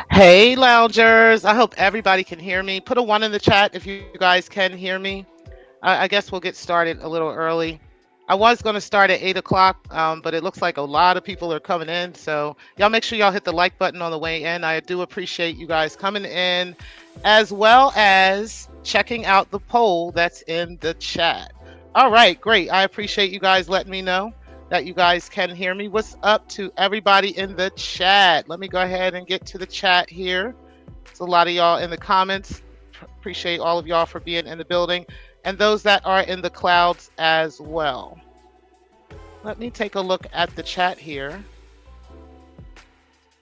Hey, loungers. I hope everybody can hear me. Put a one in the chat if you guys can hear me. I guess we'll get started a little early. I was going to start at 8 o'clock, but it looks like a lot of people are coming in. So, y'all make sure y'all hit the like button on the way in. I do appreciate you guys coming in, as well as checking out the poll that's in the chat. All right, great. I appreciate you guys letting me know that you guys can hear me. What's up to everybody in the chat? Let me go ahead and get to the chat here. There's a lot of y'all in the comments. Appreciate all of y'all for being in the building and those that are in the clouds as well. Let me take a look at the chat here.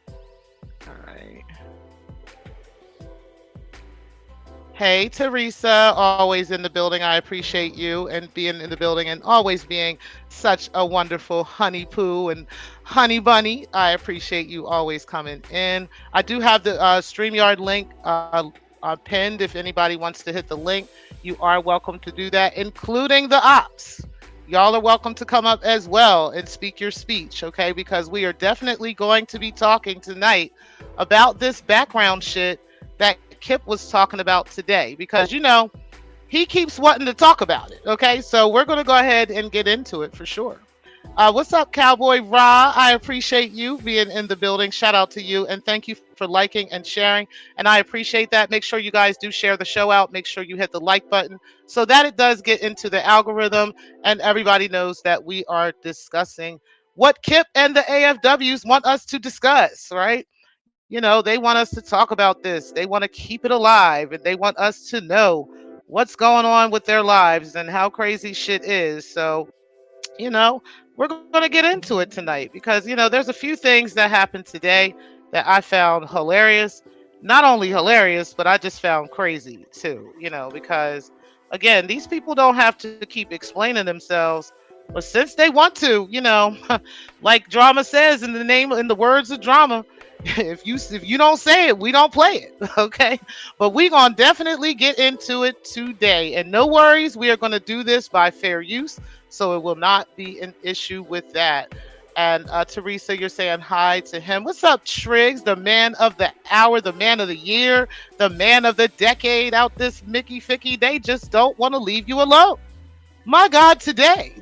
All right. Hey, Teresa, always in the building. I appreciate you and being in the building and always being such a wonderful honey poo and honey bunny. I appreciate you always coming in. I do have the StreamYard link pinned. If anybody wants to hit the link, you are welcome to do that, including the ops. Y'all are welcome to come up as well and speak your speech, okay? Because we are definitely going to be talking tonight about this background shit that Kip was talking about today, because he keeps wanting to talk about it. Okay, so we're going to go ahead and get into it for sure. What's up, Cowboy Ra? I appreciate you being in the building. Shout out to you and thank you for liking and sharing. And I appreciate that. Make sure you guys do share the show out. Make sure you hit the like button so that it does get into the algorithm and everybody knows that we are discussing what Kip and the AFWs want us to discuss, right? They want us to talk about this. They want to keep it alive and they want us to know what's going on with their lives and how crazy shit is. So, you know, we're going to get into it tonight because, there's a few things that happened today that I found hilarious. Not only hilarious, but I just found crazy too, because again, these people don't have to keep explaining themselves. But since they want to, like drama says in the words of drama, if you don't say it, we don't play it. Okay, but we're gonna definitely get into it today, and no worries, we are going to do this by fair use, so it will not be an issue with that. And Teresa, you're saying hi to him. What's up, Triggs, the man of the hour, the man of the year, the man of the decade out this Mickey Ficky? They just don't want to leave you alone. My God, today,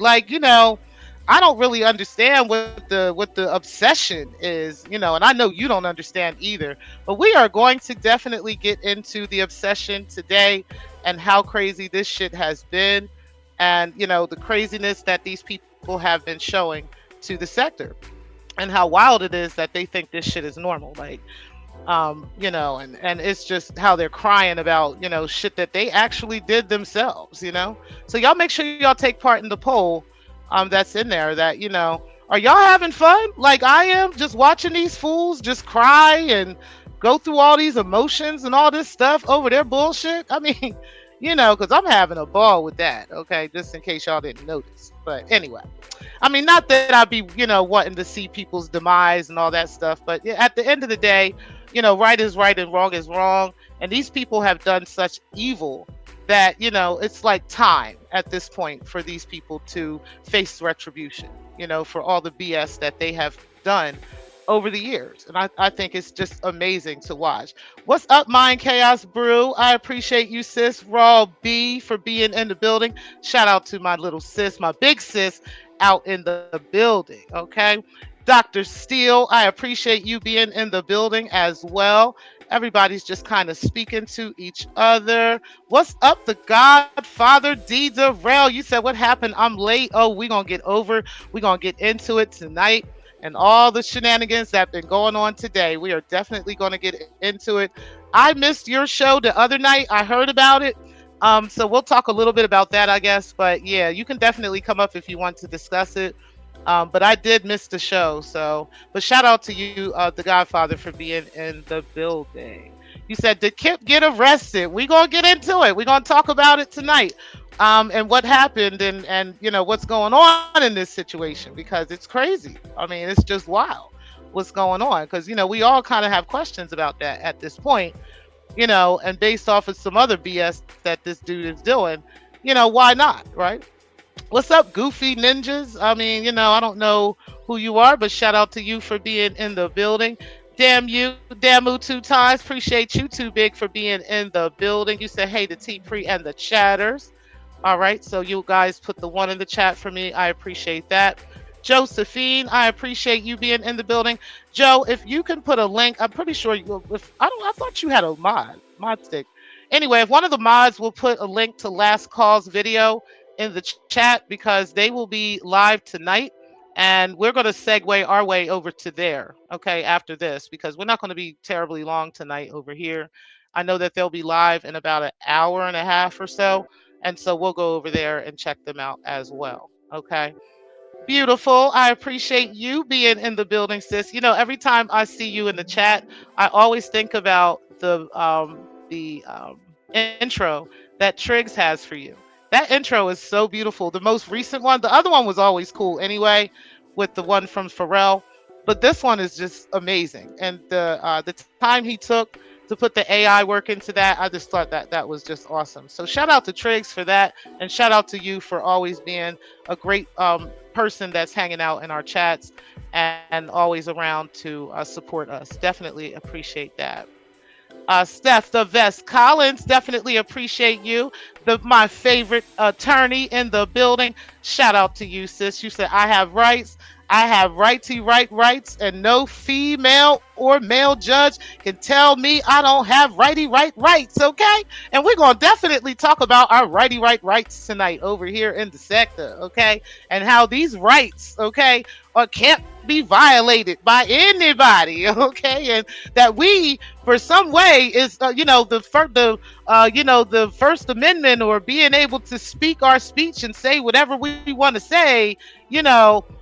I don't really understand what the obsession is, and I know you don't understand either. But we are going to definitely get into the obsession today and how crazy this shit has been, and the craziness that these people have been showing to the sector, and how wild it is that they think this shit is normal. And it's just how they're crying about, shit that they actually did themselves. So y'all make sure y'all take part in the poll that's in there that, are y'all having fun like I am just watching these fools just cry and go through all these emotions and all this stuff over their bullshit? I mean, because I'm having a ball with that, okay, just in case y'all didn't notice. But anyway, I mean, not that I'd be, wanting to see people's demise and all that stuff, but at the end of the day, right is right and wrong is wrong. And these people have done such evil that, it's like time at this point for these people to face retribution, for all the BS that they have done over the years. And I think it's just amazing to watch. What's up, Mind Chaos Brew? I appreciate you, sis. Raw B, for being in the building. Shout out to my little sis, my big sis out in the building, okay? Dr. Steele, I appreciate you being in the building as well. Everybody's just kind of speaking to each other. What's up, the Godfather D. Darrell? You said, what happened? I'm late. Oh, we're going to get over. We're going to get into it tonight. And all the shenanigans that have been going on today, we are definitely going to get into it. I missed your show the other night. I heard about it. So we'll talk a little bit about that, I guess. But yeah, you can definitely come up if you want to discuss it. But I did miss the show. But shout out to you, the Godfather, for being in the building. You said, did Kip get arrested? We're going to get into it. We're going to talk about it tonight. And what happened and what's going on in this situation, because it's crazy. I mean, it's just wild what's going on, because we all kind of have questions about that at this point, and based off of some other BS that this dude is doing, why not, right? What's up, Goofy Ninjas? I mean, I don't know who you are, but shout out to you for being in the building. Damu 2 times. Appreciate you, Too Big, for being in the building. You said hey to T Pre and the chatters. All right, so you guys put the one in the chat for me. I appreciate that. Josephine, I appreciate you being in the building. Joe, if you can put a link, I'm pretty sure you. If I don't, I thought you had a mod stick. Anyway, if one of the mods will put a link to Last Call's video in the chat because they will be live tonight, and we're going to segue our way over to there. Okay, after this because we're not going to be terribly long tonight over here. I know that they'll be live in about an hour and a half or so. And so we'll go over there and check them out as well. Okay. Beautiful. I appreciate you being in the building, sis. You know, every time I see you in the chat, I always think about the intro that Triggs has for you. That intro is so beautiful. The most recent one, the other one was always cool anyway, with the one from Pharrell, but this one is just amazing. And the time he took to put the AI work into that, I just thought that that was just awesome. So shout out to Triggs for that, and shout out to you for always being a great person that's hanging out in our chats and always around to support us. Definitely appreciate that. Steph the Vest Collins, definitely appreciate you. My favorite attorney in the building. Shout out to you, sis. You said I have rights. I have rights, and no female or male judge can tell me I don't have rights. Okay, and we're gonna definitely talk about our rights tonight over here in the sector. Okay, and how these rights, okay, can't be violated by anybody. Okay, and that we for some way is the First Amendment or being able to speak our speech and say whatever we want to say,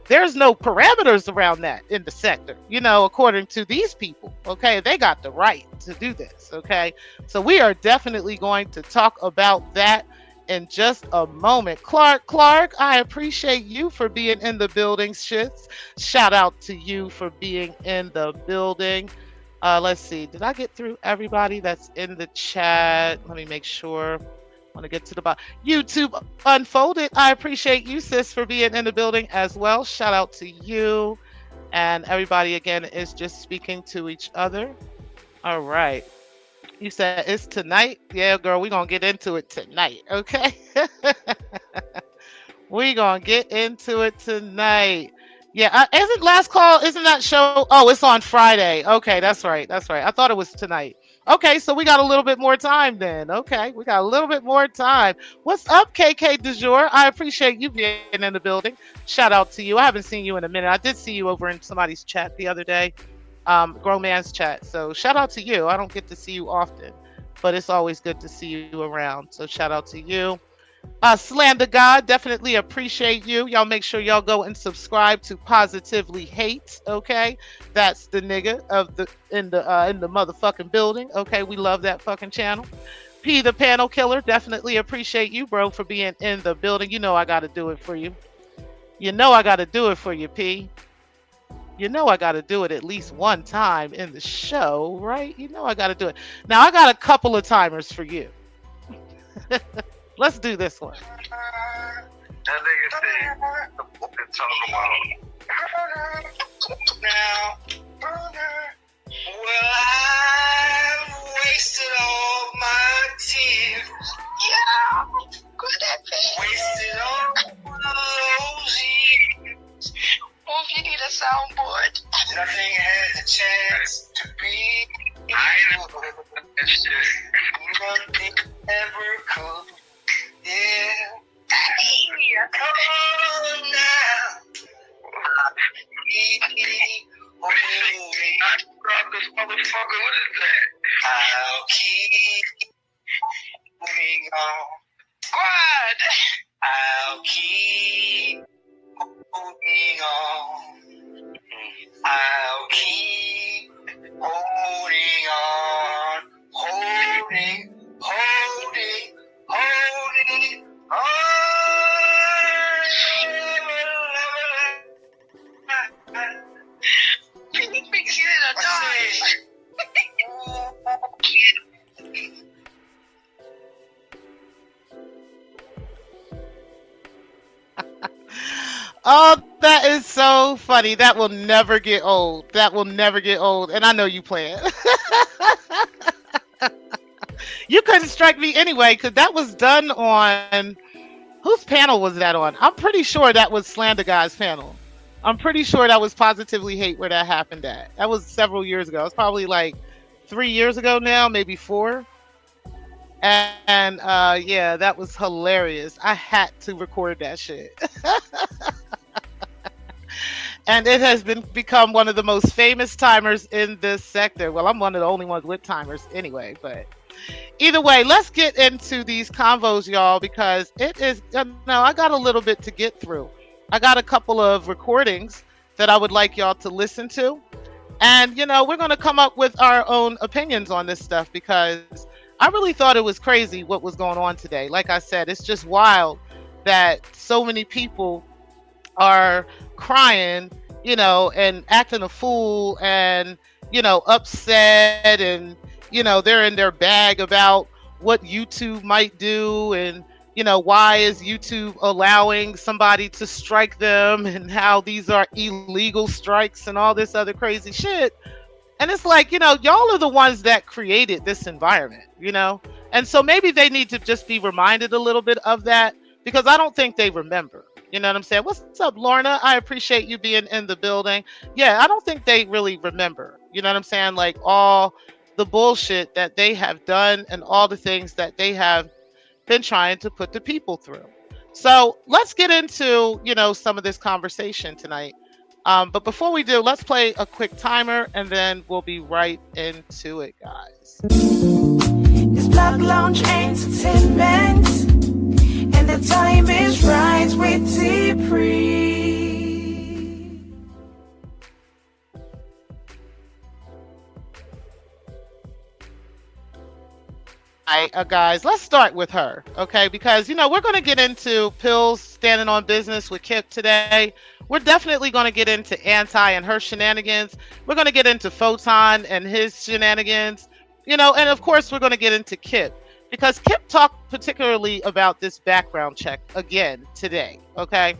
there's no parameters around that in the sector, according to these people. Okay, they got the right to do this. Okay, so we are definitely going to talk about that in just a moment. Clark, I appreciate you for being in the building. Shout out to you for being in the building. Let's see. Did I get through everybody that's in the chat? Let me make sure. I want to get to the bottom. YouTube Unfolded. I appreciate you, sis, for being in the building as well. Shout out to you. And everybody, again, is just speaking to each other. All right. You said it's tonight? Yeah, girl, we're going to get into it tonight. Okay. We're going to get into it tonight. Yeah, isn't that show? Oh, it's on Friday. Okay, that's right. I thought it was tonight. Okay, so we got a little bit more time then. Okay, we got a little bit more time. What's up, KK Du jour? I appreciate you being in the building. Shout out to you. I haven't seen you in a minute. I did see you over in somebody's chat the other day, grown man's chat. So shout out to you. I don't get to see you often, but it's always good to see you around. So shout out to you. Slander God, definitely appreciate you. Y'all make sure y'all go and subscribe to Positively Hate. Okay, that's the nigga in the motherfucking building. Okay, we love that fucking channel. P the Panel Killer, definitely appreciate you, bro, for being in the building. You know I gotta do it for you. P. You know I gotta do it at least one time in the show, right? You know I gotta do it. Now I got a couple of timers for you. Let's do this one. That nigga said the book and talk about now. Well, I've wasted all my tears. Yeah, could that be? Wasted all those years. Well, if you need a soundboard. Nothing had the chance to be. I ain't know that shit. Nothing ever could. Yeah. Hey, come on now. I dropped this motherfucker. What is that? I'll keep moving on. Squad. I'll keep moving on. I'll keep holding on. Holding on. Makes you in a die. Oh, that is so funny. That will never get old. That will never get old. And I know you play it. You couldn't strike me anyway, because that was done on whose panel was that on? I'm pretty sure that was Slander Guy's panel. I'm pretty sure that was Positively Hate where that happened at. That was several years ago. It's probably like 3 years ago now, maybe four. And yeah, that was hilarious. I had to record that shit. And it has been become one of the most famous timers in this sector. Well, I'm one of the only ones with timers anyway, but either way, let's get into these convos, y'all, because it is, no, I got a little bit to get through. I got a couple of recordings that I would like y'all to listen to. And, we're going to come up with our own opinions on this stuff because I really thought it was crazy what was going on today. Like I said, it's just wild that so many people are crying, and acting a fool and, upset and, they're in their bag about what YouTube might do and, why is YouTube allowing somebody to strike them and how these are illegal strikes and all this other crazy shit. And it's like, y'all are the ones that created this environment, And so maybe they need to just be reminded a little bit of that because I don't think they remember. You know what I'm saying? What's up, Lorna? I appreciate you being in the building. Yeah, I don't think they really remember. You know what I'm saying? Like all the bullshit that they have done and all the things that they have been trying to put the people through. So let's get into, some of this conversation tonight. But before we do, let's play a quick timer and then we'll be right into it, guys. This Block Lounge Entertainment, and the time is right with T-Pre. All right, guys, let's start with her, okay? Because, we're going to get into Pillz standing on business with Kip today. We're definitely going to get into Anti and her shenanigans. We're going to get into Photon and his shenanigans, and of course, we're going to get into Kip because Kip talked particularly about this background check again today, okay?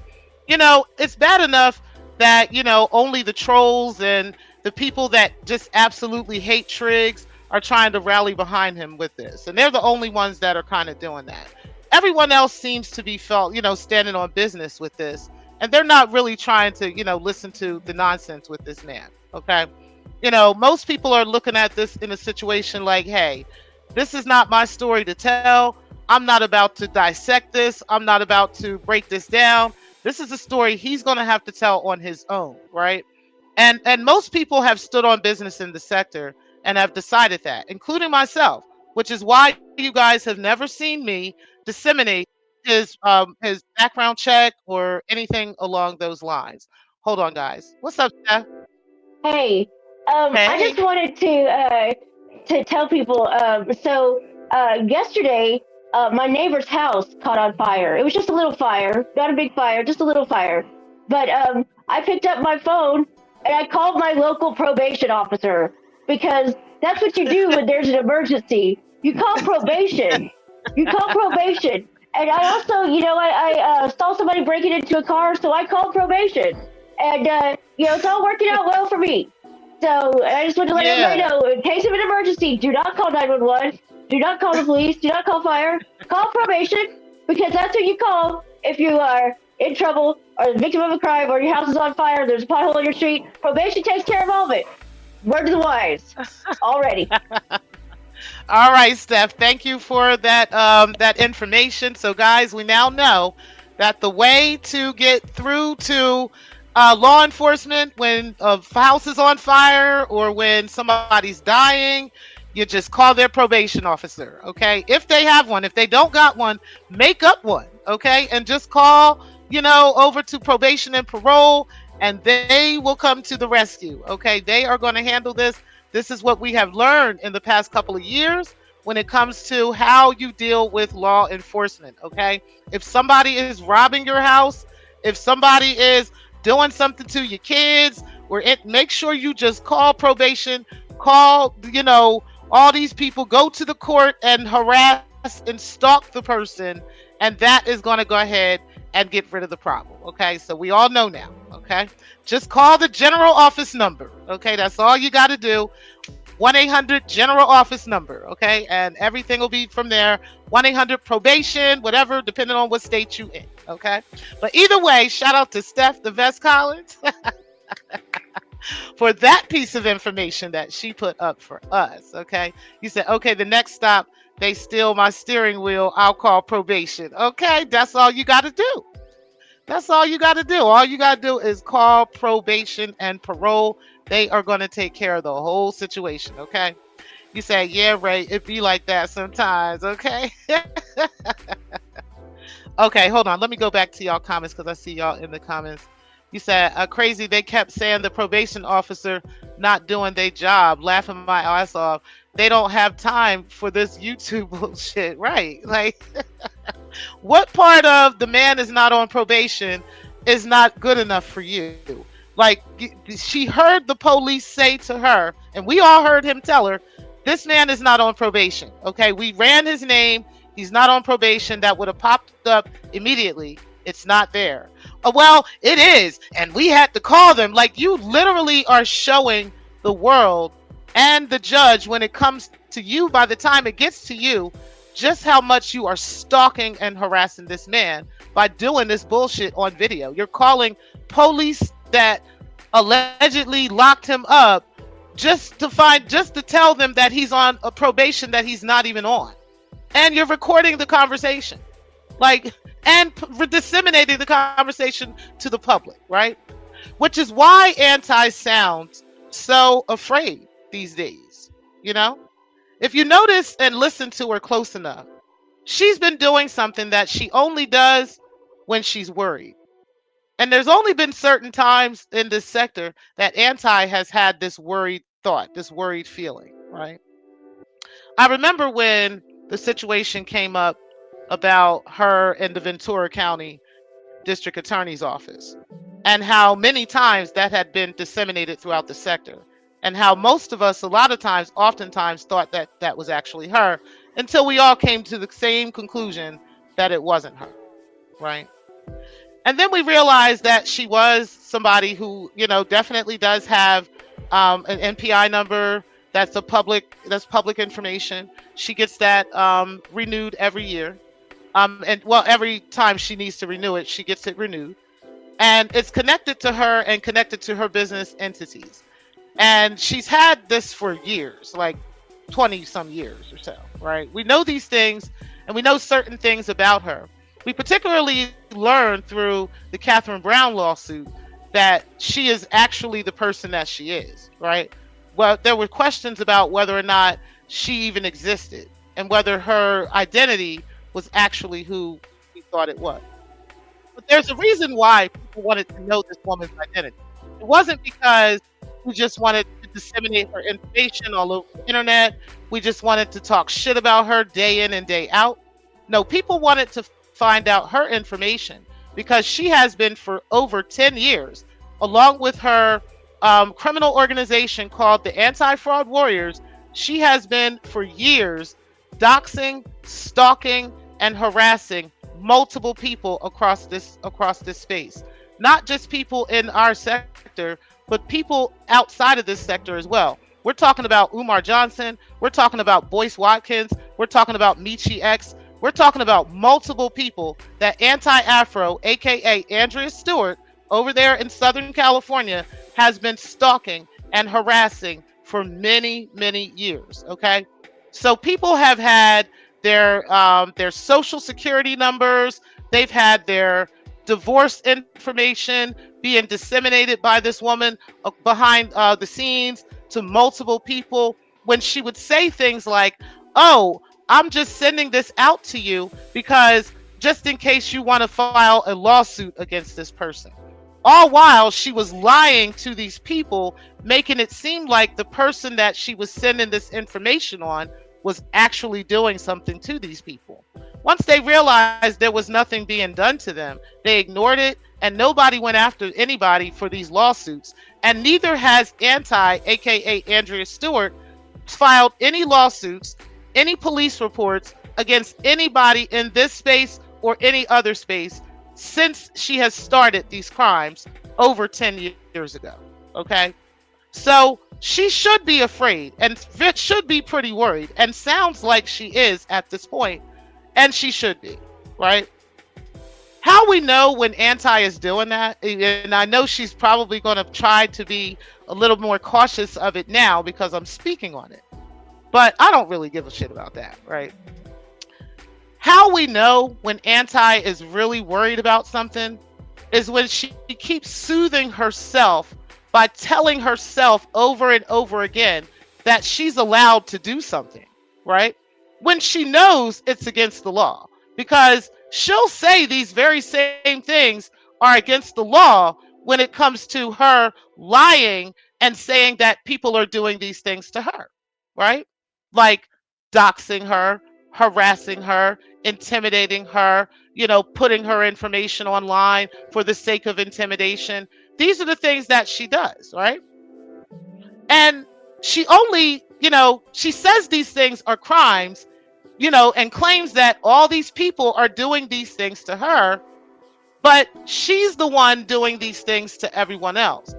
It's bad enough that, only the trolls and the people that just absolutely hate Triggs are trying to rally behind him with this. And they're the only ones that are kind of doing that. Everyone else seems to be standing on business with this. And they're not really trying to, listen to the nonsense with this man. Okay. Most people are looking at this in a situation like, hey, this is not my story to tell. I'm not about to dissect this. I'm not about to break this down. This is a story he's going to have to tell on his own. Right. And most people have stood on business in the sector and have decided that, including myself, which is why you guys have never seen me disseminate his background check or anything along those lines. Hold on, guys. What's up, Steph? Hey, I Hey. just wanted to tell people. Yesterday, my neighbor's house caught on fire. It was just a little fire, not a big fire, just a little fire. But I picked up my phone and I called my local probation officer because that's what you do when there's an emergency. You call probation. You call probation. And I also, I saw somebody breaking into a car, so I called probation. And, it's all working out well for me. So I just want to let everybody know, in case of an emergency, do not call 911. Do not call the police. Do not call fire. Call probation, because that's who you call if you are in trouble or the victim of a crime or your house is on fire, there's a pothole in your street. Probation takes care of all of it. Word to the wise. Already. All right, Steph. Thank you for that information. So, guys, we now know that the way to get through to law enforcement when a house is on fire or when somebody's dying, you just call their probation officer, okay? If they have one. If they don't got one, make up one, okay? And just call, over to probation and parole, and they will come to the rescue, okay? They are going to handle this. This is what we have learned in the past couple of years when it comes to how you deal with law enforcement, okay? If somebody is robbing your house, if somebody is doing something to your kids, make sure you just call probation, call, all these people, go to the court and harass and stalk the person, and that is going to go ahead and get rid of the problem. Okay, so we all know now. Okay, just call the general office number. Okay, that's all you got to do. 1-800 general office number. Okay, and everything will be from there. 1-800 probation, whatever, depending on what state you in. Okay, but either way, shout out to Steph the Vest Collins for that piece of information that she put up for us. Okay, you said, okay, the next stop, they steal my steering wheel, I'll call probation. Okay, that's all you got to do. That's all you got to do. All you got to do is call probation and parole. They are going to take care of the whole situation. Okay, you say, yeah, Ray, it be like that sometimes. Okay. Okay, hold on, let me go back to y'all comments because I see y'all in the comments. You said, crazy, they kept saying the probation officer not doing their job, laughing my ass off. They don't have time for this YouTube bullshit, right? Like, what part of the man is not on probation is not good enough for you? Like, she heard the police say to her, and we all heard him tell her, this man is not on probation, okay? We ran his name. He's not on probation. That would have popped up immediately. It's not there. Oh, well, it is. And we had to call them. Like, you literally are showing the world and the judge when it comes to you, by the time it gets to you, just how much you are stalking and harassing this man by doing this bullshit on video. You're calling police that allegedly locked him up just to tell them that he's on a probation that he's not even on. And you're recording the conversation, like, and disseminating the conversation to the public, right? Which is why Anti sounds so afraid these days. You know, if you notice and listen to her close enough, she's been doing something that she only does when she's worried. And there's only been certain times in this sector that Anti has had this worried thought, this worried feeling, right? I remember when the situation came up about her in the Ventura County District Attorney's Office, and how many times that had been disseminated throughout the sector, and how most of us, a lot of times, oftentimes thought that that was actually her, until we all came to the same conclusion that it wasn't her, right? And then we realized that she was somebody who, you know, definitely does have an NPI number. That's public information. She gets that renewed every year. And well, every time she needs to renew it, she gets it renewed. And it's connected to her and connected to her business entities. And she's had this for years, like 20 some years or so, right? We know these things and we know certain things about her. We particularly learned through the Catherine Brown lawsuit that she is actually the person that she is, right? Well, there were questions about whether or not she even existed and whether her identity was actually who we thought it was. But there's a reason why people wanted to know this woman's identity. It wasn't because we just wanted to disseminate her information all over the internet. We just wanted to talk shit about her day in and day out. No, people wanted to find out her information because she has been for over 10 years, along with her criminal organization called the Anti-Fraud Warriors. She has been for years doxing, stalking, and harassing multiple people across this space. Not just people in our sector, but people outside of this sector as well. We're talking about Umar Johnson. We're talking about Boyce Watkins. We're talking about Michi X. We're talking about multiple people that Anti-Afro, aka Andrea Stewart, over there in Southern California, has been stalking and harassing for many, many years. Okay, so people have had their social security numbers. They've had their divorce information being disseminated by this woman behind the scenes to multiple people, when she would say things like, oh, I'm just sending this out to you because just in case you want to file a lawsuit against this person. All while she was lying to these people, making it seem like the person that she was sending this information on was actually doing something to these people. Once they realized there was nothing being done to them, they ignored it, and nobody went after anybody for these lawsuits. And neither has Anti, aka Andrea Stewart, filed any lawsuits, any police reports against anybody in this space or any other space since she has started these crimes over 10 years ago. Okay. So she should be afraid and should be pretty worried, and sounds like she is at this point, and she should be, right? How we know when Anti is doing that, and I know she's probably going to try to be a little more cautious of it now because I'm speaking on it, but I don't really give a shit about that, right? How we know when Anti is really worried about something is when she keeps soothing herself by telling herself over and over again that she's allowed to do something, right? When she knows it's against the law, because she'll say these very same things are against the law when it comes to her lying and saying that people are doing these things to her, right? Like doxing her, harassing her, intimidating her, putting her information online for the sake of intimidation. These are the things that she does, right? And she only, she says these things are crimes, and claims that all these people are doing these things to her, but she's the one doing these things to everyone else.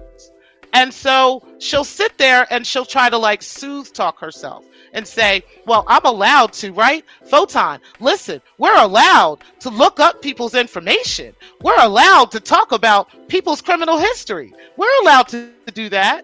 And so she'll sit there and she'll try to like soothe talk herself and say, well, I'm allowed to, right? Photon, listen, we're allowed to look up people's information. We're allowed to talk about people's criminal history. We're allowed to do that.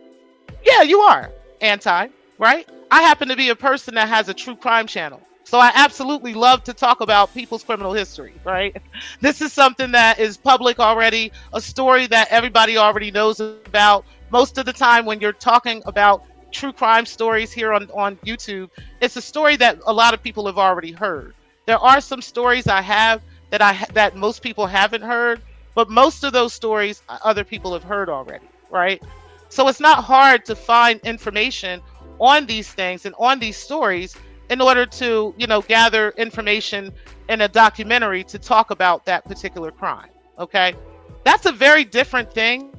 Yeah, you are, Anti, right? I happen to be a person that has a true crime channel. So I absolutely love to talk about people's criminal history, right? This is something that is public already, a story that everybody already knows about. Most of the time when you're talking about true crime stories here on YouTube, it's a story that a lot of people have already heard. There are some stories I have that most people haven't heard, but most of those stories other people have heard already, right? So it's not hard to find information on these things and on these stories in order to, gather information in a documentary to talk about that particular crime. Okay. That's a very different thing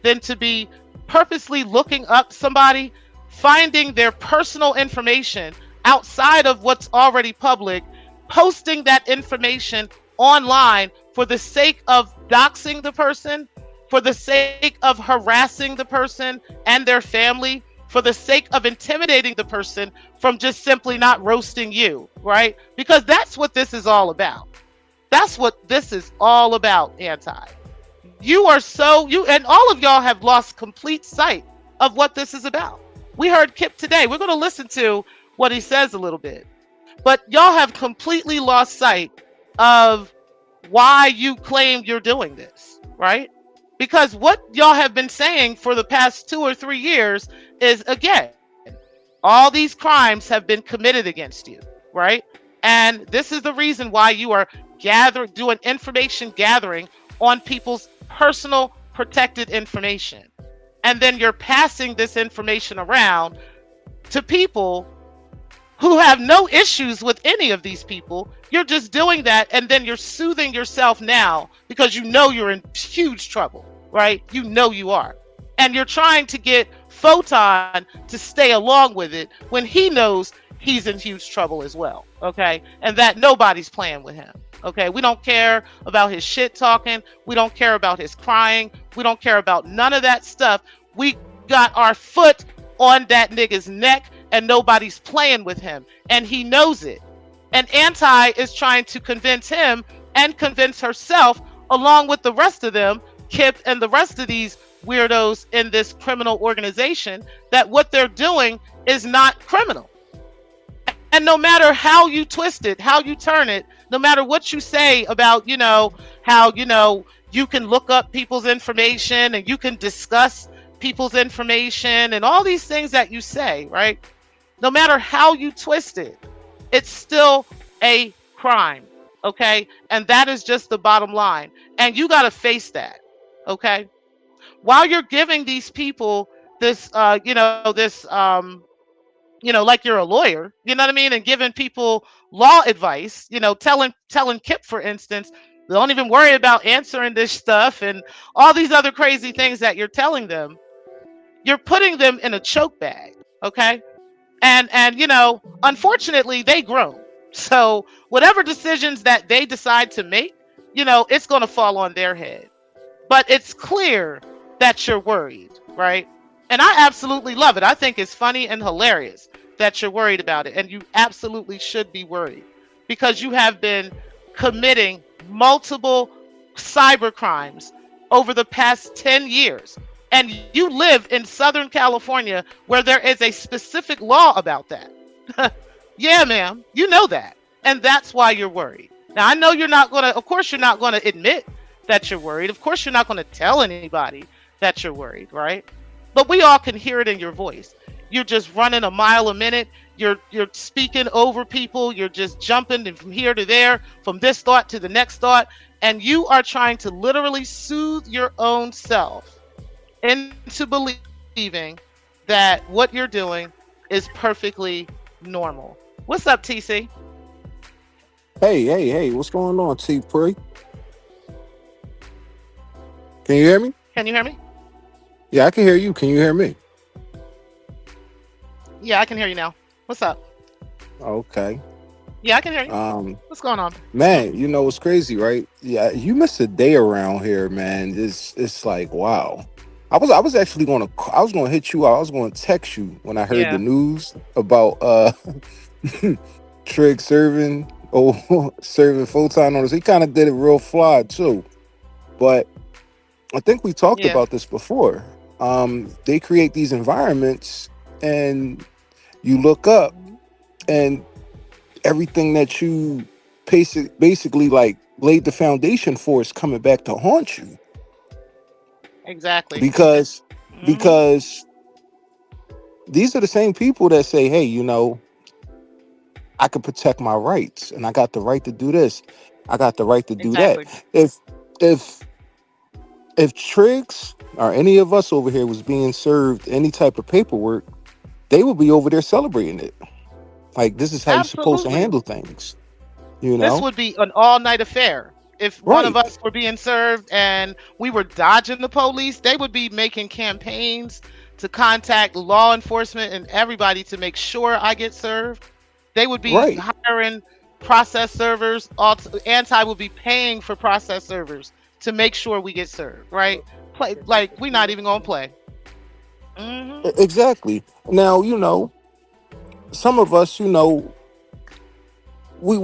than to be purposely looking up somebody, finding their personal information outside of what's already public, posting that information online for the sake of doxing the person, for the sake of harassing the person and their family, for the sake of intimidating the person from just simply not roasting you, right? Because that's what this is all about. That's what this is all about, Anti. You and all of y'all have lost complete sight of what this is about. We heard Kip today. We're going to listen to what he says a little bit. But y'all have completely lost sight of why you claim you're doing this, right? Because what y'all have been saying for the past 2 or 3 years is, again, all these crimes have been committed against you, right? And this is the reason why you are doing information gathering on people's personal protected information. And then you're passing this information around to people who have no issues with any of these people. You're just doing that, and then you're soothing yourself now because you know you're in huge trouble, right? You know you are. And you're trying to get Photon to stay along with it when he knows he's in huge trouble as well, okay? And that nobody's playing with him, okay? We don't care about his shit talking. We don't care about his crying. We don't care about none of that stuff. We got our foot on that nigga's neck, and nobody's playing with him, and he knows it. And Anti is trying to convince him and convince herself, along with the rest of them, Kip and the rest of these weirdos in this criminal organization, that what they're doing is not criminal. And no matter how you twist it, how you turn it, no matter what you say about, how, you can look up people's information and you can discuss people's information and all these things that you say, right? No matter how you twist it, it's still a crime, okay? And that is just the bottom line. And you got to face that, okay? While you're giving these people this, like you're a lawyer, you know what I mean? And giving people law advice, telling Kip, for instance, don't even worry about answering this stuff and all these other crazy things that you're telling them. You're putting them in a choke bag, okay? And unfortunately, they grown. So whatever decisions that they decide to make, it's going to fall on their head. But it's clear that you're worried, right? And I absolutely love it. I think it's funny and hilarious that you're worried about it. And you absolutely should be worried because you have been committing multiple cyber crimes over the past 10 years. And you live in Southern California where there is a specific law about that. Yeah, ma'am, you know that. And that's why you're worried. Now, I know of course, you're not going to admit that you're worried. Of course, you're not going to tell anybody that you're worried, right? But we all can hear it in your voice. You're just running a mile a minute. You're speaking over people. You're just jumping from here to there, from this thought to the next thought. And you are trying to literally soothe your own self into believing that what you're doing is perfectly normal. What's up, TC? Hey, what's going on, T Pre? Can you hear me? Can you hear me? Yeah, I can hear you. Can you hear me? Yeah, I can hear you now. What's up? Okay. Yeah, I can hear you. What's going on? Man, what's crazy, right? Yeah, you missed a day around here, man. It's like, wow. I was actually gonna hit you out. I was gonna text you when I heard the news about Trig serving Photon on us. He kind of did it real fly too. But I think we talked about this before. They create these environments and you look up and everything that you basically like laid the foundation for is coming back to haunt you. Exactly. Because these are the same people that say, hey, I can protect my rights and I got the right to do this. I got the right to do that. If Triggs or any of us over here was being served any type of paperwork, they would be over there celebrating it. Like, this is how you're supposed to handle things. This would be an all-night affair. If one of us were being served and we were dodging the police, they would be making campaigns to contact law enforcement and everybody to make sure I get served. They would be hiring process servers. Anti would be paying for process servers to make sure we get served, right? Like, we're not even gonna play. Mm-hmm. Exactly. Now, some of us, we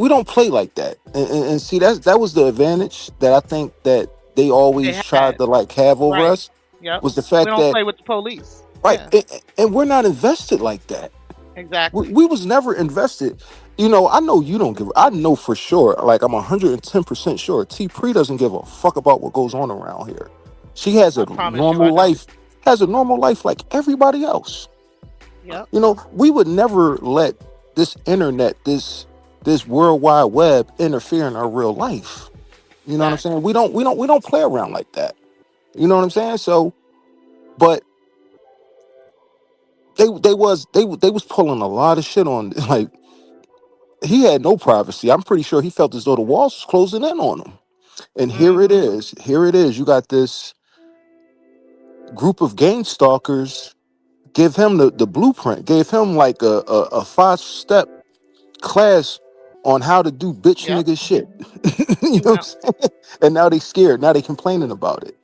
don't play like that. And see, that was the advantage that I think that they always tried to like have over us. Yep. Was the fact that we don't play with the police. Right. Yeah. And we're not invested like that. Exactly. We was never invested. I know you don't give. I know for sure. Like, I'm 110% sure. T Pre doesn't give a fuck about what goes on around here. She has a normal life. Has a normal life like everybody else. Yep. We would never let this internet, this World Wide Web interfere in our real life. You know what I'm saying? We don't play around like that. You know what I'm saying? So, but they was pulling a lot of shit on. Like, he had no privacy. I'm pretty sure he felt as though the walls was closing in on him. And here it is. You got this group of gang stalkers give him the blueprint, gave him like a 5-step class on how to do bitch nigga shit. You know what I'm saying? And now they scared. Now they complaining about it.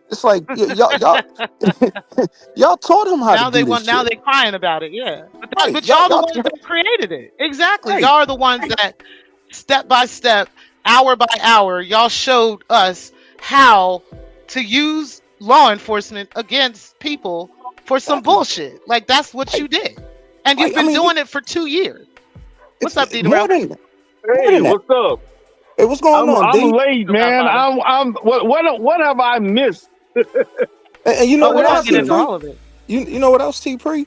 It's like y'all taught him how to do this shit. Now they crying about it, yeah. But y'all the ones that created it. Exactly. Y'all are the ones that step by step, hour by hour, y'all showed us how to use law enforcement against people for some bullshit. Like, that's what you did. And you've been doing it for 2 years. What's up, D? Hey, what's up? Hey, what's going on, I'm late, man. I'm what have I missed? And you know what else? You know what else, T Pre?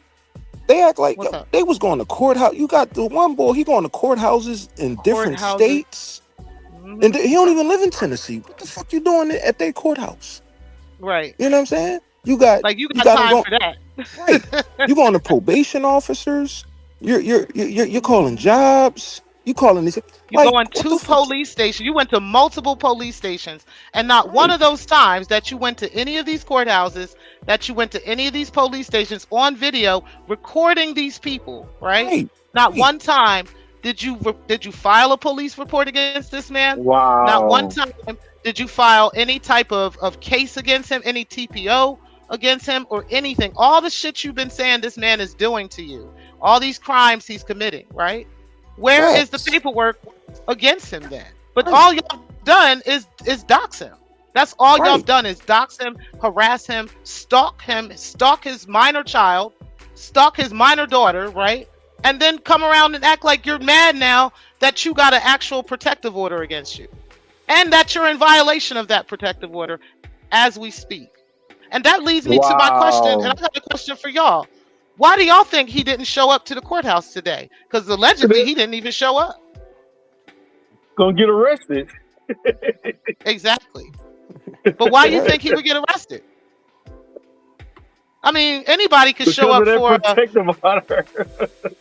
They act like they was going to courthouse. You got the one boy, he going to courthouses in different states. And he don't even live in Tennessee. What the fuck you doing at their courthouse? Right. You know what I'm saying? You got time for that. Right. You going to probation officers. You're calling jobs. You calling these. You going to police stations. You went to multiple police stations, and not one of those times that you went to any of these courthouses, that you went to any of these police stations on video, recording these people. Right. Not one time did you file a police report against this man. Not one Wow. time did you file any type of case against him, any TPO against him, or anything. All the shit you've been saying this man is doing to you, all these crimes he's committing, right? Where is the Facts. paperwork against him then? But Right. all y'all done is dox him. That's all y'all Right. done is dox him, harass him, stalk his minor child, stalk his minor daughter, right? And then come around and act like you're mad now that you got an actual protective order against you. And that you're in violation of that protective order as we speak. And that leads me to my question, and I Wow. got a question for y'all. Why do y'all think he didn't show up to the courthouse today? Because allegedly he didn't even show up. Gonna get arrested. Exactly. But why do you think he would get arrested? I mean, anybody could show Because up of that for protective order.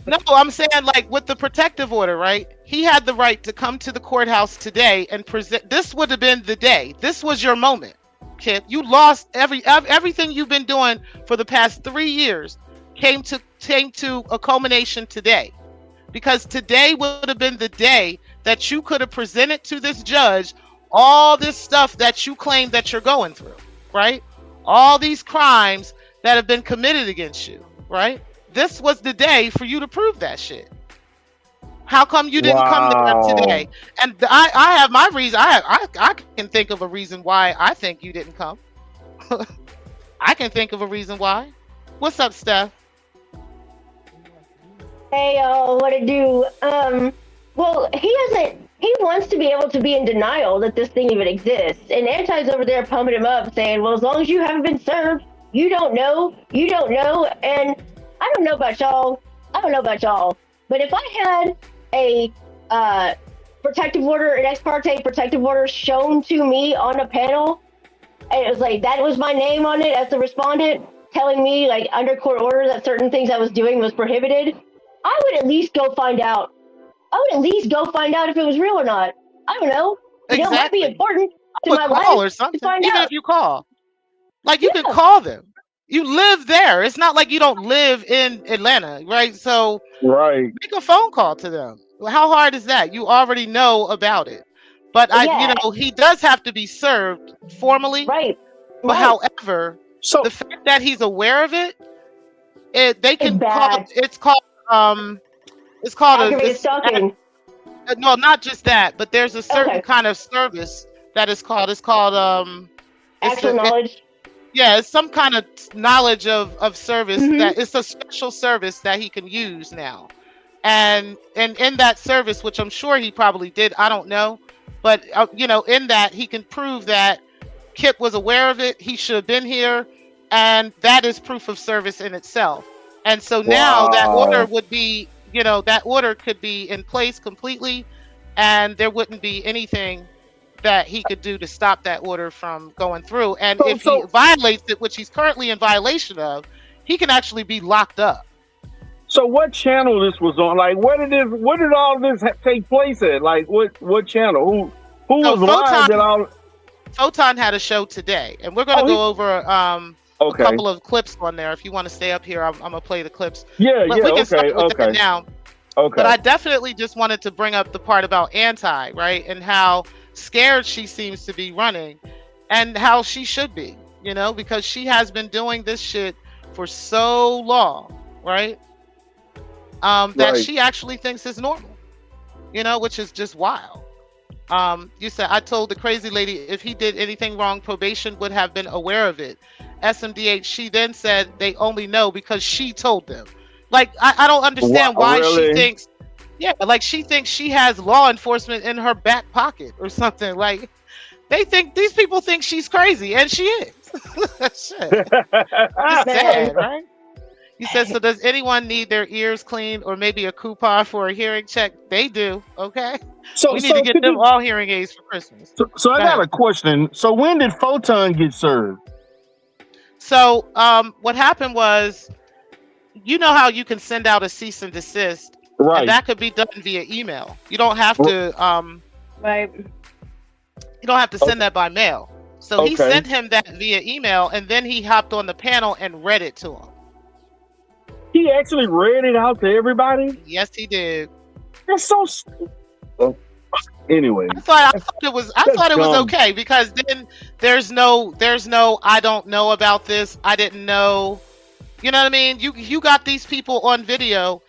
no, I'm saying like with the protective order, right? He had the right to come to the courthouse today and present. This would have been the day. This was your moment, Kip. You lost everything you've been doing for the past 3 years came to a culmination today. Because today would have been the day that you could have presented to this judge all this stuff that you claim that you're going through, right? All these crimes that have been committed against you, right? This was the day for you to prove that shit. How come you didn't come there today? And I have my reason. I can think of a reason why I think you didn't come. I can think of a reason why. What's up, Steph? Hey, what it do? Well, he wants to be able to be in denial that this thing even exists. And Anti's over there pumping him up, saying, well, as long as you haven't been served, you don't know. And I don't know about y'all. But if I had a protective order, an ex parte protective order shown to me on a panel, and it was like, that was my name on it as the respondent, telling me, like, under court order that certain things I was doing was prohibited, I would at least go find out. If it was real or not. I don't know. It might be Exactly. important to Would my call life or something. to find Even out. if you call, like you can Yeah. call them. You live there. It's not like you don't live in Atlanta, right? So Right. make a phone call to them. How hard is that? You already know about it. But Yeah. he does have to be served formally. Right. But however, So the fact that he's aware of it, they can call. bad. It's called Aggravated stalking. no, not just that, but there's a certain Okay. kind of service that is called. It's called it's Actual a- knowledge. yeah, it's some kind of knowledge of service Mhm. that it's a special service that he can use now. And in that service, which I'm sure he probably did, I don't know, but in that he can prove that Kip was aware of it, he should have been here, and that is proof of service in itself. And so now that order would be, that order could be in place completely, and there wouldn't be anything that he could do to stop that order from going through. And if he violates it, which he's currently in violation of, he can actually be locked up. So what channel this was on? Like, where did all this take place at? Like, what channel? Who So was live at all? Photon had a show today, and we're going to go over a Okay. couple of clips on there. If you want to stay up here, I'm going to play the clips. Yeah, But yeah, we can okay, start with that okay. now. Okay. But I definitely just wanted to bring up the part about Anti, right? And how scared she seems to be running, and how she should be, because she has been doing this shit for so long, right? That Right. she actually thinks it's normal, which is just wild. You said, I told the crazy lady if he did anything wrong, probation would have been aware of it. SMDH, she then said they only know because she told them. Like, I don't understand why really? she thinks, like she thinks she has law enforcement in her back pocket or something. Like, these people think she's crazy, and she is. Shit. It's sad, right? You said, so does anyone need their ears cleaned or maybe a coupon for a hearing check? They do, okay? So We need to get them all hearing aids for Christmas. So I got a question. So when did Photon get served? So what happened was, you know how you can send out a cease and desist, Right. and that could be done via email. You don't have to Right. you don't have to send that by mail. So he Okay. sent him that via email, and then he hopped on the panel and read it to him. He actually read it out to everybody? Yes, he did. That's so. Uh, anyway, I that's thought it was dumb. okay because then there's no I don't know about this. I didn't know. You know what I mean? You got these people on video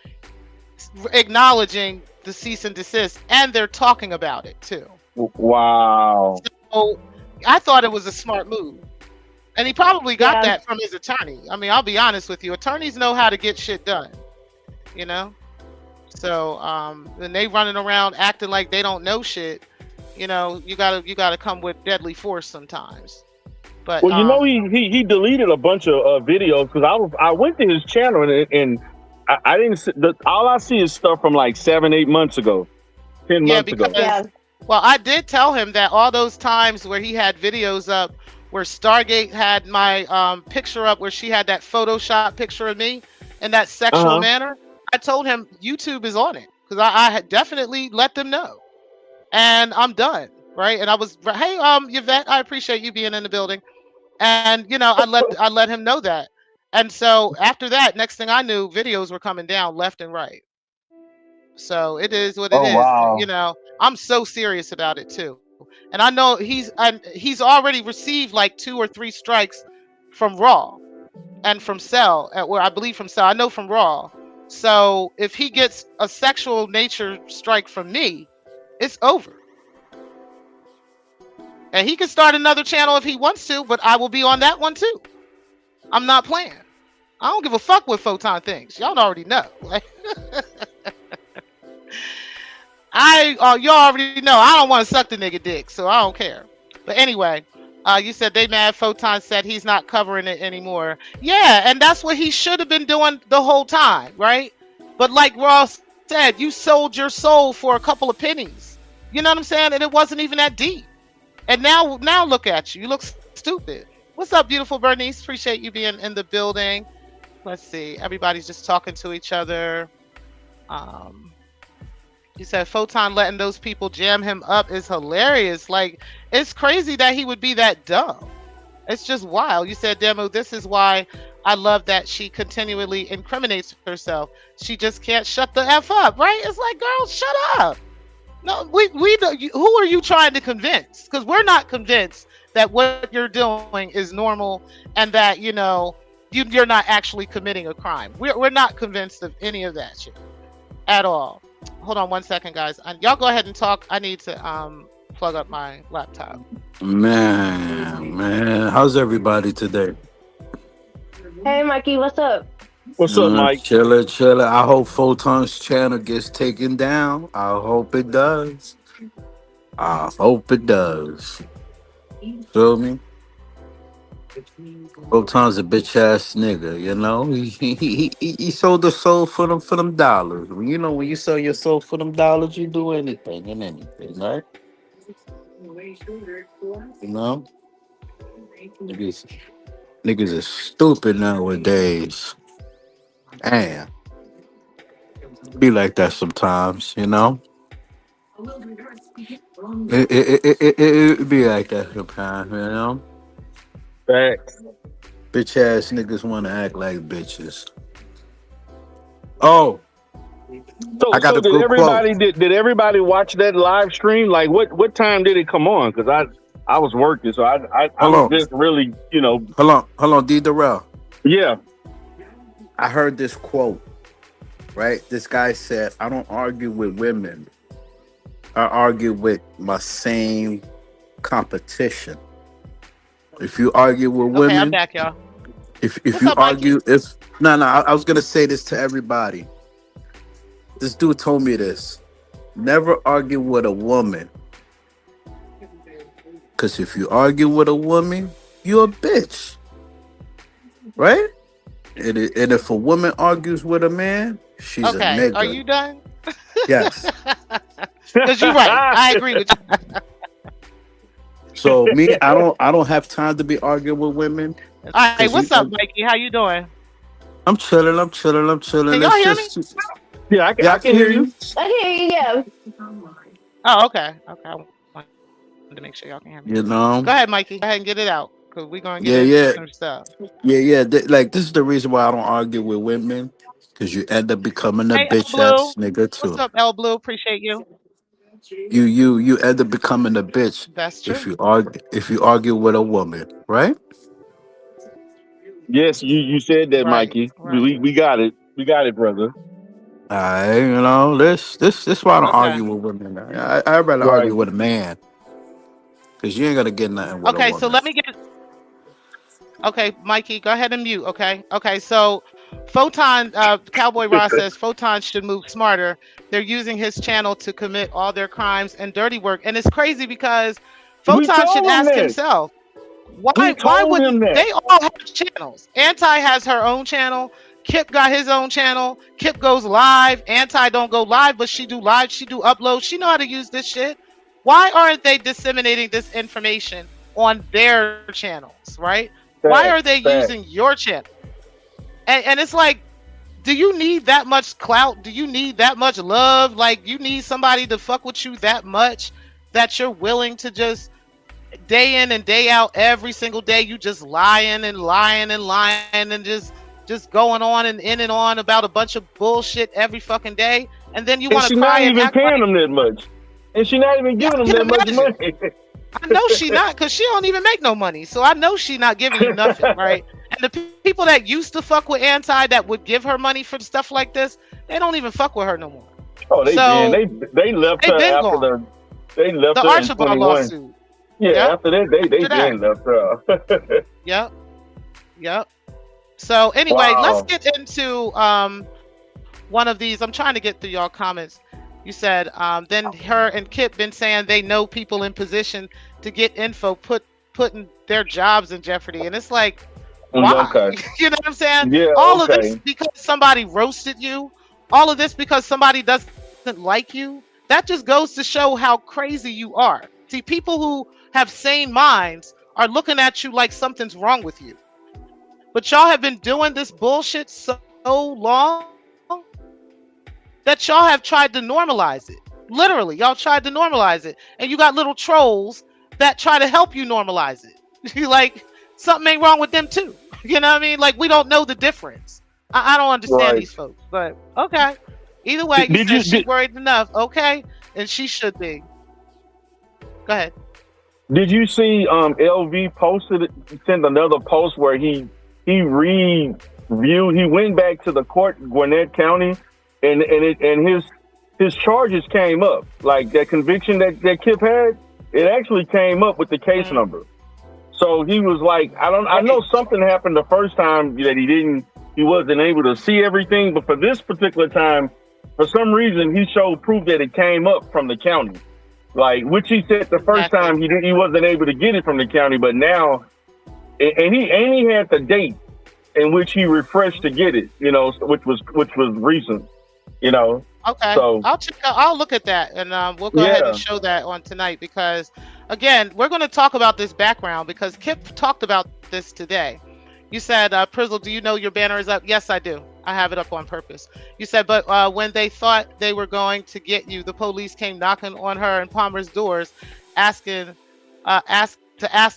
acknowledging the cease and desist and they're talking about it too. Wow. So I thought it was a smart move. And he probably got Yeah, that from his attorney. I mean, I'll be honest with you. Attorneys know how to get shit done, you know? So when they running around acting like they don't know shit, you gotta come with deadly force sometimes. But Well, he deleted a bunch of videos because I went to his channel and I didn't see, all I see is stuff from like 7-8 months ago, 10 yeah, months ago. yeah, because well, I did tell him that all those times where he had videos up where Stargate had my picture up where she had that Photoshop picture of me in that Uh sexual huh. manner, I told him YouTube is on it because I had definitely let them know. And I'm done, right? And I was, hey, Yvette, I appreciate you being in the building. And I let him know that. And so after that, next thing I knew, videos were coming down left and right. So it is what it Oh is. wow. I'm so serious about it too. And I know he's already received like 2 or 3 strikes from Raw and from Cell, where I believe from Cell. I know from Raw. So if he gets a sexual nature strike from me, it's over. And he can start another channel if he wants to, but I will be on that one too. I'm not playing. I don't give a fuck what Photon thinks. Y'all already know. Like, y'all already know. I don't want to suck the nigga dick, so I don't care. But anyway, you said they mad. Photon said he's not covering it anymore. Yeah, and that's what he should have been doing the whole time, right? But like Ross said, you sold your soul for a couple of pennies. You know what I'm saying? And it wasn't even that deep. And now look at you. You look stupid. What's up, beautiful Bernice? Appreciate you being in the building. Let's see. Everybody's just talking to each other. Um, he said Photon letting those people jam him up is hilarious. Like, it's crazy that he would be that dumb. It's just wild. You said, Demo, this is why I love that she continually incriminates herself. She just can't shut the F up, right? It's like, girl, shut up. No, we don't- who are you trying to convince? Because we're not convinced that what you're doing is normal and that you're not actually committing a crime. We're not convinced of any of that shit at all. Hold on 1 second, guys. Y'all go ahead and talk. I need to plug up my laptop. Man, how's everybody today? hey Mikey, what's up? What's up, Mike? Chiller. I hope Photon's channel gets taken down. I hope it does. I hope it does. Feel me? Photon's a bitch ass nigga, you know. He sold the soul for them dollars. When you sell your soul for them dollars, you do anything and anything, right? You know, niggas, niggas is stupid nowadays. Damn, be like that sometimes, you know. It be like that sometimes, you know. Facts. Bitch ass niggas want to act like bitches. Oh, I got So a did good quote. everybody watch that live stream? Like what time did it come on? Because I was working, so Hold I'm on, just really hold on, D. Darrell. yeah. I heard this quote, right? This guy said, I don't argue with women. I argue with my same competition. If you argue with Okay, I'm women, back, y'all. if What's you up, Mikey? argue, if no, I was gonna say this to everybody. This dude told me this. Never argue with a woman. Cause if you argue with a woman, you're a bitch. Right? And if a woman argues with a man, she's a Okay, are nigga. you done? Yes. Because you're right. I agree with you. So me, I don't have time to be arguing with women. All right, Cause what's up, Mikey? How you doing? I'm chilling. I'm chilling. I'm chilling. Can y'all It's hear me? just Yeah, yeah, I I can can hear hear you. you. I hear you. Yeah. Oh, okay. Okay. I wanted to make sure y'all can hear me. You know. Go ahead, Mikey. Go ahead and get it out. Because we're going to get Yeah, into yeah, some stuff. yeah, yeah. Like this is the reason why I don't argue with women. Because you end up becoming a Hey, El bitch Blue. ass nigga What's too. up, El Blue? Appreciate you. You end up becoming a bitch That's true. if you argue with a woman, right? Yes, you said that, Right. Mikey. Right. We got it. We got it, brother. I you know this why I don't Okay. argue with women. I rather Right. argue with a man because you ain't gonna get nothing with a Okay. So woman. let me get. Okay, Mikey, go ahead and mute. Okay. Okay. So, Photon, Cowboy Ross says Photon should move smarter. They're using his channel to commit all their crimes and dirty work, and it's crazy because We Photon should told him ask that. himself. We Why told wouldn't him that. they all have channels? Anti has her own channel. Kip got his own channel. Kip goes live. Anti don't go live, but she do live. She do upload. She know how to use this shit. Why aren't they disseminating this information on their channels, right? Why are Facts. they Facts. using your channel? And it's like, do you need that much clout? Do you need that much love? Like, you need somebody to fuck with you that much that you're willing to just day in and day out, every single day, you just lying and lying and lying and just going on and in and on about a bunch of bullshit every fucking day, and then you And want to she's not cry and even act paying like, him that much. And she's not even yeah, giving I him can that much imagine. money. I know she not, because she don't even make no money, so I know she not giving you nothing, right? And the people that used to fuck with Anti that would give her money for stuff like this, they don't even fuck with her no more. Oh, they been So they left they've her been after gone. they left The her in Archibald 21. lawsuit. Yeah, Yep. after that they After that. been left her. Yep. Yep. So anyway, let's Wow. get into one of these. I'm trying to get through y'all comments. You said then her and Kip been saying they know people in position to get info, putting their jobs in jeopardy, and it's like, why? Okay. You know what I'm saying? Yeah, All of this okay. because somebody roasted you. All of this because somebody doesn't like you. That just goes to show how crazy you are. See, people who have sane minds are looking at you like something's wrong with you. But y'all have been doing this bullshit so long that y'all have tried to normalize it. Literally, y'all tried to normalize it. And you got little trolls that try to help you normalize it. You like, something ain't wrong with them too. You know what I mean? Like, we don't know the difference. I don't understand Right. these folks. But okay. Either way, you Did you said she did, worried enough. Okay. And she should be. Go ahead. did you see LV posted sent another post where he reviewed, he went back to the court, Gwinnett County, and his charges came up. Like that conviction that Kip had, it actually came up with the case Mm, number. So he was like, I know right. something happened the first time that he wasn't able to see everything, but for this particular time, for some reason he showed proof that it came up from the county. Like, which he said the first Exactly. time he wasn't able to get it from the county, but now, and he had the date in which he refreshed to get it, which was recent, you know. Okay, So I'll look at that, and we'll go ahead and yeah, show that on tonight because, again, we're going to talk about this background because Kip talked about this today. You said, Prizzle, do you know your banner is up? Yes, I do. I have it up on purpose. You said, but when they thought they were going to get you, the police came knocking on her and Palmer's doors, asking, ask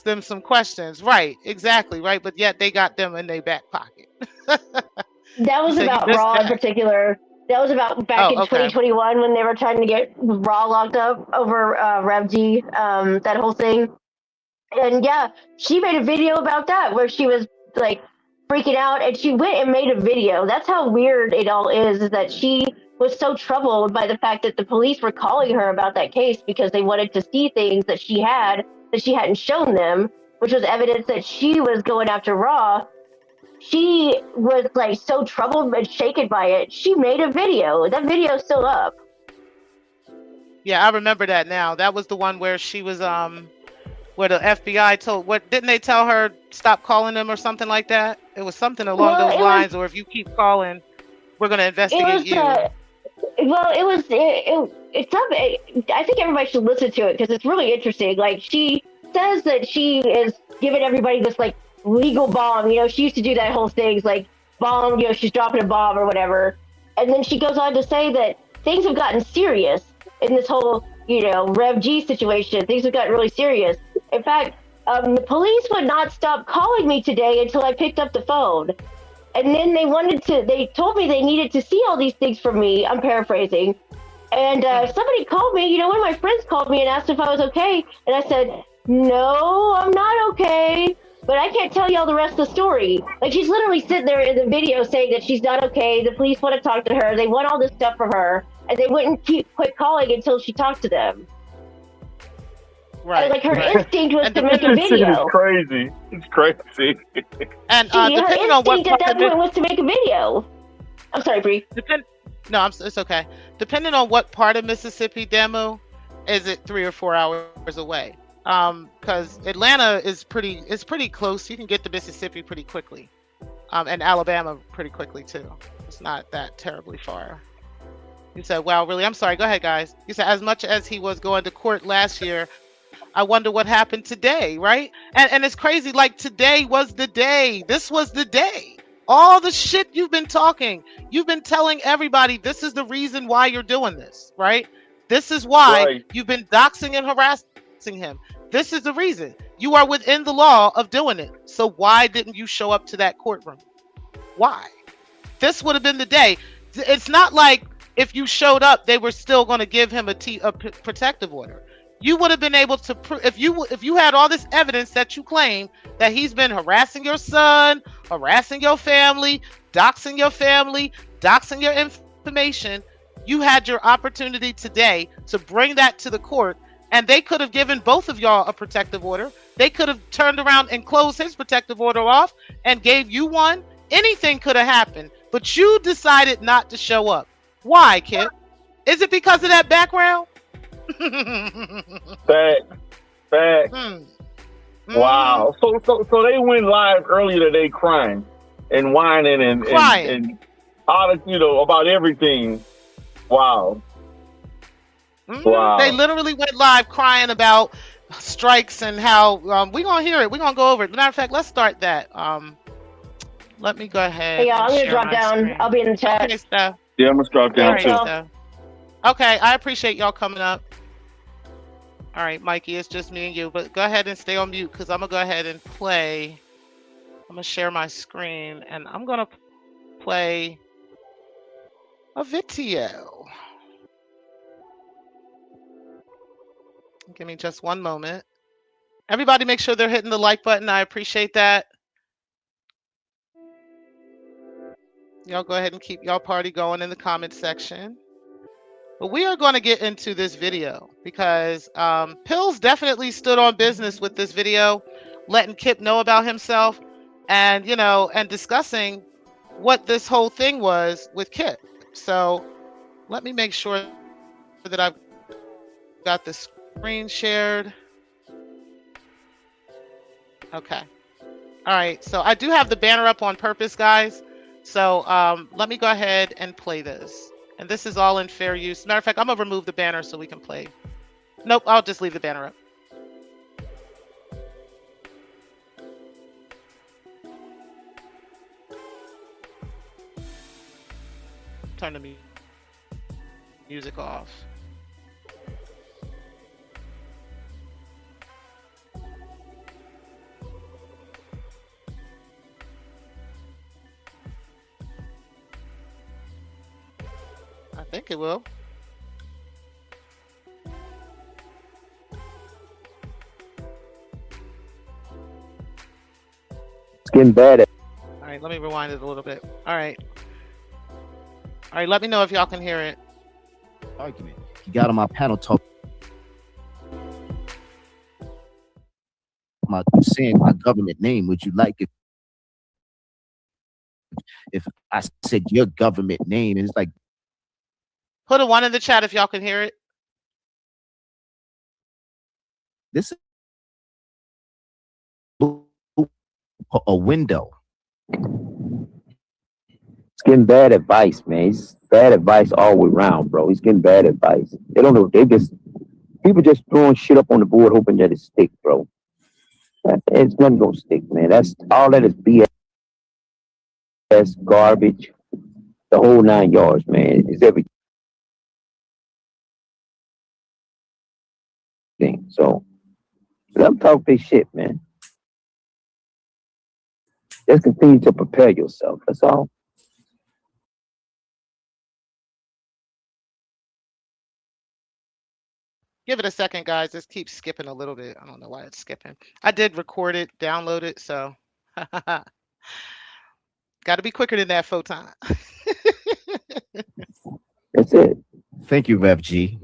them some questions. Right, exactly, right. But yet they got them in their back pocket. That You was said you about missed Raw in that. particular. That was about back in Oh, okay. 2021 when they were trying to get Raw locked up over Rev G, that whole thing. And yeah, she made a video about that where she was like freaking out, and she went and made a video. That's how weird it all is that she was so troubled by the fact that the police were calling her about that case because they wanted to see things that she hadn't shown them, which was evidence that she was going after Raw. She was like so troubled and shaken by it. She made a video. That video's still up. Yeah, I remember that now. That was the one where she was where the FBI told, what didn't they tell her, stop calling them or something like that? It was something along Well, those it was lines, or if you keep calling, we're going to it investigate was you. well, it was it's up. I think everybody should listen to it because it's really interesting. Like, she says that she is giving everybody this like legal bomb. She used to do that whole thing, like bomb. She's dropping a bomb or whatever, and then she goes on to say that things have gotten serious in this whole Rev G situation. Things have gotten really serious. In fact, the police would not stop calling me today until I picked up the phone. And then they told me they needed to see all these things from me. I'm paraphrasing. And Mm. somebody called me, one of my friends called me and asked if I was okay. And I said, no, I'm not okay. But I can't tell you all the rest of the story. Like, she's literally sitting there in the video saying that she's not okay. The police want to talk to her. They want all this stuff from her. And they wouldn't quit calling until she talked to them. Right. And, like, her right. instinct was And to make a This shit is video. crazy. It's crazy. And Her depending on what instinct at part that of point was to make a video. I'm sorry, Bree. no, it's okay. Depending on what part of Mississippi, Demo, is it 3 or 4 hours away? Because Atlanta is pretty close. You can get to Mississippi pretty quickly, and Alabama pretty quickly too. It's not that terribly far. You said, "Wow, really?" I'm sorry. Go ahead, guys. You said, as much as he was going to court last year, I wonder what happened today, right? And it's crazy. Like, today was the day. This was the day. All the shit you've been talking, you've been telling everybody this is the reason why you're doing this, right? This is why Right. you've been doxing and harassing him. This is the reason. You are within the law of doing it. So why didn't you show up to that courtroom? Why? This would have been the day. It's not like if you showed up, they were still going to give him a protective order. You would have been able to if you had all this evidence that you claim that he's been harassing your son, harassing your family, doxing your information. You had your opportunity today to bring that to the court, and they could have given both of y'all a protective order. They could have turned around and closed his protective order off and gave you one. Anything could have happened, but you decided not to show up. Why, Kip? Is it because of that background? Fact. Hmm. Wow. So they went live earlier today crying and whining and all about everything. Wow. Wow. They literally went live crying about strikes and how we're gonna hear it. We're gonna go over it. Matter of fact, let's start that. Let me go ahead. Hey, I'm gonna drop down. Screen. I'll be in the chat. Okay, Steph. Yeah, I'm gonna drop down Right, too. Steph. Okay, I appreciate y'all coming up. All right, Mikey, it's just me and you, but go ahead and stay on mute because I'm gonna go ahead and play. I'm gonna share my screen and I'm gonna play a video. Give me just one moment. Everybody make sure they're hitting the like button. I appreciate that. Y'all go ahead and keep y'all party going in the comment section. But we are going to get into this video because Pillz definitely stood on business with this video, letting Kip know about himself and, and discussing what this whole thing was with Kip. So let me make sure that I've got the screen shared. Okay. All right. So I do have the banner up on purpose, guys. So let me go ahead and play this. And this is all in fair use. Matter of fact, I'm going to remove the banner so we can play. Nope, I'll just leave the banner up. Turn the music off. I think it will. It's getting bad. All right, let me rewind it a little bit. All right, let me know if y'all can hear it. Argument. He got on my panel talk about saying my government name. Would you like it if I said your government name? And it's like, put a 1 in the chat if y'all can hear it. this is a window. It's getting bad advice, man. He's bad advice all the way around, bro. He's getting bad advice. They don't know. People just throwing shit up on the board hoping that it stick, bro. It's nothing gonna stick, man. That's all that is BS, garbage, the whole 9 yards, man. It's everything. So let them talk their shit, man. Just continue to prepare yourself. That's all. Give it a second, guys. This keeps skipping a little bit. I don't know why it's skipping. I did record it, download it, so got to be quicker than that, Photon. That's it. Thank you, Rev G.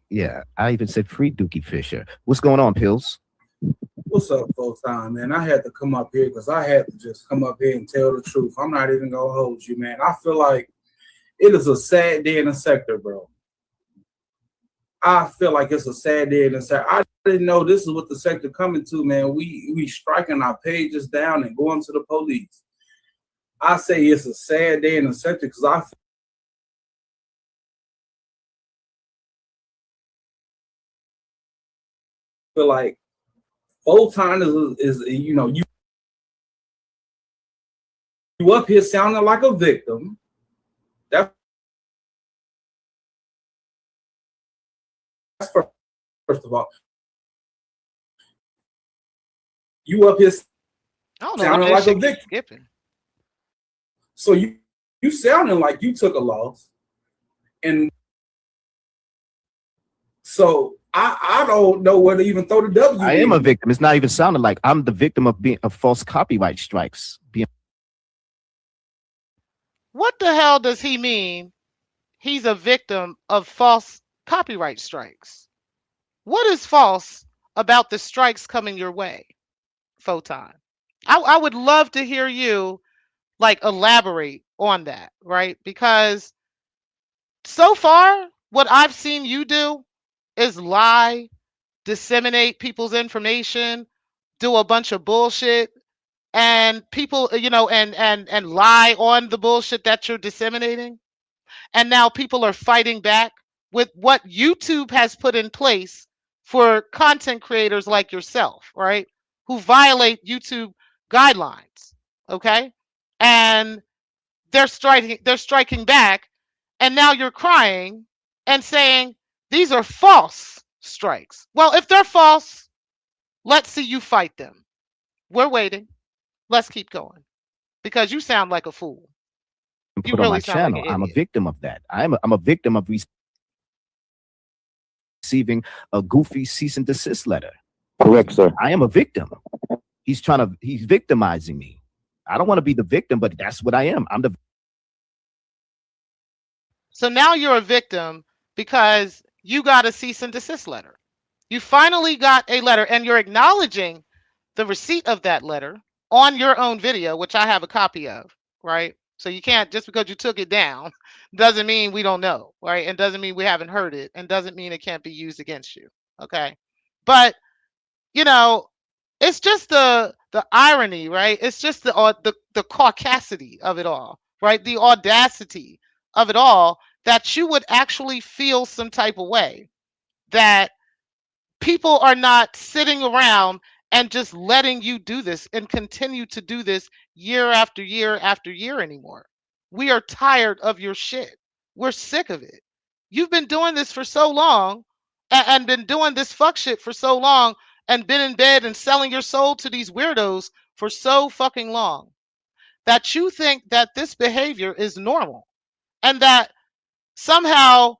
Yeah, I even said free Dookie Fisher. What's going on, Pillz? What's up, Photon, man? I had to come up here because I had to just come up here and tell the truth. I'm not even gonna hold you, man. I feel like it is a sad day in the sector, bro. I feel like it's a sad day in the sector. I didn't know this is what the sector coming to, man. We striking our pages down and going to the police. I say it's a sad day in the sector because I feel like Photon is you know, you up here sounding like a victim. That's first of all. You up here I don't know sounding what like that a shit keeps victim. skipping. So you sounding like you took a loss. And so I don't know where to even throw the W. I am a victim. It's not even sounding like I'm the victim of false copyright strikes. What the hell does he mean? He's a victim of false copyright strikes. What is false about the strikes coming your way, Photon? I would love to hear you like elaborate on that, right? Because so far, what I've seen you do is lie, disseminate people's information, do a bunch of bullshit, and people, and lie on the bullshit that you're disseminating. And now people are fighting back with what YouTube has put in place for content creators like yourself, right? Who violate YouTube guidelines, okay? And they're striking back, and now you're crying and saying these are false strikes. Well, if they're false, let's see you fight them. We're waiting. Let's keep going because you sound like a fool. You Put on my really sound like channel. an I'm a idiot. victim of that. I'm a victim of receiving a goofy cease and desist letter. Correct, sir. I am a victim. He's victimizing me. I don't want to be the victim, but that's what I am. I'm the So now you're a victim because you got a cease and desist letter. You finally got a letter and you're acknowledging the receipt of that letter on your own video, which I have a copy of, right? So you can't, just because you took it down doesn't mean we don't know, right? And doesn't mean we haven't heard it, and doesn't mean it can't be used against you. Okay. But you know, it's just the irony, right? It's just the caucasity of it all, right? The audacity of it all, that you would actually feel some type of way that people are not sitting around and just letting you do this and continue to do this year after year after year anymore. We are tired of your shit. We're sick of it. You've been doing this for so long, and been doing this fuck shit for so long, and been in bed and selling your soul to these weirdos for so fucking long, that you think that this behavior is normal, and that somehow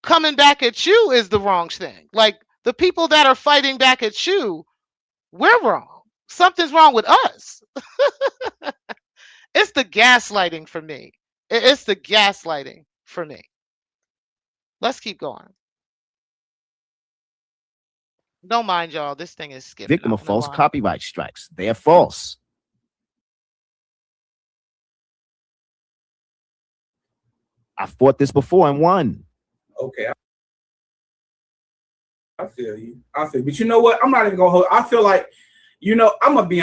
coming back at you is the wrong thing. Like, the people that are fighting back at you, we're wrong. Something's wrong with us. It's the gaslighting for me. It's the gaslighting for me. Let's keep going. Don't mind y'all. This thing is skipping. victim of false copyright strikes. They are false. I fought this before and won. Okay. I feel you. But you know what? I'm not even gonna hold. I feel like, I'm gonna be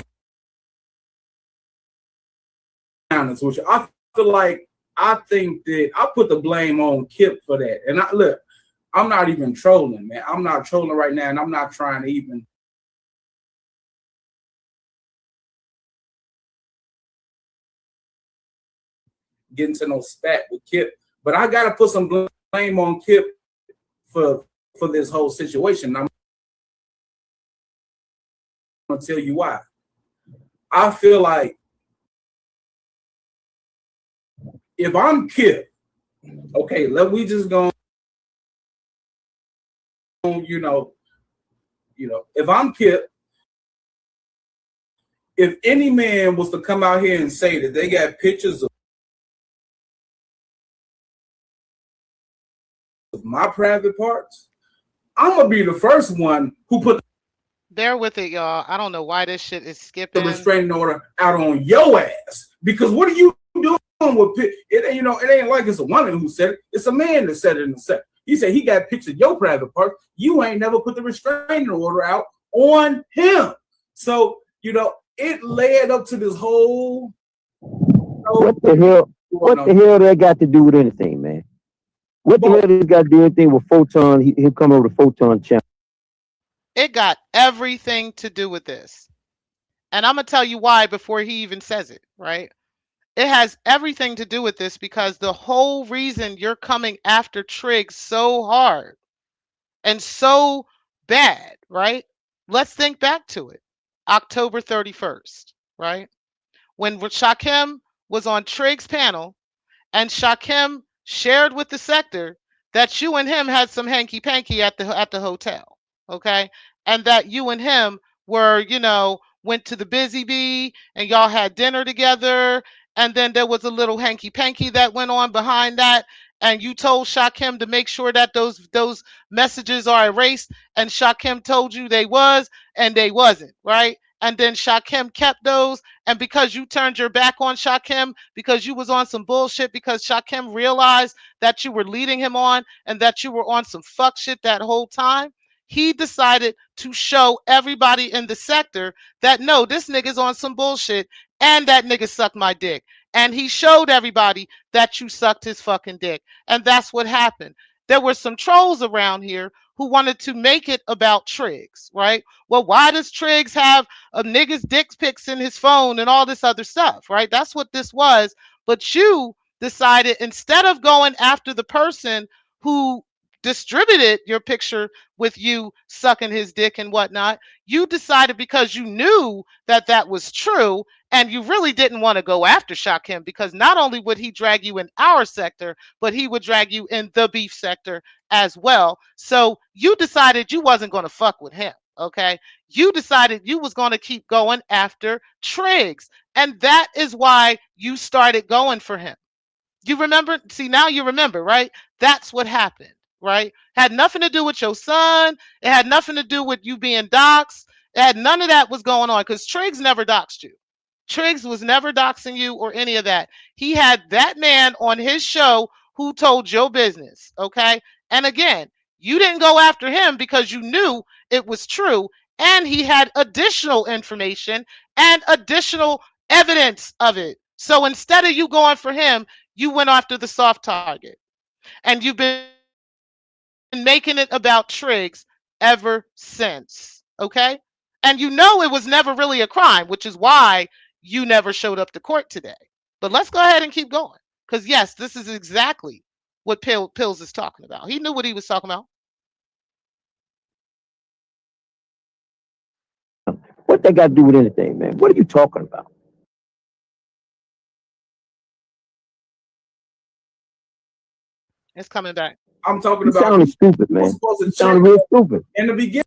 honest with you. I feel like I think that I put the blame on Kip for that. And look, I'm not even trolling, man. I'm not trolling right now, and I'm not trying to even get into no spat with Kip. But I gotta put some blame blame on Kip for this whole situation. I'm gonna tell you why. I feel like if I'm Kip, okay, we just go, if I'm Kip, if any man was to come out here and say that they got pictures of my private parts, I'm gonna be the first one who put Bear with it, y'all. I don't know why this shit is the skipping. restraining order out on your ass. Because what are you doing with it? It ain't like it's a woman who said it. It's a man that said it in the set. He said he got pictures of your private parts. You ain't never put the restraining order out on him. So, it led up to this whole. What the hell? What the hell that got to do with anything, man? What the hell does got to do anything with Photon? He'll come over to Photon channel. It got everything to do with this. And I'm going to tell you why before he even says it, right? It has everything to do with this because the whole reason you're coming after Triggs so hard and so bad, right? Let's think back to it. October 31st, right? When Shakim was on Triggs' panel and Shakim shared with the sector that you and him had some hanky-panky at the hotel, okay? And that you and him were, went to the Busy Bee and y'all had dinner together. And then there was a little hanky-panky that went on behind that. And you told Shakim to make sure that those messages are erased. And Shakim told you they was, and they wasn't, right? And then Shakim kept those. And because you turned your back on Shakim, because you was on some bullshit, because Shakim realized that you were leading him on and that you were on some fuck shit that whole time, he decided to show everybody in the sector that no, this nigga's on some bullshit and that nigga sucked my dick. And he showed everybody that you sucked his fucking dick. And that's what happened. There were some trolls around here who wanted to make it about Triggs, right? Well, why does Triggs have a nigga's dick pics in his phone and all this other stuff, right? That's what this was. But you decided instead of going after the person who distributed your picture with you sucking his dick and whatnot, you decided because you knew that that was true and you really didn't want to go after Shakim because not only would he drag you in our sector, but he would drag you in the beef sector as well. So you decided you wasn't going to fuck with him. Okay. You decided you was going to keep going after Triggs. And that is why you started going for him. You remember? See, now you remember, right? That's what happened, right? Had nothing to do with your son. It had nothing to do with you being doxxed. It had none of that was going on because Triggs never doxed you. Triggs was never doxing you or any of that. He had that man on his show who told your business, okay? And again, you didn't go after him because you knew it was true. And he had additional information and additional evidence of it. So instead of you going for him, you went after the soft target. And you've been making it about Triggs ever since. Okay? And you know it was never really a crime, which is why you never showed up to court today. But let's go ahead and keep going. Because yes, this is exactly what Pillz is talking about. He knew what he was talking about. What that got to do with anything, man? What are you talking about? It's coming back. I'm talking You about. sounding stupid, man. You sounding real stupid. In the beginning.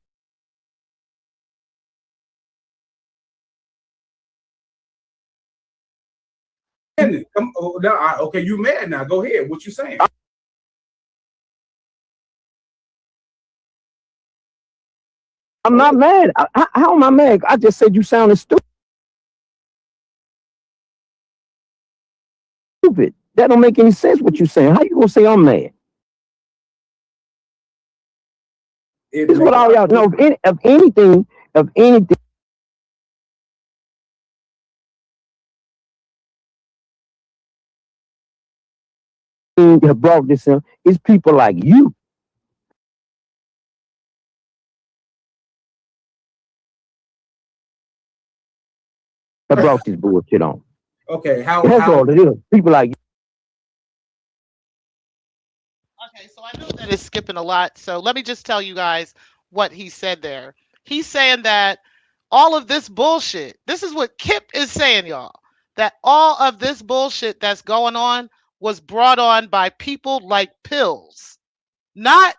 Okay, you mad now? Go ahead. What you saying? I'm not mad. How am I mad? I just said you sounded stupid. That don't make any sense. What you saying? How you gonna say I'm mad? This is what all y'all know. Of anything have brought this in. It's people like you. That brought this bullshit on. Okay, That's all it is. People like you. Okay, so internet is skipping a lot. So let me just tell you guys what he said there. He's saying that all of this bullshit, this is what Kip is saying, y'all, that all of this bullshit that's going on was brought on by people like Pillz. Not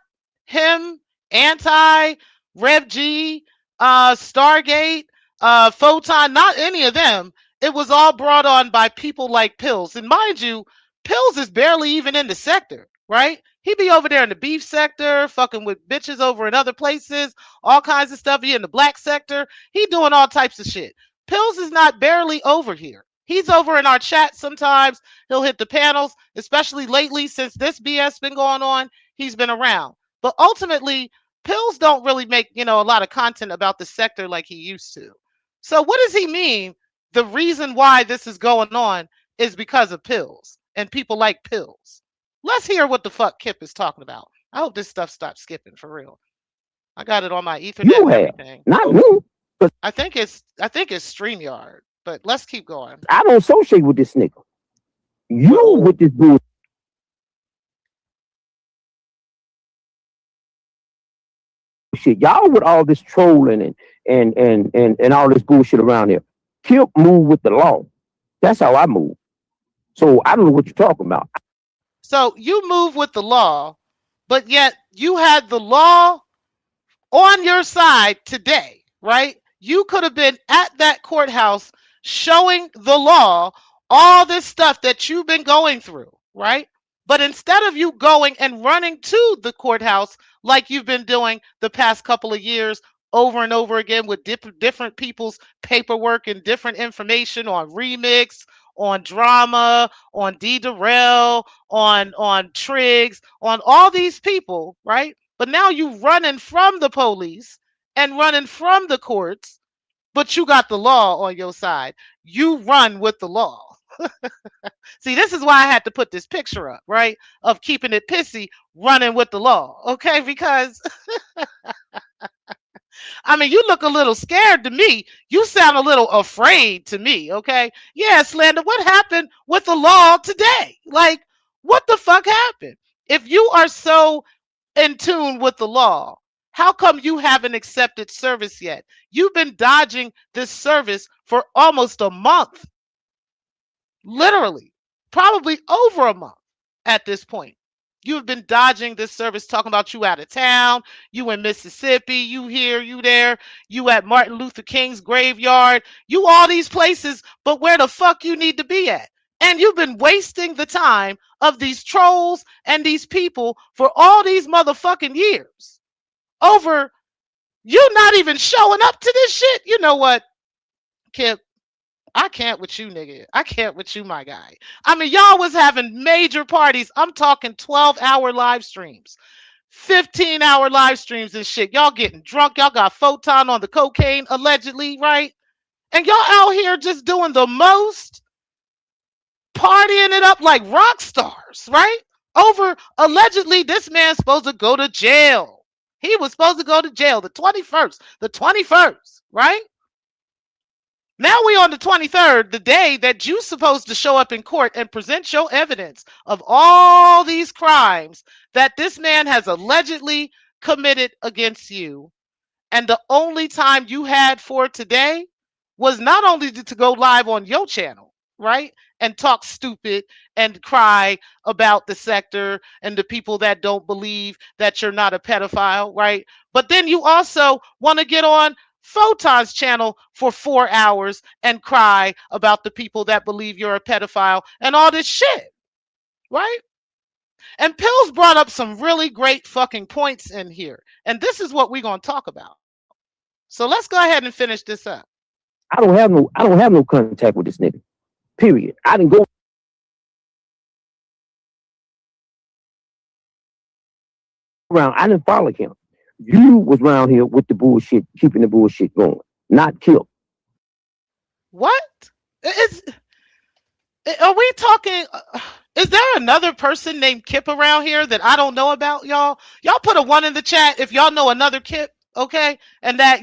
him, Anti, Rev G, Stargate, Photon, not any of them. It was all brought on by people like Pillz. And mind you, Pillz is barely even in the sector, right? He be over there in the beef sector, fucking with bitches over in other places, all kinds of stuff. He in the black sector. He doing all types of shit. Pillz is not barely over here. He's over in our chat sometimes. He'll hit the panels, especially lately since this BS been going on. He's been around. But ultimately, Pillz don't really make, a lot of content about the sector like he used to. So what does he mean? The reason why this is going on is because of Pillz and people like Pillz. Let's hear what the fuck Kip is talking about. I hope this stuff stops skipping for real. I got it on my Ethernet You and have, everything. not me. I think it's StreamYard, but let's keep going. I don't associate with this nigga. You with this bullshit. Y'all with all this trolling and all this bullshit around here. Kip move with the law. That's how I move. So I don't know what you're talking about. So you move with the law, but yet you had the law on your side today, right? You could have been at that courthouse showing the law all this stuff that you've been going through, right? But instead of you going and running to the courthouse like you've been doing the past couple of years over and over again with different people's paperwork and different information on Remix, on Drama, on D. Darrell, on Triggs, on all these people, right? But now you running from the police and running from the courts, but you got the law on your side. You run with the law. See, this is why I had to put this picture up, right? Of keeping it pissy, running with the law, okay? Because, I mean, you look a little scared to me. You sound a little afraid to me, okay? Yeah, Slander, what happened with the law today? Like, what the fuck happened? If you are so in tune with the law, how come you haven't accepted service yet? You've been dodging this service for almost a month. Literally, probably over a month at this point. You've been dodging this service, talking about you out of town, you in Mississippi, you here, you there, you at Martin Luther King's graveyard, you all these places, but where the fuck you need to be at? And you've been wasting the time of these trolls and these people for all these motherfucking years. Over you not even showing up to this shit. You know what, Kip? I can't with you, nigga. I can't with you, my guy. I mean, y'all was having major parties. I'm talking 12-hour live streams, 15-hour live streams and shit. Y'all getting drunk. Y'all got Photon on the cocaine, allegedly, right? And y'all out here just doing the most, partying it up like rock stars, right? Over, allegedly, this man's supposed to go to jail. He was supposed to go to jail the 21st, right? Now we on the 23rd, the day that you supposed to show up in court and present your evidence of all these crimes that this man has allegedly committed against you. And the only time you had for today was not only to go live on your channel, right? And talk stupid and cry about the sector and the people that don't believe that you're not a pedophile, right? But then you also want to get on Photon's channel for 4 hours and cry about the people that believe you're a pedophile and all this shit, right? And Pillz brought up some really great fucking points in here. And this is what we're going to talk about. So let's go ahead and finish this up. I don't have no contact with this nigga. Period. I didn't go around. I didn't follow him. You was around here with the bullshit, keeping the bullshit going, not Kip. What? Are we talking? Is there another person named Kip around here that I don't know about, y'all? Y'all put a 1 in the chat if y'all know another Kip. Okay, and that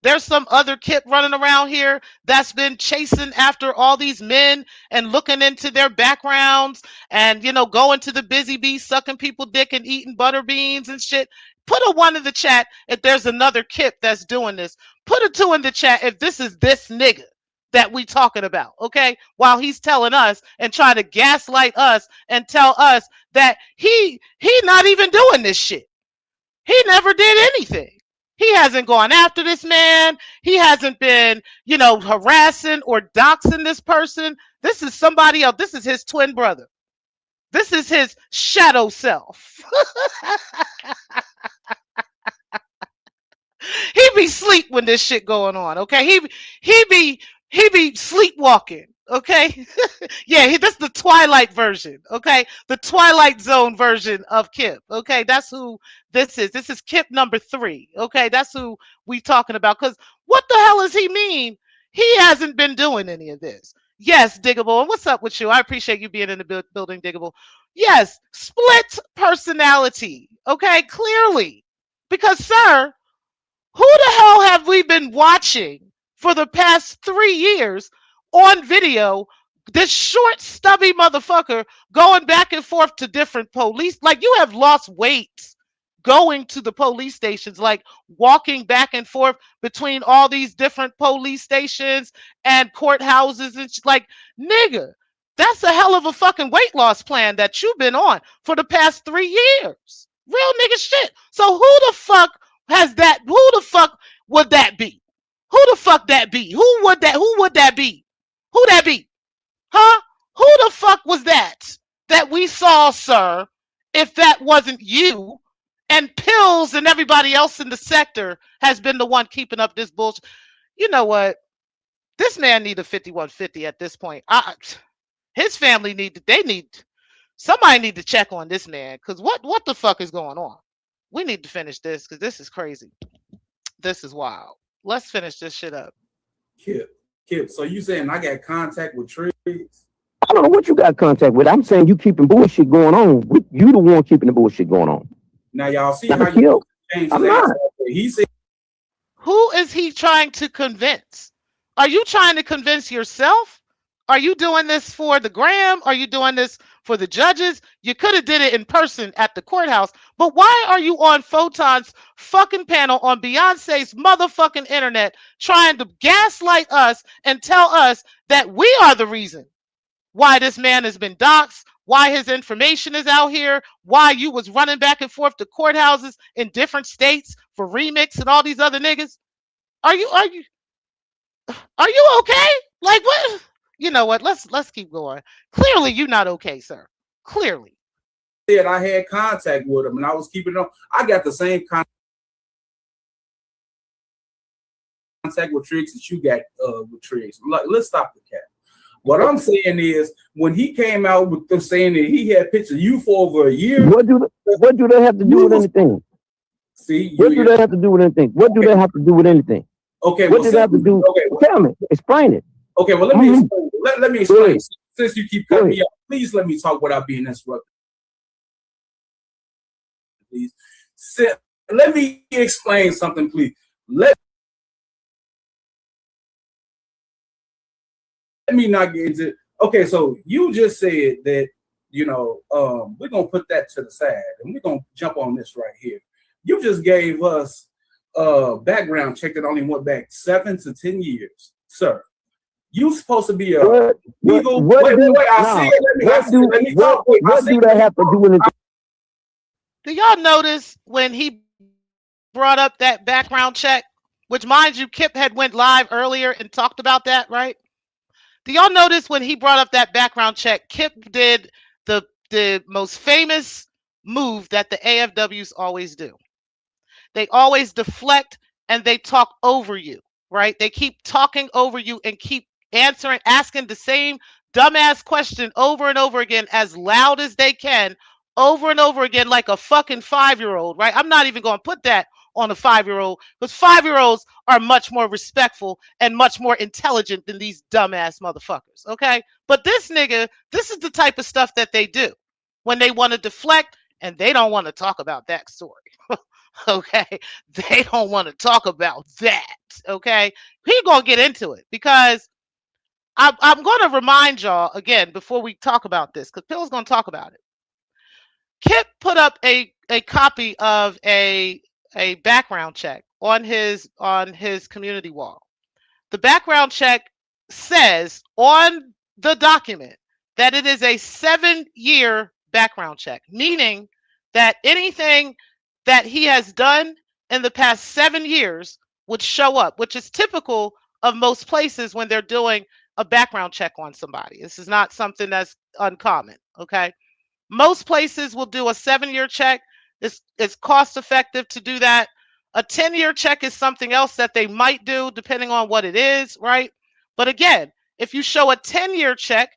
there's some other Kip running around here that's been chasing after all these men and looking into their backgrounds and going to the busy bee sucking people dick and eating butter beans and shit. Put a 1 in the chat if there's another Kip that's doing this. Put a 2 in the chat if this is this nigga that we talking about, okay? While he's telling us and trying to gaslight us and tell us that he not even doing this shit. He never did anything. He hasn't gone after this man. He hasn't been, harassing or doxing this person. This is somebody else. This is his twin brother. This is his shadow self. He be sleep when this shit going on, okay? He be sleepwalking, okay? Yeah, that's the Twilight version, okay? The Twilight Zone version of Kip, okay? That's who this is. This is Kip number 3, okay? That's who we talking about. Because what the hell does he mean? He hasn't been doing any of this. Yes, Diggable. And what's up with you? I appreciate you being in the building, Diggable. Yes, split personality, okay? Clearly. Because, sir, who the hell have we been watching for the past 3 years on video? This short, stubby motherfucker going back and forth to different police. Like, you have lost weight going to the police stations, like walking back and forth between all these different police stations and courthouses. And like, nigga, that's a hell of a fucking weight loss plan that you've been on for the past 3 years. Real nigga shit. So who the fuck has that? Who the fuck would that be? Who the fuck that be? Who would that be? Who that be? Huh? Who the fuck was that we saw, sir? If that wasn't you, and Pillz and everybody else in the sector has been the one keeping up this bullshit. You know what? This man need a 5150 at this point. His family somebody need to check on this man, because what the fuck is going on? We need to finish this because this is crazy. This is wild. Let's finish this shit up. Kip, so you saying I got contact with Triggs? I don't know what you got contact with. I'm saying you keeping bullshit going on. You the one keeping the bullshit going on. Now y'all see how you changed I'm not. He said, who is he trying to convince? Are you trying to convince yourself? Are you doing this for the gram? Are you doing this for the judges? You could have did it in person at the courthouse, but why are you on Photon's fucking panel on Beyonce's motherfucking internet trying to gaslight us and tell us that we are the reason why this man has been doxxed, why his information is out here, why you was running back and forth to courthouses in different states for Remix and all these other niggas? Are you okay? Like, what? You know what? Let's keep going. Clearly, you're not okay, sir. Clearly. Said I had contact with him and I was keeping it on. I got the same contact with Triggs that you got with Triggs. Like, let's stop the cat. What I'm saying is, when he came out with them saying that he had pictures of you for over a year, what do they have to do with anything? See, what do they have to do with anything? What do they have to do with anything? Okay, what do they have to do? Okay, tell me, explain it. Okay, well, let me explain. Let me explain. Since you keep cutting me off, please let me talk without being interrupted. Please, let me explain something, please. Let me not get into. Okay, so you just said that we're gonna put that to the side and we're gonna jump on this right here. You just gave us a background check that only went back 7 to 10 years, sir. You supposed to be a legal. What do they have to do with it? Do y'all notice when he brought up that background check, which, mind you, Kip had went live earlier and talked about that, right? Do y'all notice when he brought up that background check, Kip did the most famous move that the AFWs always do? They always deflect and they talk over you, right? They keep talking over you and keep asking the same dumbass question over and over again as loud as they can, over and over again, like a fucking 5-year-old, right? I'm not even going to put that on a 5-year-old, because 5-year-olds are much more respectful and much more intelligent than these dumbass motherfuckers, okay? But this nigga, this is the type of stuff that they do when they want to deflect and they don't want to talk about that story. Okay, they don't want to talk about that. Okay, he gonna get into it because I'm going to remind y'all again before we talk about this because Pill's going to talk about it. Kip put up a copy of a background check on his community wall. The background check says on the document that it is a 7-year background check, meaning that anything that he has done in the past 7 years would show up, which is typical of most places when they're doing a background check on somebody. This is not something that's uncommon. Okay. Most places will do a 7-year check. It's cost effective to do that. A 10-year check is something else that they might do depending on what it is, right? But again, if you show a 10-year check,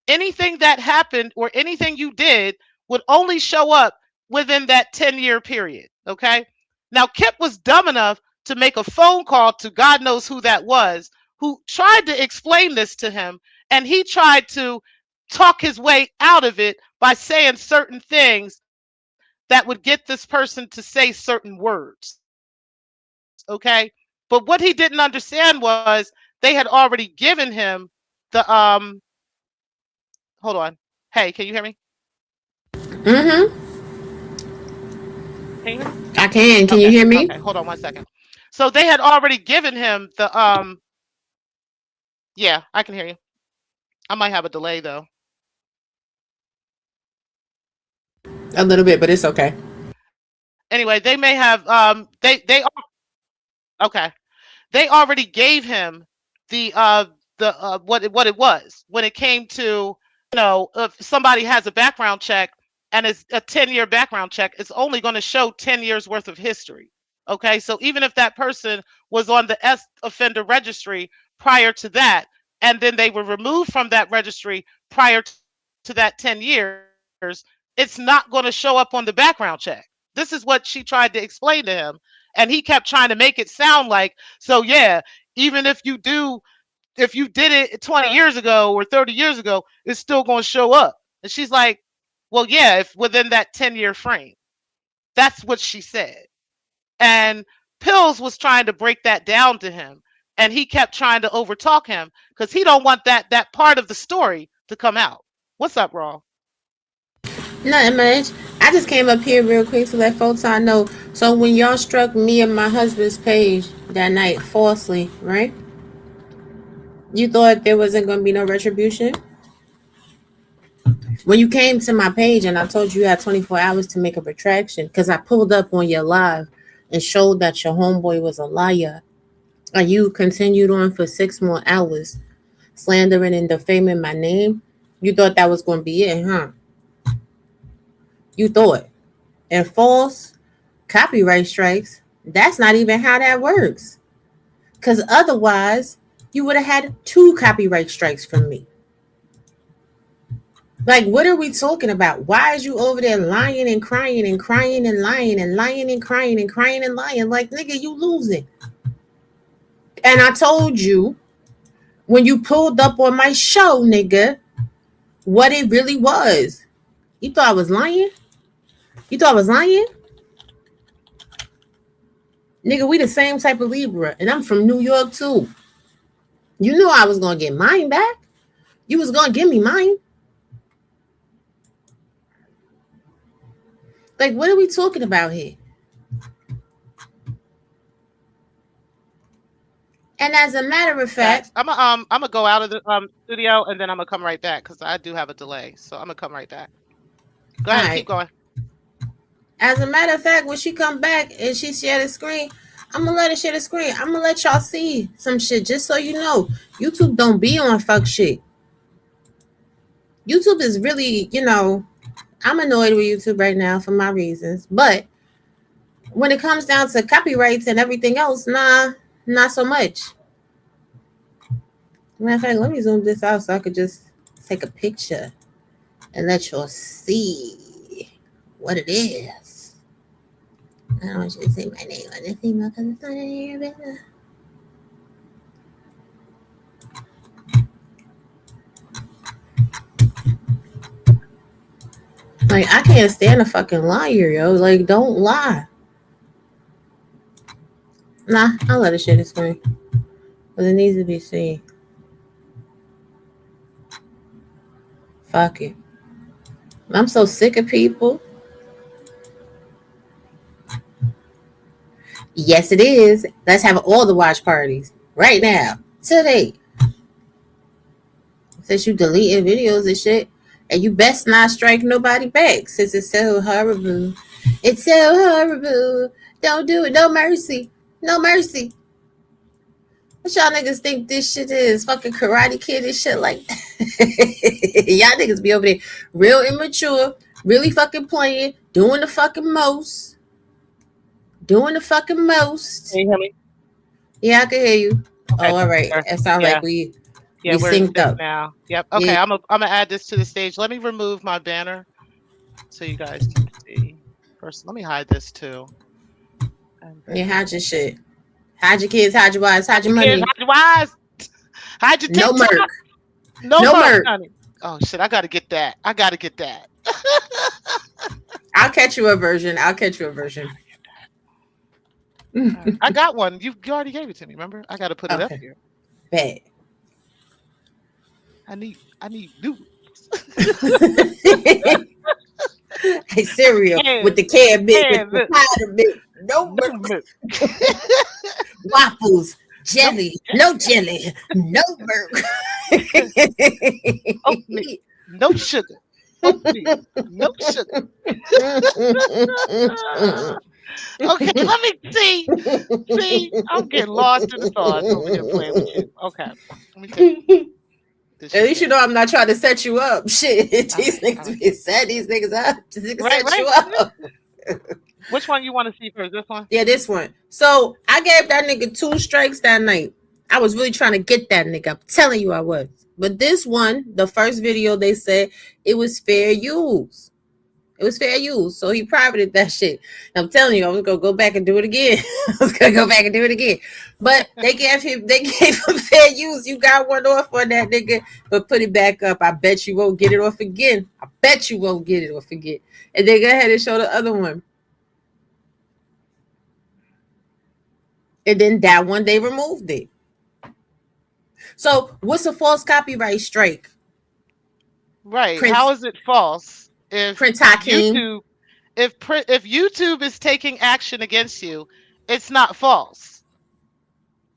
anything that happened or anything you did would only show up within that 10-year period, okay? Now, Kip was dumb enough to make a phone call to God knows who that was, who tried to explain this to him, and he tried to talk his way out of it by saying certain things that would get this person to say certain words. Okay. But what he didn't understand was they had already given him the hold on. Hey, can you hear me? Mm-hmm. Can you hear me? I can. Can you Okay. hear me? Okay, hold on 1 second. So they had already given him the yeah, I can hear you. I might have a delay though. A little bit, but it's okay. Anyway, they may have they okay. They already gave him the what it was when it came to, if somebody has a background check and it's a 10-year background check, it's only going to show 10 years worth of history. Okay, so even if that person was on the offender registry prior to that, and then they were removed from that registry prior to that 10 years, it's not going to show up on the background check. This is what she tried to explain to him. And he kept trying to make it sound like, so yeah, even if you did it 20 years ago or 30 years ago, it's still going to show up. And she's like, well, yeah, if within that 10-year frame. That's what she said. And Pillz was trying to break that down to him. And he kept trying to overtalk him because he don't want that part of the story to come out. What's up, Raw? Nothing much. I just came up here real quick to let Photon know. So when y'all struck me and my husband's page that night falsely, right? You thought there wasn't going to be no retribution? When you came to my page and I told you had 24 hours to make a retraction, because I pulled up on your live and showed that your homeboy was a liar, and you continued on for 6 more hours, slandering and defaming my name, you thought that was going to be it, huh? You thought. And false copyright strikes, that's not even how that works. Because otherwise, you would have had 2 copyright strikes from me. Like, what are we talking about? Why is you over there lying and crying and crying and lying and lying and crying and crying and lying? Like, nigga, you losing. And I told you when you pulled up on my show, nigga, what it really was. You thought I was lying? You thought I was lying? Nigga, we the same type of Libra, and I'm from New York too. You knew I was gonna get mine back. You was gonna give me mine. Like, what are we talking about here? And as a matter of fact, I'm gonna go out of the studio and then I'm gonna come right back because I do have a delay. So I'm gonna come right back. Go ahead, keep going. As a matter of fact, when she come back and she share the screen, I'm gonna let her share the screen. I'm gonna let y'all see some shit just so you know. YouTube don't be on fuck shit. YouTube is really, I'm annoyed with YouTube right now for my reasons. But when it comes down to copyrights and everything else, nah, not so much. Matter of fact, let me zoom this out so I could just take a picture and let y'all see what it is. I don't want you to say my name on this email because it's not in here, baby. Like, I can't stand a fucking liar, yo. Like, don't lie. Nah, I'll let it share the screen. But it needs to be seen. Fuck it. I'm so sick of people. Yes, it is. Let's have all the watch parties right now, today. Since you deleting videos and shit, and you best not strike nobody back since it's so horrible. It's so horrible. Don't do it. No mercy. No mercy. What y'all niggas think this shit is? Fucking Karate Kid and shit like that. Y'all niggas be over there real immature, really fucking playing, doing the fucking most. Doing the fucking most. Can you hear me? Yeah, I can hear you. Okay. Oh, all right. It sounds Yeah. like we we're synced up now. Yep. Okay, Yeah. I'm gonna add this to the stage. Let me remove my banner so you guys can see. First, let me hide this too. And Yeah, hide your shit. Hide your kids, hide your wives, hide your money. hide your wives. Hide your No TikTok. merc. No No merc, merc. honey. Oh shit, I gotta get that. I gotta get that. I'll catch you a version. I'll catch you a version. Right. I got one. You already gave it to me, remember? I gotta put it up Okay. here. Bet. I need noodles. Hey, cereal Canned- with the canned milk, canned with the milk. powdered milk, no milk, waffles, jelly, no jelly, no milk. Oatmeal, no sugar. Oatmeal, no sugar. Okay, let me see. See, I'm getting lost in the thoughts over here playing with you. Okay, let me take this At shit least you down. know I'm not trying to set you up. Shit, these Alright, niggas be set these niggas up. These niggas Right, set you right. up. Which one you want to see first? This one? Yeah, this one. So I gave that nigga 2 strikes that night. I was really trying to get that nigga. I'm telling you I was. But this one, the first video, they said it was fair use. It was fair use. So he privated that shit. And I'm telling you, I was gonna go back and do it again. I was gonna go back and do it again. But they gave him fair use. You got one off on that nigga, but put it back up. I bet you won't get it off again. I bet you won't get it off again. And then go ahead and show the other one. And then that one they removed it. So what's a false copyright strike? Right. Prince- How is it false if Prince Hakeem. YouTube if YouTube is taking action against you, it's not false.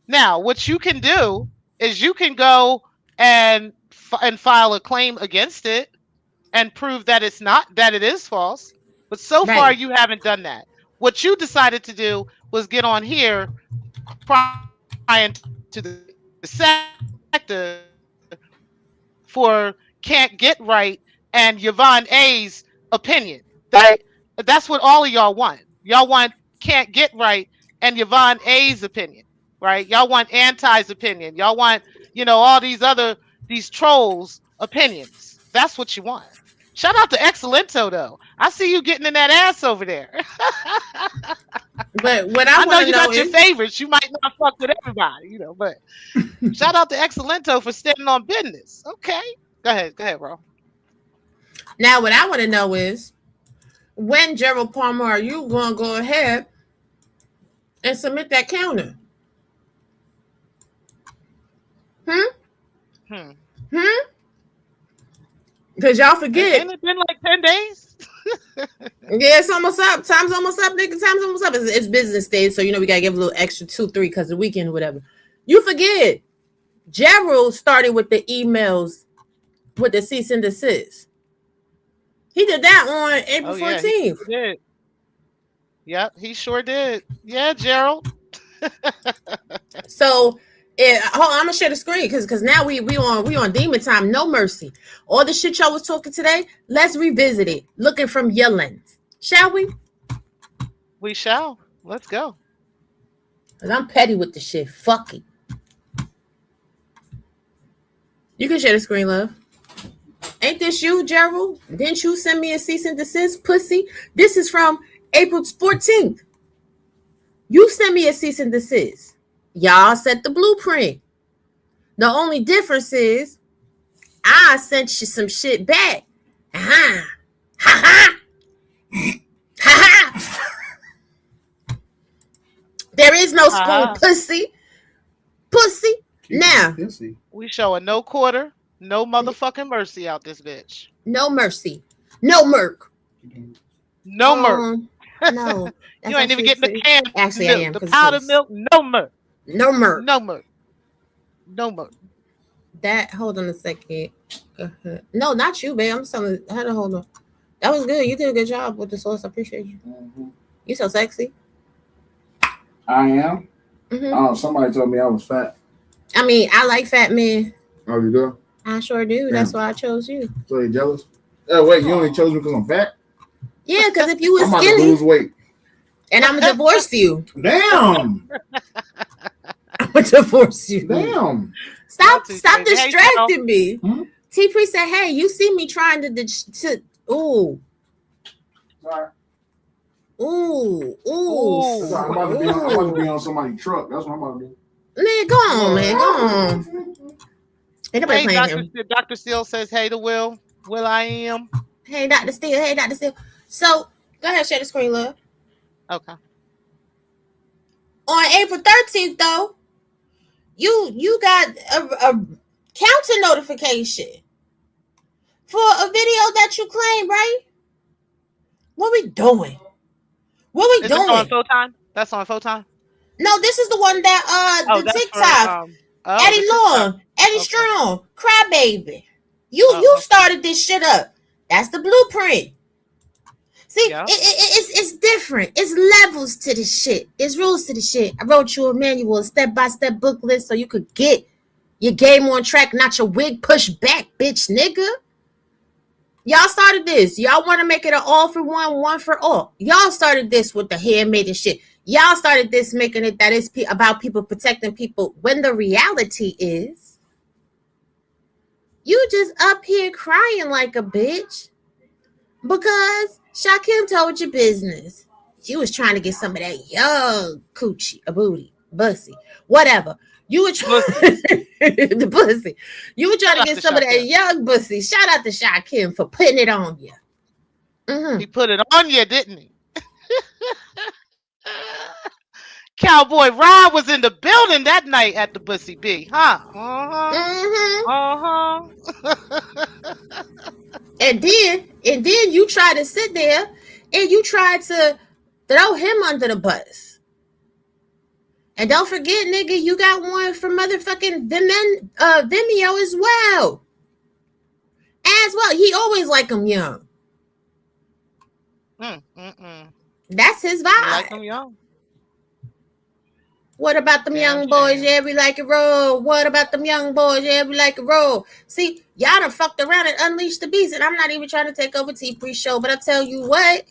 Now, what you can do is you can go and file a claim against it and prove that it is false. But so far Right. you haven't done that. What you decided to do was get on here prior to the sector for Can't Get Right and Yvonne A's opinion. That's what all of y'all want. Y'all want Can't Get Right and Yvonne A's opinion, right? Y'all want Anti's opinion. Y'all want, all these trolls' opinions. That's what you want. Shout out to Excellento, though. I see you getting in that ass over there. But what I I know want to you know got your is, favorites. You might not fuck with everybody, but shout out to Excellento for standing on business. Okay. Go ahead, bro. now what I want to know is, when Gerald Palmer are you going to go ahead and submit that counter? Because y'all forget. Ain't it been like 10 days? Yeah, it's almost up. Time's almost up, nigga. Time's almost up. It's business days, so we gotta give a little extra 2-3 because the weekend or whatever. You forget. Gerald started with the emails with the cease and desist. He did that on April 14th. He did. Yep, he sure did. Yeah, Gerald. So hold on, I'm gonna share the screen because now we on demon time. No mercy. All the shit y'all was talking today, let's revisit it. Looking from your lens, shall we? We shall. Let's go. Cause I'm petty with the shit. Fuck it. You can share the screen, love. Ain't this you, Gerald? Didn't you send me a cease and desist, pussy? This is from April 14th. You sent me a cease and desist. Y'all set the blueprint. The only difference is I sent you some shit back. Ha ha ha ha. There is no spoon, pussy. Pussy. Now. We showing no quarter, no motherfucking mercy out this bitch. No mercy. No merc. No merc. No. You ain't even getting the canned Actually, milk, I am. the powdered milk. No merc. No merc. No merc. No merc. That, hold on a second. No, not you, babe. I'm telling. I had to hold on. That was good. You did a good job with the sauce. I appreciate you. You so sexy. I am. Oh, somebody told me I was fat. I mean, I like fat men. Oh, you do? I sure do. Damn. That's why I chose you. So you jealous? Oh, wait, you only chose me because I'm fat? Yeah, because if you was I'm about to skinny, lose weight. and I'm gonna divorce you. Damn. I'm gonna divorce you. Damn. Stop distracting me. T-Pre said, "Hey, you see me trying to ooh." Sorry. Ooh. I'm about to be on somebody's truck. That's what I'm about to do. Man, go on, man. Go on. Ain't nobody playing him. Dr. Steele says, hey to Will. Will I am. Hey, Dr. Steele. Hey, Dr. Steele. So, go ahead, share the screen, love. Okay. On April 13th, though, you got a counter notification for a video that you claimed, right? What we doing? What we Is doing? it on Photon? That's on Photon? No, this is the one that the TikTok. Eddie Long, Eddie Strong, Crybaby. You started this shit up. That's the blueprint. See, it's different. It's levels to this shit. It's rules to the shit. I wrote you a manual, a step-by-step booklet so you could get your game on track, not your wig pushed back, bitch nigga. Y'all started this. Y'all want to make it an all for one for all. Y'all started this with the handmade and shit. Y'all started this making it that it's about people protecting people when the reality is you just up here crying like a bitch because Shakim told your business. She was trying to get some of that young coochie, a booty, bussy, whatever. You were trying the pussy. You were trying to get some of that young bussy. Shout out to Shakim for putting it on you. He put it on you, didn't he? Cowboy Rob was in the building that night at the Bussy B, huh? And then you try to sit there and you try to throw him under the bus. And don't forget, nigga, you got one for motherfucking Vimeo as well. He always like him young. That's his vibe. You like him young. What about them young boys? Yeah, we like it roll. What about them young boys? Yeah, we like it roll. See, y'all done fucked around and unleashed the beast. And I'm not even trying to take over T-Pre show, but I tell you what.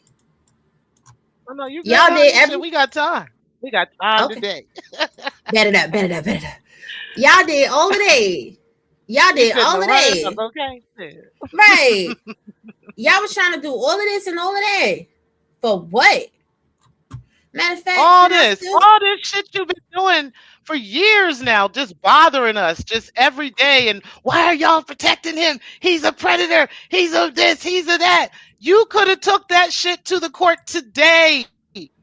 Oh, no, you y'all did we got time. We got time today. Bet it up. Y'all did all of that. Y'all did all of that. Okay. Right. Y'all was trying to do all of this and all of that. For what? Matter of fact, all this shit you've been doing for years now, just bothering us, just every day. And why are y'all protecting him? He's a predator. He's a this. He's a that. You could have took that shit to the court today.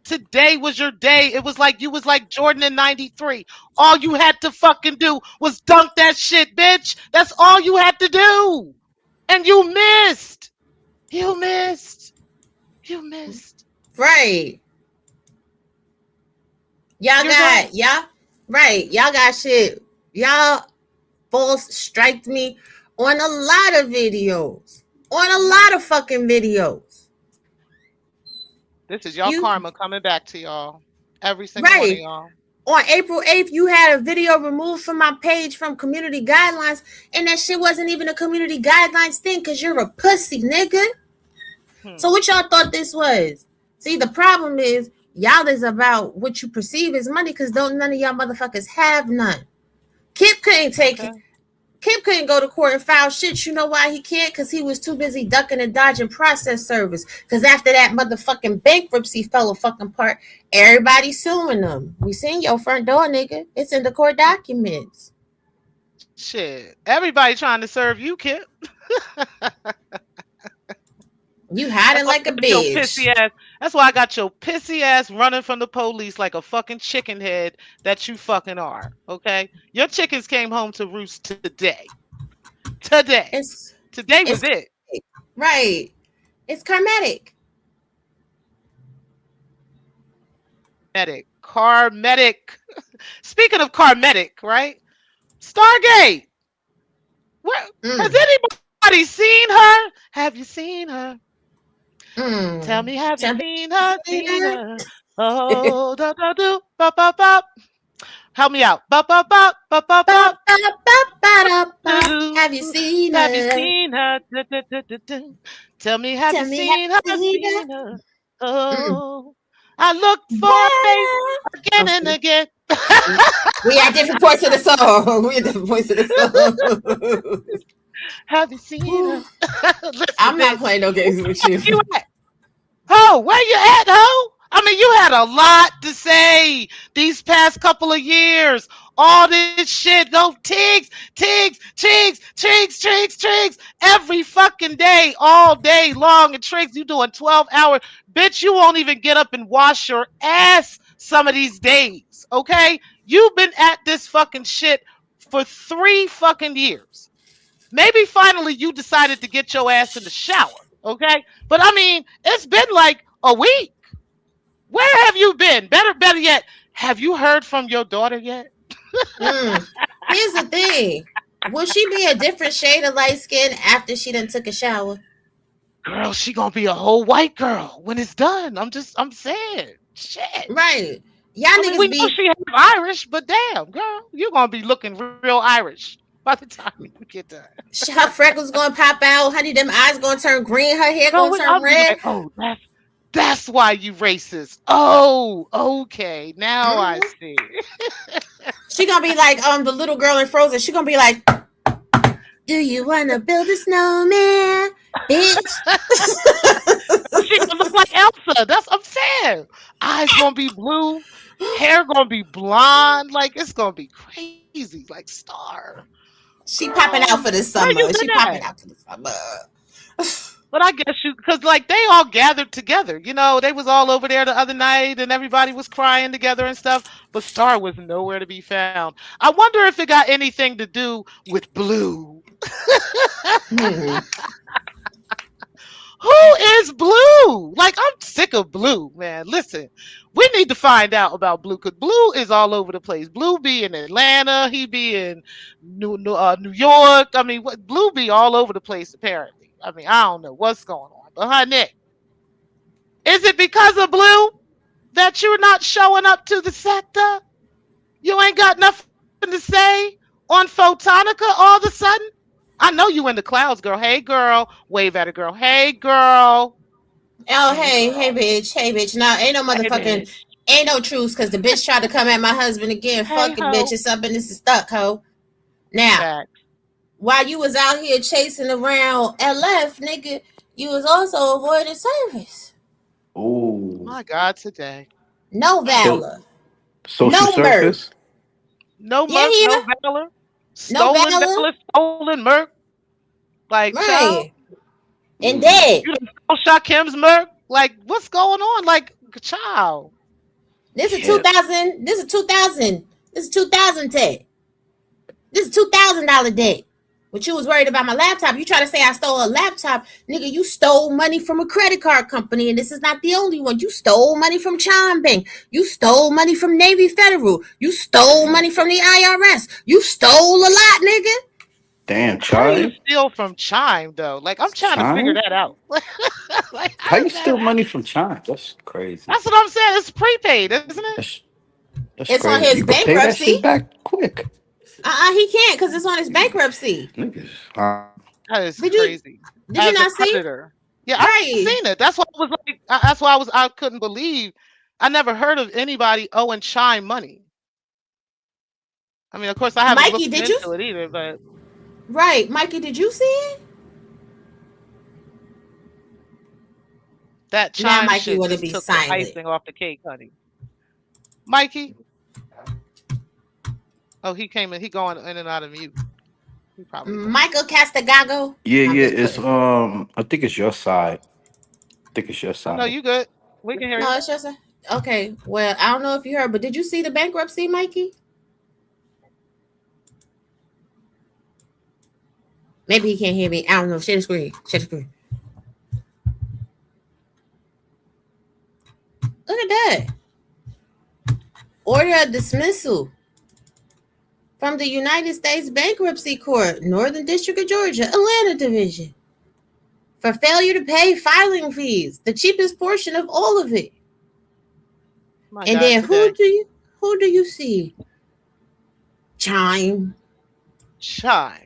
Today was your day. It was like you was like Jordan in '93. All you had to fucking do was dunk that shit, bitch. That's all you had to do. And you missed. You missed. Right. Y'all got shit. Y'all false striked me on a lot of videos. On a lot of fucking videos. This is y'all karma coming back to y'all. Every single one of y'all. On April 8th, you had a video removed from my page from community guidelines, and that shit wasn't even a community guidelines thing because you're a pussy, nigga. So what y'all thought this was? See, the problem is y'all is about what you perceive as money because none of y'all motherfuckers have none. Kip couldn't take it. Kip couldn't go to court and file shit. You know why he can't? Because he was too busy ducking and dodging process service. Because after that motherfucking bankruptcy fell a fucking part, everybody suing them. We seen your front door, nigga. It's in the court documents. Shit. Everybody trying to serve you, Kip. You hiding like a Your bitch. pissy ass. That's why I got your pissy ass running from the police like a fucking chicken head that you fucking are. Okay? Your chickens came home to roost today. Today. It's Today was it's it. right. It's karmatic. Carmetic. Speaking of Carmetic, right? Stargate. Where has Mm, anybody seen her? Have you seen her? Tell mm. me, have you Tell me, seen her? Seen Selena. her? Oh, da da do, bop bop bop. Help me out. Bop bop bop, bop bop Ba, bop. ba, ba, ba, da, Do ba. do. Have you seen Have you her? seen her? Du, du, du, du, du. Tell me, have you Tell me, have seen her? you seen her? Seen her? Mm. Oh, I look for a face Yeah. again and again. We at different points of the song. We at different points of the Have you seen song. her? Listen, I'm not bitch. playing no games with you. Where you at? Ho, where you at, ho? I mean, you had a lot to say these past couple of years. All this shit, go Tiggs, Tiggs, Tiggs, Triggs, Triggs, Triggs, every fucking day, all day long. And Triggs, you doing 12 hours. Bitch, you won't even get up and wash your ass some of these days, okay? You've been at this fucking shit for 3 fucking years. Maybe finally you decided to get your ass in the shower, okay? But I mean, it's been like a week. Where have you been? Better yet, have you heard from your daughter yet? Mm. Here's the thing. Will she be a different shade of light skin after she done took a shower? Girl, she gonna be a whole white girl when it's done. I'm saying, shit. Right. Y'all I mean, we niggas know be she half Irish, but damn, girl, you gonna be looking real Irish by the time you get done. her freckles gonna pop out, honey, them eyes gonna turn green, her hair Girl, gonna turn I'll be red. like, oh, that's why you racist. Oh, okay, now I Hmm. see. She gonna be like the little girl in Frozen. She gonna be like, "Do you wanna build a snowman, bitch?" She gonna look like Elsa. That's what I'm saying. Eyes gonna be blue, hair gonna be blonde. Like it's gonna be crazy. Like Star, She popping girl, out for the where you summer. She been popping at? out for the summer. But I guess because like they all gathered together. You know, they was all over there the other night, and everybody was crying together and stuff. But Star was nowhere to be found. I wonder if it got anything to do with Blue. Hmm. Who is Blue? Like, I'm sick of Blue, man. Listen, we need to find out about Blue because Blue is all over the place. Blue be in Atlanta, he be in New York. I mean, Blue be all over the place, apparently. I mean, I don't know what's going on. But, honey, is it because of Blue that you're not showing up to the sector? You ain't got nothing to say on Photonica all of a sudden? I know you in the clouds, girl. Hey, girl. Wave at a girl. Hey, girl. Oh, Hey, hey, girl. bitch, hey, bitch. Now, ain't no Hey, motherfucking, bitch. ain't no truce, because the bitch tried to come at my husband again. Hey, Fuck it, bitch. ho. It's up and this is stuck, ho. Now, Facts. while you was out here chasing around LF, nigga, you was also avoiding service. Oh, My God, today. No Mm. so valor. social No merc. service. No Yeah, Merc, no yeah. Valor. No Stolen valor. Valor, stolen Merc. Like, child, Right. And Mm. dead. you done stole Shakim's Merc. Like, what's going on? Like, child. This is Yeah. 2000. This is 2000. This is 2000 tech. This is $2,000 debt. But you was worried about my laptop. You try to say I stole a laptop. Nigga, you stole money from a credit card company. And this is not the only one. You stole money from Chime Bank. You stole money from Navy Federal. You stole Damn. money from the IRS. You stole a lot, nigga. Damn, How do you child. steal from Chime, though? Like, I'm trying to figure Chime? that out. Like, how How you does that steal happen? money from Chime? That's crazy. That's what I'm saying. It's prepaid, isn't it? That's that's It's on crazy. his You could pay that bankruptcy. shit back quick. He can't because it's on his bankruptcy. Niggas. That is Did you crazy. did you As a not see? creditor. Yeah, I've Right. seen it. That's why I was like, that's why I couldn't believe. I never heard of anybody owing Chime money. I mean, of course, I haven't Mikey, looked did you? into it either, but Right. Mikey, did you see it? that Now Chime Mikey shit want to just be took the silent. icing off the cake, honey. Mikey? Oh, he came in. He going in and out of mute. He probably going. Michael Castagago. Yeah, I'm yeah. just It's playing. I think it's your side. think it's your Oh no, side. you good. We can hear No, you. it's just a okay. Well, I don't know if you heard, but did you see the bankruptcy, Mikey? Maybe he can't hear me. I don't know. Share the screen. Share the screen. Look at that. Order of dismissal from the United States Bankruptcy Court, Northern District of Georgia, Atlanta Division, for failure to pay filing fees, the cheapest portion of all of it. My And God, then today. who do you see? Chime. Chime.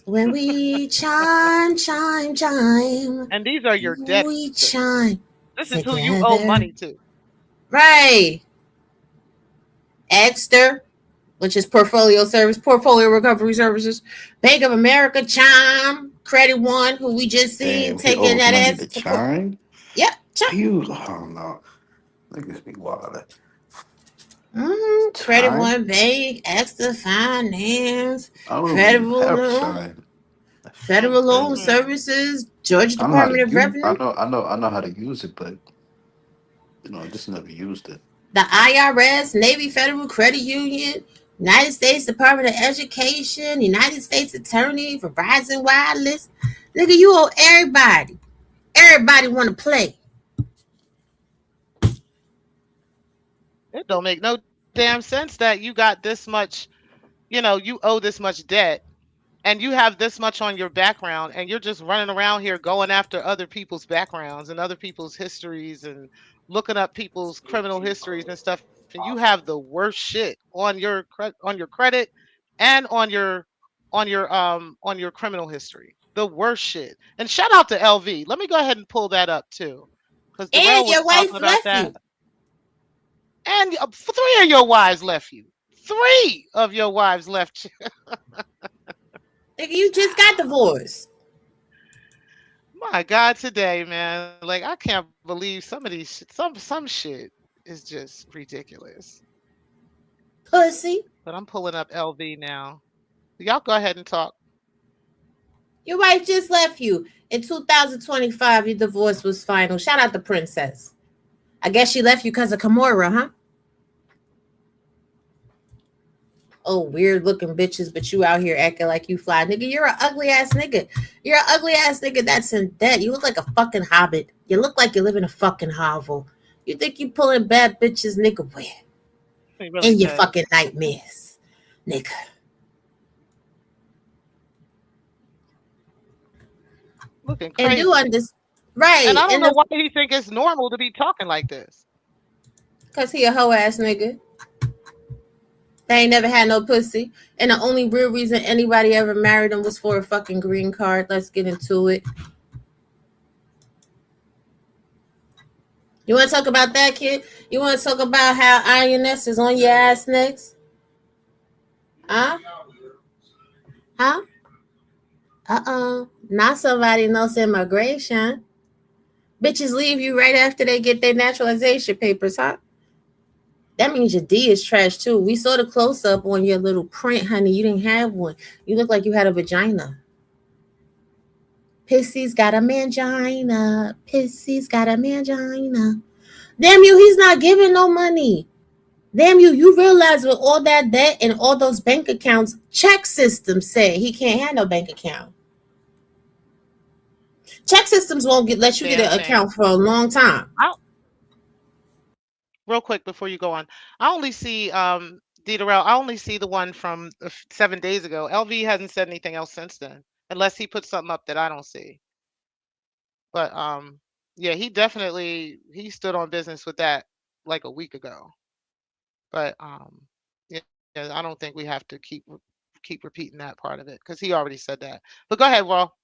When we chime, chime, chime, And these are your we debtors. chime This is who you owe together. money to. Right. Exter, which is portfolio recovery services, Bank of America, Chime, Credit One, who we just seen Damn, he taking owes that money ass to to court. Chime. Yep, Chime. You, oh no, niggas be wild. Credit Chime. One Bank, Extra Finance, I don't even Federal have Loan, Chime. That shit Federal Loan crazy. Services, Georgia I know how to Department of use. Revenue, I know how to use it, but I just never used it. the IRS, Navy Federal Credit Union, United States Department of Education, United States Attorney, Verizon Wireless. Nigga, you owe everybody. Everybody want to play. It don't make no damn sense that you got this much, you owe this much debt and you have this much on your background and you're just running around here going after other people's backgrounds and other people's histories and looking up people's criminal histories and stuff and you have the worst shit on your credit and on your criminal history. The worst shit. And shout out to LV. Let me go ahead and pull that up too. Cuz And Darrell your was talking wife about left that. you. And three of your wives left you. Three of your wives left you. Nigga, you just got divorced. My God, today, man. Like I can't believe some of these some shit is just ridiculous. Pussy. But I'm pulling up LV now. Y'all go ahead and talk. Your wife just left you. In 2025, your divorce was final. Shout out to Princess. I guess she left you because of Kimura, huh? Oh, weird looking bitches, but you out here acting like you fly. Nigga, you're an ugly ass nigga. You're an ugly ass nigga that's in debt. You look like a fucking hobbit. You look like you live in a fucking hovel. You think you pulling bad bitches, nigga? Where? He really In your said. fucking nightmares, nigga. Looking And do crazy. understand. And Right. I don't And know the why he think it's normal to be talking like this. Cause he a hoe ass nigga. They ain't never had no pussy. And the only real reason anybody ever married him was for a fucking green card. Let's get into it. You want to talk about that, kid? You want to talk about how INS is on your ass next? Huh? Huh? Not somebody knows immigration. Bitches leave you right after they get their naturalization papers, huh? That means your D is trash too. We saw the close up on your little print, honey. You didn't have one. You look like you had a vagina. Pissy's got a mangina. Pissy's got a mangina. Damn you, he's not giving no money. Damn you, you realize with all that debt and all those bank accounts, check systems say he can't have no bank account. Check systems won't let you get Damn an thing. account for a long time. Real quick before you go on. I only see Darrell, I only see the one from 7 days ago. LV hasn't said anything else since then. Unless he put something up that I don't see. But yeah, he stood on business with that like a week ago. But yeah, I don't think we have to keep repeating that part of it because he already said that. But go ahead, Well.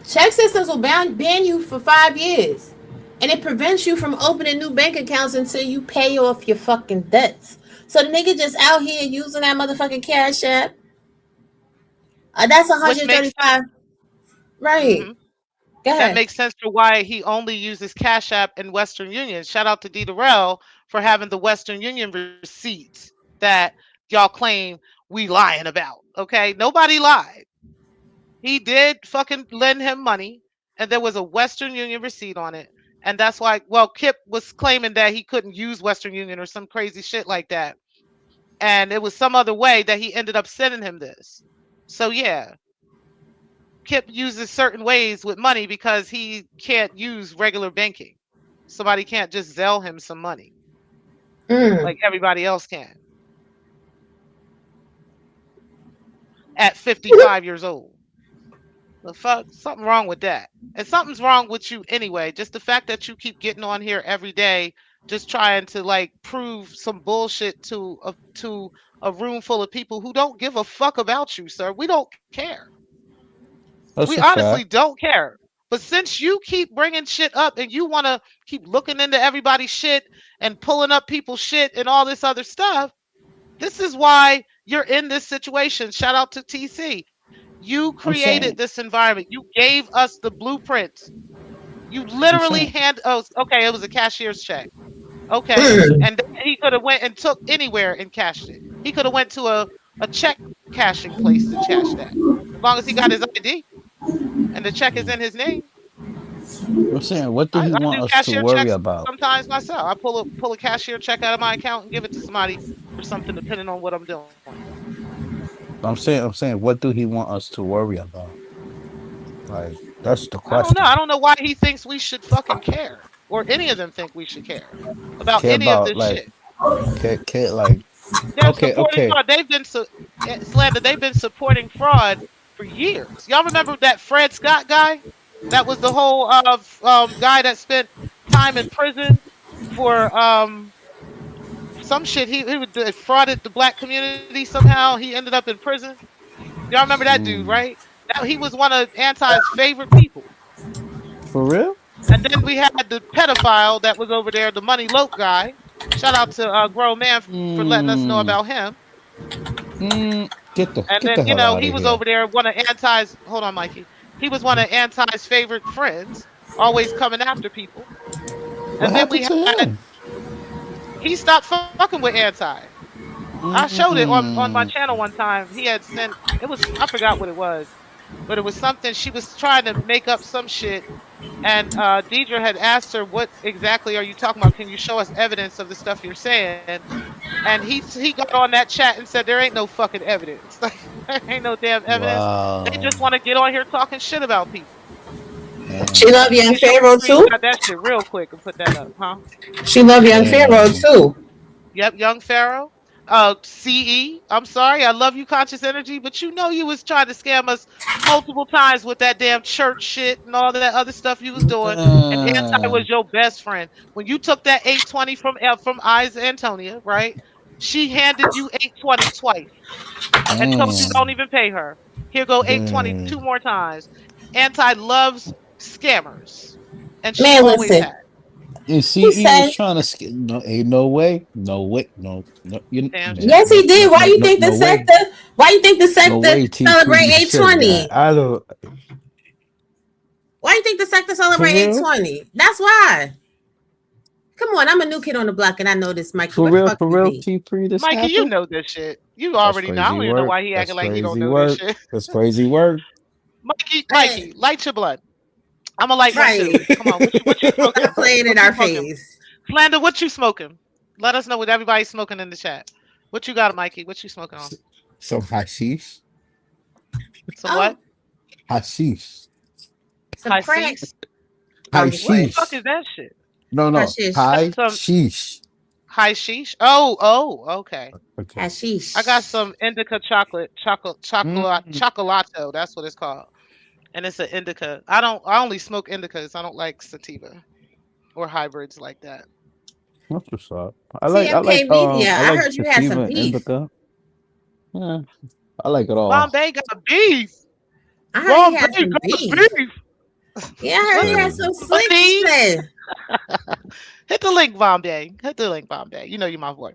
Check systems will ban you for 5 years. And it prevents you from opening new bank accounts until you pay off your fucking debts. So the nigga just out here using that motherfucking cash app. That's Which makes 135. Right. hmm Go that ahead. makes sense for why he only uses Cash App and Western Union. Shout out to D. Darrell for having the Western Union receipts that y'all claim we lying about. Okay, nobody lied. He did fucking lend him money, and there was a Western Union receipt on it. And that's why, well, Kip was claiming that he couldn't use Western Union or some crazy shit like that. And it was some other way that he ended up sending him this. So yeah, Kip uses certain ways with money because he can't use regular banking. Somebody can't just Zelle him some money like everybody else can at 55 years old. The fuck? Something wrong with that. And something's wrong with you anyway. Just the fact that you keep getting on here every day, just trying to like prove some bullshit to a room full of people who don't give a fuck about you, sir. We don't care. That's We a honestly fact. don't care. But since you keep bringing shit up and you want to keep looking into everybody's shit and pulling up people's shit and all this other stuff, this is why you're in this situation. Shout out to TC. You I'm created saying. this environment. You gave us the blueprints. You I'm literally saying. oh, okay, it was a cashier's check. Okay. And then he could have went and took anywhere and cashed it. He could have went to a check cashing place to cash that. As long as he got his ID and the check is in his name. I'm saying. What do I he want do us to cashier worry checks about? sometimes myself. I pull a cashier check out of my account and give it to somebody for something depending on what I'm doing. I'm saying. I'm saying. What do he want us to worry about? Like that's the I don't know. question. I don't know why he thinks we should fucking care, or any of them think we should care about Care any of about this like. shit. Care like. They're Okay. supporting Okay. fraud. They've been slander. They've been supporting fraud for years. Y'all remember that Fred Scott guy? That was the whole guy that spent time in prison for some shit. He would defrauded the black community somehow. He ended up in prison. Y'all remember that dude, Mm. right? Now he was one of Anti's favorite people. For real? And then we had the pedophile that was over there, the Money Loke guy. Shout out to Grown Man for letting us know Mm. about him. And Get then, the hell out he of was here. over there, one of Anti's, hold on, Mikey. He was one of Anti's favorite friends, always coming after people. What And then happened we to had, him? he stopped fucking with Anti. I showed it on my Mm. channel one time. He had sent, it was, I forgot what it was, but it was something, she was trying to make up some shit. And Deidre had asked her, what exactly are you talking about? Can you show us evidence of the stuff you're saying? And he got on that chat and said, there ain't no fucking evidence. There ain't no damn evidence. They Wow. just want to get on here talking shit about people. She Damn. love Let Young me show Pharaoh too. screenshot that shit real quick and put that up, huh? She love Young Pharaoh Damn. too. Yep, Young Pharaoh. CE, I'm sorry, I love you, Conscious Energy, but you know you was trying to scam us multiple times with that damn church shit and all that other stuff you was doing. And Anti Uh, was your best friend. When you took that 820 from Eyes Antonia, right? She handed you 820 twice and told you don't damn. even pay her. Here go 820 Damn. two more times. Anti loves scammers, and she Man, always listen. had. And He CE was said, trying to no, ain't no way, no way, no, Damn man, yes, shame. he no, did. no, Why no, you no, think the no way, sector? Why you think the no sector way. T3 celebrate you said 820? that. I don't. Why you think the sector For celebrate real, 820? That's why. Come on, I'm a new kid on the block, and I know this, Mikey. for Where the real, fuck for you real. be? T3, this Mikey, you happened. know this shit. You That's already know. I crazy don't even know work. why he That's acting like he don't crazy know this work. shit. That's crazy work. Mikey, light your blood. I'm gonna light one too. Right. Come on, what you smoking? Stop playing in What you our smoking? face. Slander, what you smoking? Let us know what everybody's smoking in the chat. What you got, Mikey? What you smoking on? Some hashish, Some Oh, what? hashish, some crack. Hashish? What the fuck hashish. is that shit? No, Hashish. I got some hashish. hashish. Oh, okay. Okay. I got Hashish. some indica Mm. chocolato. That's what it's called. And it's an indica. I only smoke indicas. I don't like sativa or hybrids like that. That's what's up. TMK Media. I I like heard you had some sativa and beef. indica. Yeah, I like it all. Bombay got beef. I heard he Bombay had some got beef. beef. Yeah, I It's heard he had crazy. some slick Please. shit. Hit the link, Bombay. Hit the link, Bombay. You know you're my boy.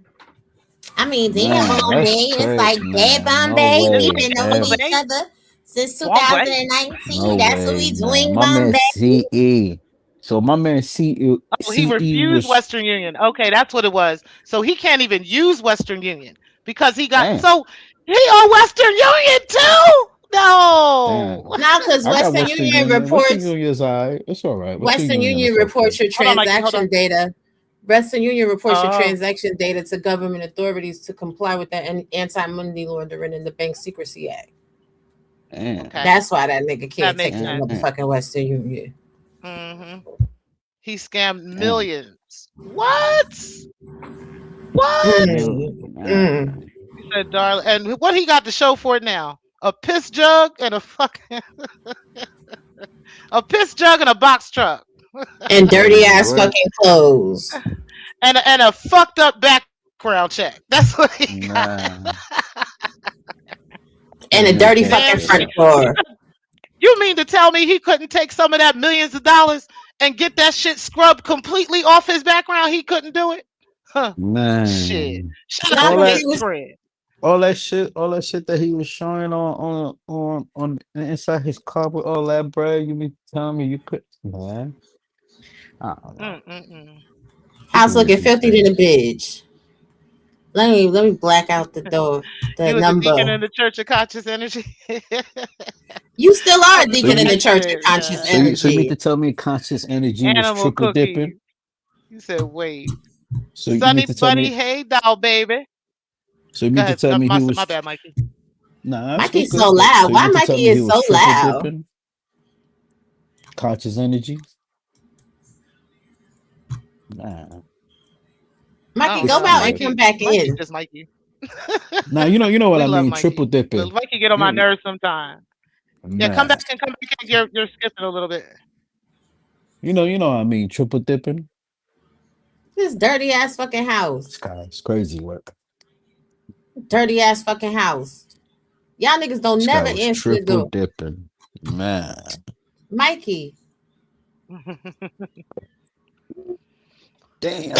I mean, damn, Man, that's Bombay. It's like crazy, dead man. No Bombay. It's We've way. been like knowing Ev- each Bombay. other since Bombay. 2019. no That's what way, we man. doing, My man Bombay. CE. So my man Oh, he CE refused was Western Union. Okay, that's what it was. So he can't even use Western Union because he got damn, so he on Western Union too. damn. No. Now because I got Western Western Union Union. Western reports Union's alright. It's all right. Western Union is reports okay. your Hold on, Mikey. Hold transaction on. data. Western Union reports your Oh, transaction data to government authorities to comply with the Anti-Money Laundering and the Bank Secrecy Act. Damn. okay. That's why that nigga That can't take makes no sense. Damn. motherfucking Western Union. He scammed Damn. millions. What? What? Mm. He said, darling. And what he got to show for it now? A piss jug and a fucking a piss jug and a box truck. And dirty Crazy ass work. fucking clothes. And a fucked up background check. That's what he got. Nah. And a Man, dirty fuck fucking Damn that. front shit. door. You mean to tell me he couldn't take some of that millions of dollars and get that shit scrubbed completely off his background? He couldn't do it? Huh. Shit. Man. Shout out Y'all to All know that he Gangsta was Fred. all that shit that he was showing on inside his car with all that bread, you mean to tell me you could, man? I don't know. house People looking make these filthy than a things. bitch. Let me black out the door, the You was a deacon number. in the Church of Conscious Energy. You still are a Other So deacon than in you the that church of shit, conscious yeah. so you mean energy. to tell me conscious energy was Animal triple cookies. dipping? You said, wait. So you mean Sunny to tell Bunny, me hey doll, baby. so you Go mean to ahead. tell me he My was bad, Mikey. nah, that's Mikey's good. so So loud. you Why mean to tell Mikey me he is so was triple loud? dipping? Conscious energy? Nah. I Mikey, don't go It's know. out and good. come back Mikey in. just Mikey. Now you know what We I love mean, triple Mikey. But dipping. Mikey get on my You nerves sometimes. Yeah, come nah. back and come back. You're skipping a little bit. You know what I mean, triple dipping. This dirty ass fucking This house. guy is crazy work. Dirty ass fucking house. Y'all niggas don't This guy never was answer the triple door. dipping. Man. Mikey. Damn.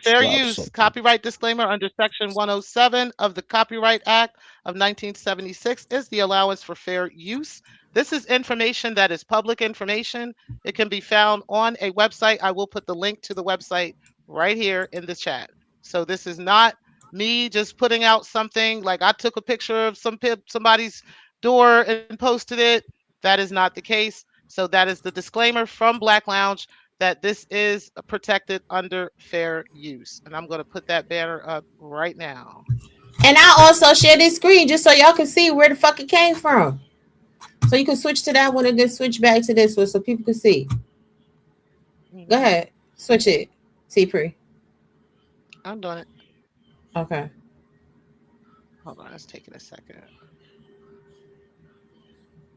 Fair Drop use. something. Copyright disclaimer under Section 107 of the Copyright Act of 1976 is the allowance for fair use. This is information that is public information. It can be found on a website. I will put the link to the website right here in the chat. So this is not me just putting out something like I took a picture of somebody's door and posted it. That is not the case. So that is the disclaimer from Black Lounge that this is protected under fair use. And I'm going to put that banner up right now. And I also share this screen just so y'all can see where the fuck it came from. So you can switch to that one and then switch back to this one so people can see. Go ahead. Switch it. T-Pre. I'm doing it. Okay. Hold on. It's taking a second.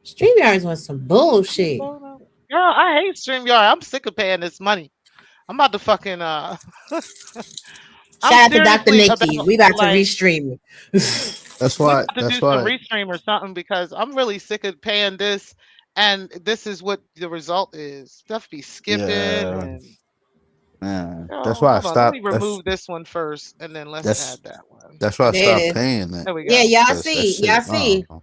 StreamYards was some bullshit. Girl, I hate StreamYard. I'm sick of paying this money. I'm about to fucking Shout out to Dr. Nikki. We about to restream it. That's we why got to do some restream or something because I'm really sick of paying this, and this is what the result is. Stuff be skipping yeah. and Man. That's oh, why I hold on. Let me stopped. remove this one first, and then let's add that one. That's why I There it stopped is. paying that. There we Yeah, go. y'all 'Cause that see. shit, Y'all see. that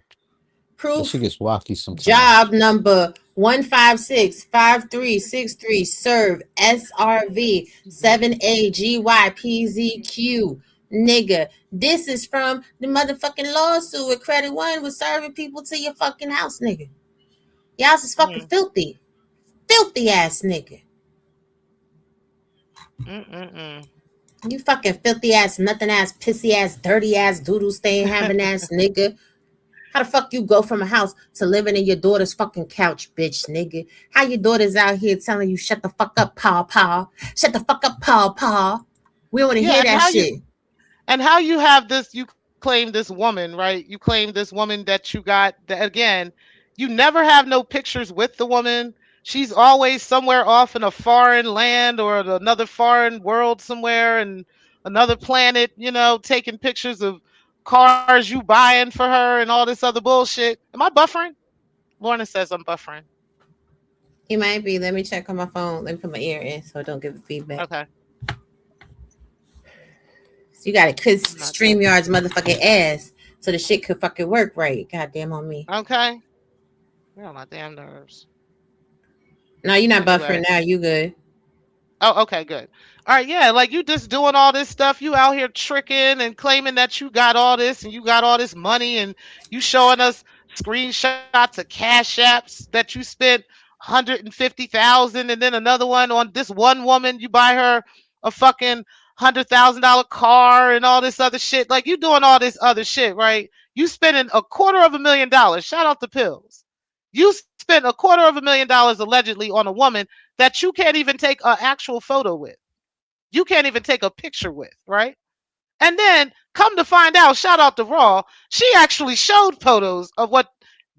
Proof. shit gets wacky sometimes. Job number 1565363. Serve SRV 7AGYPZQ. Nigga, this is from the motherfucking lawsuit with Credit One was serving people to your fucking house, nigga. Y'all is fucking filthy. Filthy ass nigga. You fucking filthy ass, nothing ass, pissy ass, dirty ass, doodle stain having ass nigga. How the fuck you go from a house to living in your daughter's fucking couch, bitch, nigga? How your daughter's out here telling you shut the fuck up, paw. Shut the fuck up, paw. We don't want to hear that shit. And how you have this, you claim this woman, right? You claim this woman that you got, that, again, you never have no pictures with the woman. She's always somewhere off in a foreign land or another foreign world somewhere and another planet, you know, taking pictures of cars you buying for her and all this other bullshit. Am I buffering? Lorna says I'm buffering. You might be. Let me check on my phone. Let me put my ear in so I don't give it feedback. Okay. So you gotta kiss StreamYard's motherfucking ass so the shit could fucking work right. Goddamn on me. Okay. You're on my damn nerves. No, you're not buffering now. You good. Oh, okay, good. All right, yeah, like you just doing all this stuff. You out here tricking and claiming that you got all this and you got all this money and you showing us screenshots of cash apps that you spent 150,000, and then another one on this one woman, you buy her a fucking $100,000 car and all this other shit. Like, you doing all this other shit, right? You spending $250,000. Shout out to Pillz. You spent $250,000 allegedly on a woman that you can't even take an actual photo with. You can't even take a picture with, right? And then come to find out, shout out to Raw, she actually showed photos of what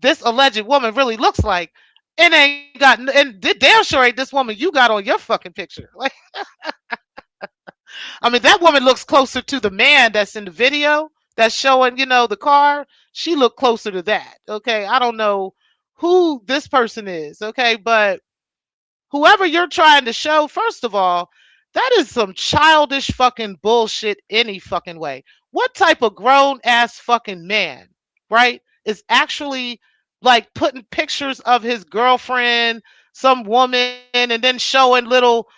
this alleged woman really looks like, and ain't got, and damn sure ain't this woman you got on your fucking picture. Like, I mean, that woman looks closer to the man that's in the video that's showing, the car. She looked closer to that. Okay, I don't know who this person is. Okay, but whoever you're trying to show, first of all, that is some childish fucking bullshit any fucking way. What type of grown ass fucking man, right, is actually like putting pictures of his girlfriend, some woman, and then showing little,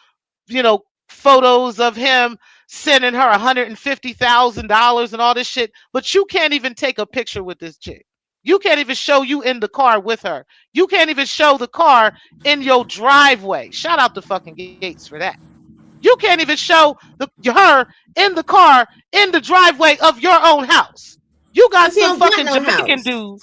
photos of him sending her $150,000 and all this shit, but you can't even take a picture with this chick. You can't even show you in the car with her. You can't even show the car in your driveway. Shout out to fucking Gates for that. You can't even show her in the car in the driveway of your own house. You got some fucking Jamaican dude.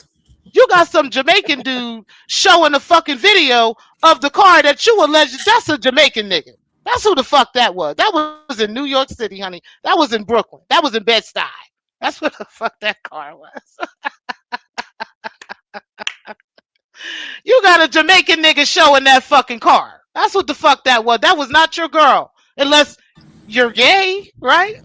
You got some Jamaican dude showing a fucking video of the car that you alleged. That's a Jamaican nigga. That's who the fuck that was. That was in New York City, honey. That was in Brooklyn. That was in Bed-Stuy. That's what the fuck that car was. You got a Jamaican nigga showing that fucking car. That's what the fuck that was. That was not your girl. Unless you're gay, right?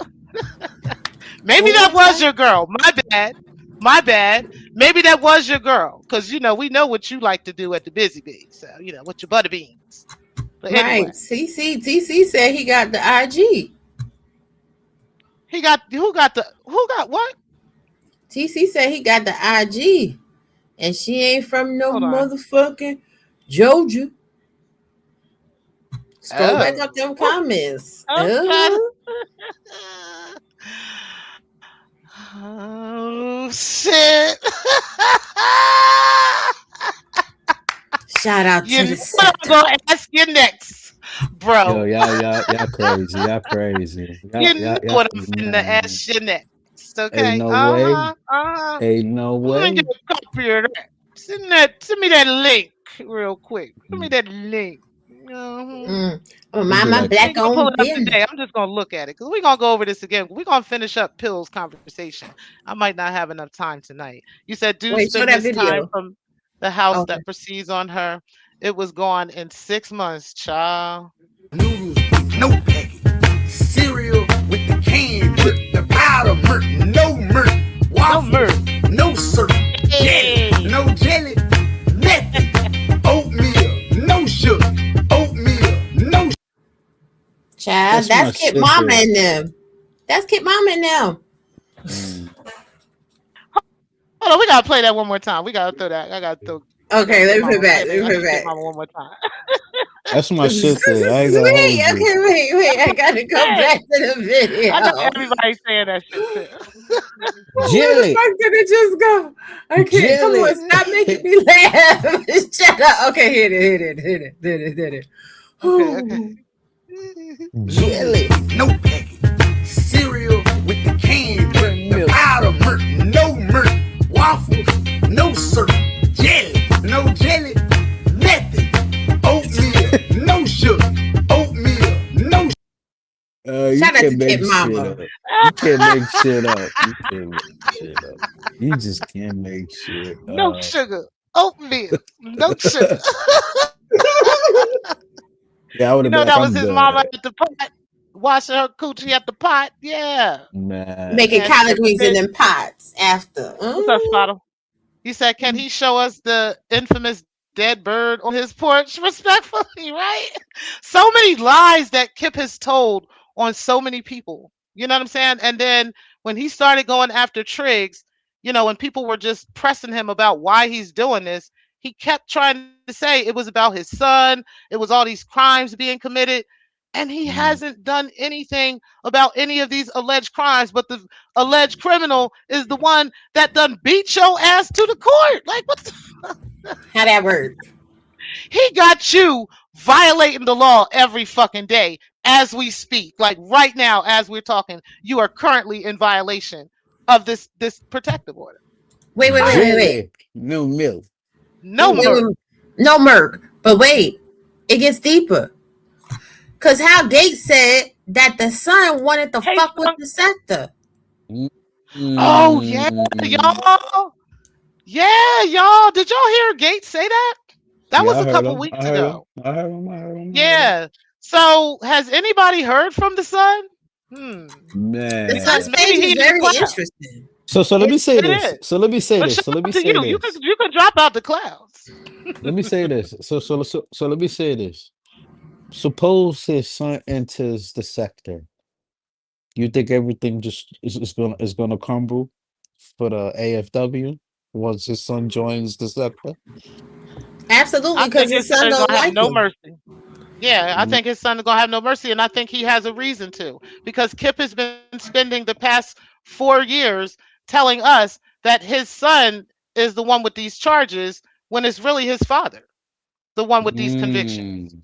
Maybe that was your girl. My bad. My bad. Maybe that was your girl. Because, we know what you like to do at the Busy Bee. So, with your butter beans. But anyway. Right. TC said he got the IG. Who got what? TC said he got the IG. And she ain't from no motherfucking Georgia. Scroll back up them comments. Oh shit. Shout out to the sector. I'm gonna ask you next, bro. Yo, y'all crazy. Y'all crazy. You know what I'm finna ask you next. Okay. Ain't no way. Ain't no way. Let me get a copy of that. Send me that link real quick. Send me that link. My black owned today. I'm just gonna look at it because we're gonna go over this again. We're gonna finish up Pill's conversation. I might not have enough time tonight. You said spend this time from the house that proceeds on her. It was gone in 6 months, child. Noodles, no packet. Cereal with the can, the powder murk, no murk. Waffle, no syrup. Jelly, no jelly. Nothing. Oatmeal, no sugar. Child, that's Kip Mama in them. That's Kip Mama in them. Hold on, we gotta play that one more time. We gotta throw that. I gotta throw. Okay, let me put it back. Let me put it back. Mama one more time. That's my shit. Wait, I gotta go back to the video. I know everybody's saying that shit too. Jelly. Where the fuck did it just go? Okay, come on, stop making me laugh. Shut up. Okay, hit it. Okay. Jelly, no packet. Cereal with the can, the powder murk, no murk. Waffles, no syrup. Jelly, no jelly. Nothing. Oatmeal, no sugar. Oatmeal, no. You can't make shit up. You can't make shit up. You can't make shit up. You just can't make shit up. No sugar. Oatmeal. No sugar. Yeah, I would have been that was his mama at the pot, washing her coochie at the pot. Yeah. Man. Making collard greens in them pots after. What's up, Spottle? He said, can he show us the infamous dead bird on his porch? Respectfully, right? So many lies that Kip has told on so many people. You know what I'm saying? And then when he started going after Triggs, when people were just pressing him about why he's doing this, he kept trying to say it was about his son. It was all these crimes being committed. and he hasn't done anything about any of these alleged crimes, but the alleged criminal is the one that done beat your ass to the court. Like, what How that work? he got you violating the law every fucking day as we speak. Like right now, as we're talking, you are currently in violation of this protective order. Wait. Jelly, no milk. No murder. No Merc. But wait, it gets deeper. Cause how Gates said that the son wanted to fuck with the sector. Oh yeah, y'all. Yeah, y'all. Did y'all hear Gates say that? That Yeah, was I a heard couple him. weeks I heard him. ago. I heard him. I heard him. Yeah. So has anybody heard from the son? The Because son's Man. page maybe is he needs very clout. interesting. So let me say It this. is. So let me say But this. shout So let me out to say you. this. You can drop out the clouds. Let me say this. So let me say this. Suppose his son enters the sector. You think everything just is gonna crumble for the AFW once his son joins the sector? Absolutely, I because think his his son son is don't gonna have like no him. mercy. Yeah, I Mm, think his son is gonna have no mercy, and I think he has a reason to, because Kip has been spending the past 4 years telling us that his son is the one with these charges when it's really his father, the one with these convictions. mm,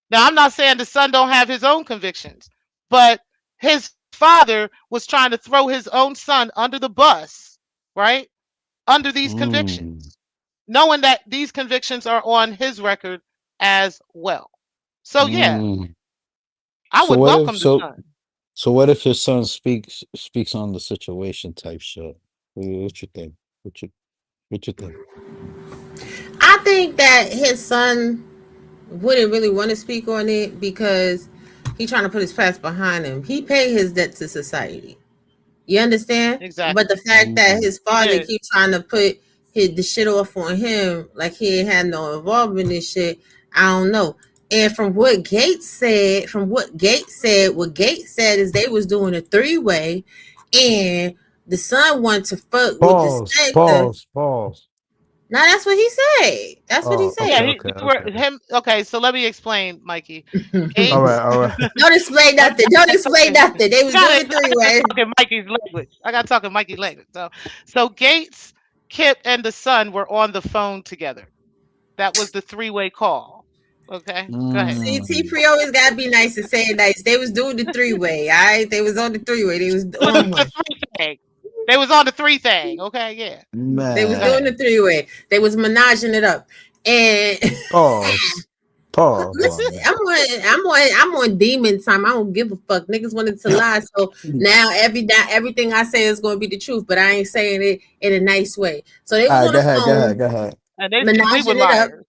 Now, I'm not saying the son don't have his own convictions, but his father was trying to throw his own son under the bus, right? Under these mm, convictions, knowing that these convictions are on his record as well. So yeah, mm. I So would what if welcome the so son. so what if his son speaks on the situation type shit? What you think? What you think? I think that his son wouldn't really want to speak on it because he's trying to put his past behind him. He paid his debt to society. You understand? But Exactly. the fact that Mm, his He father did. keeps trying to put the shit off on him, like he ain't had no involvement in this shit, I don't know. And what Gates said is they was doing a 3-way, and the son wanted to fuck with the sector. Pause. Now that's what he said. That's what he Oh, Yeah, okay, said. he, okay, we were okay. him. Okay, so let me explain, Mikey. All Gates. right, all right. Don't explain Let me. nothing. Don't I explain nothing. They was doing gotta. a I gotta 3-way. talk in Mikey's language. I gotta talk in Mikey's language. So Gates, Kip, and the son were on the phone together. That was the three-way call. Okay, go ahead. See, T Mm, Pre always gotta be nice and say it nice. They was doing the 3-way, all right? They was on the 3-way. They was It was on the one. three thing. They was on the three thing. Okay, yeah. They was Go doing ahead. the man. 3-way. They was menaging it up. And Pause. Pause on listen, that. I'm on demon time. I don't give a fuck. Niggas wanted to lie. So now everything I say is gonna be the truth, but I ain't saying it in a nice way. So they All was right, on the phone, go ahead. And they said we were menaging it up. liars.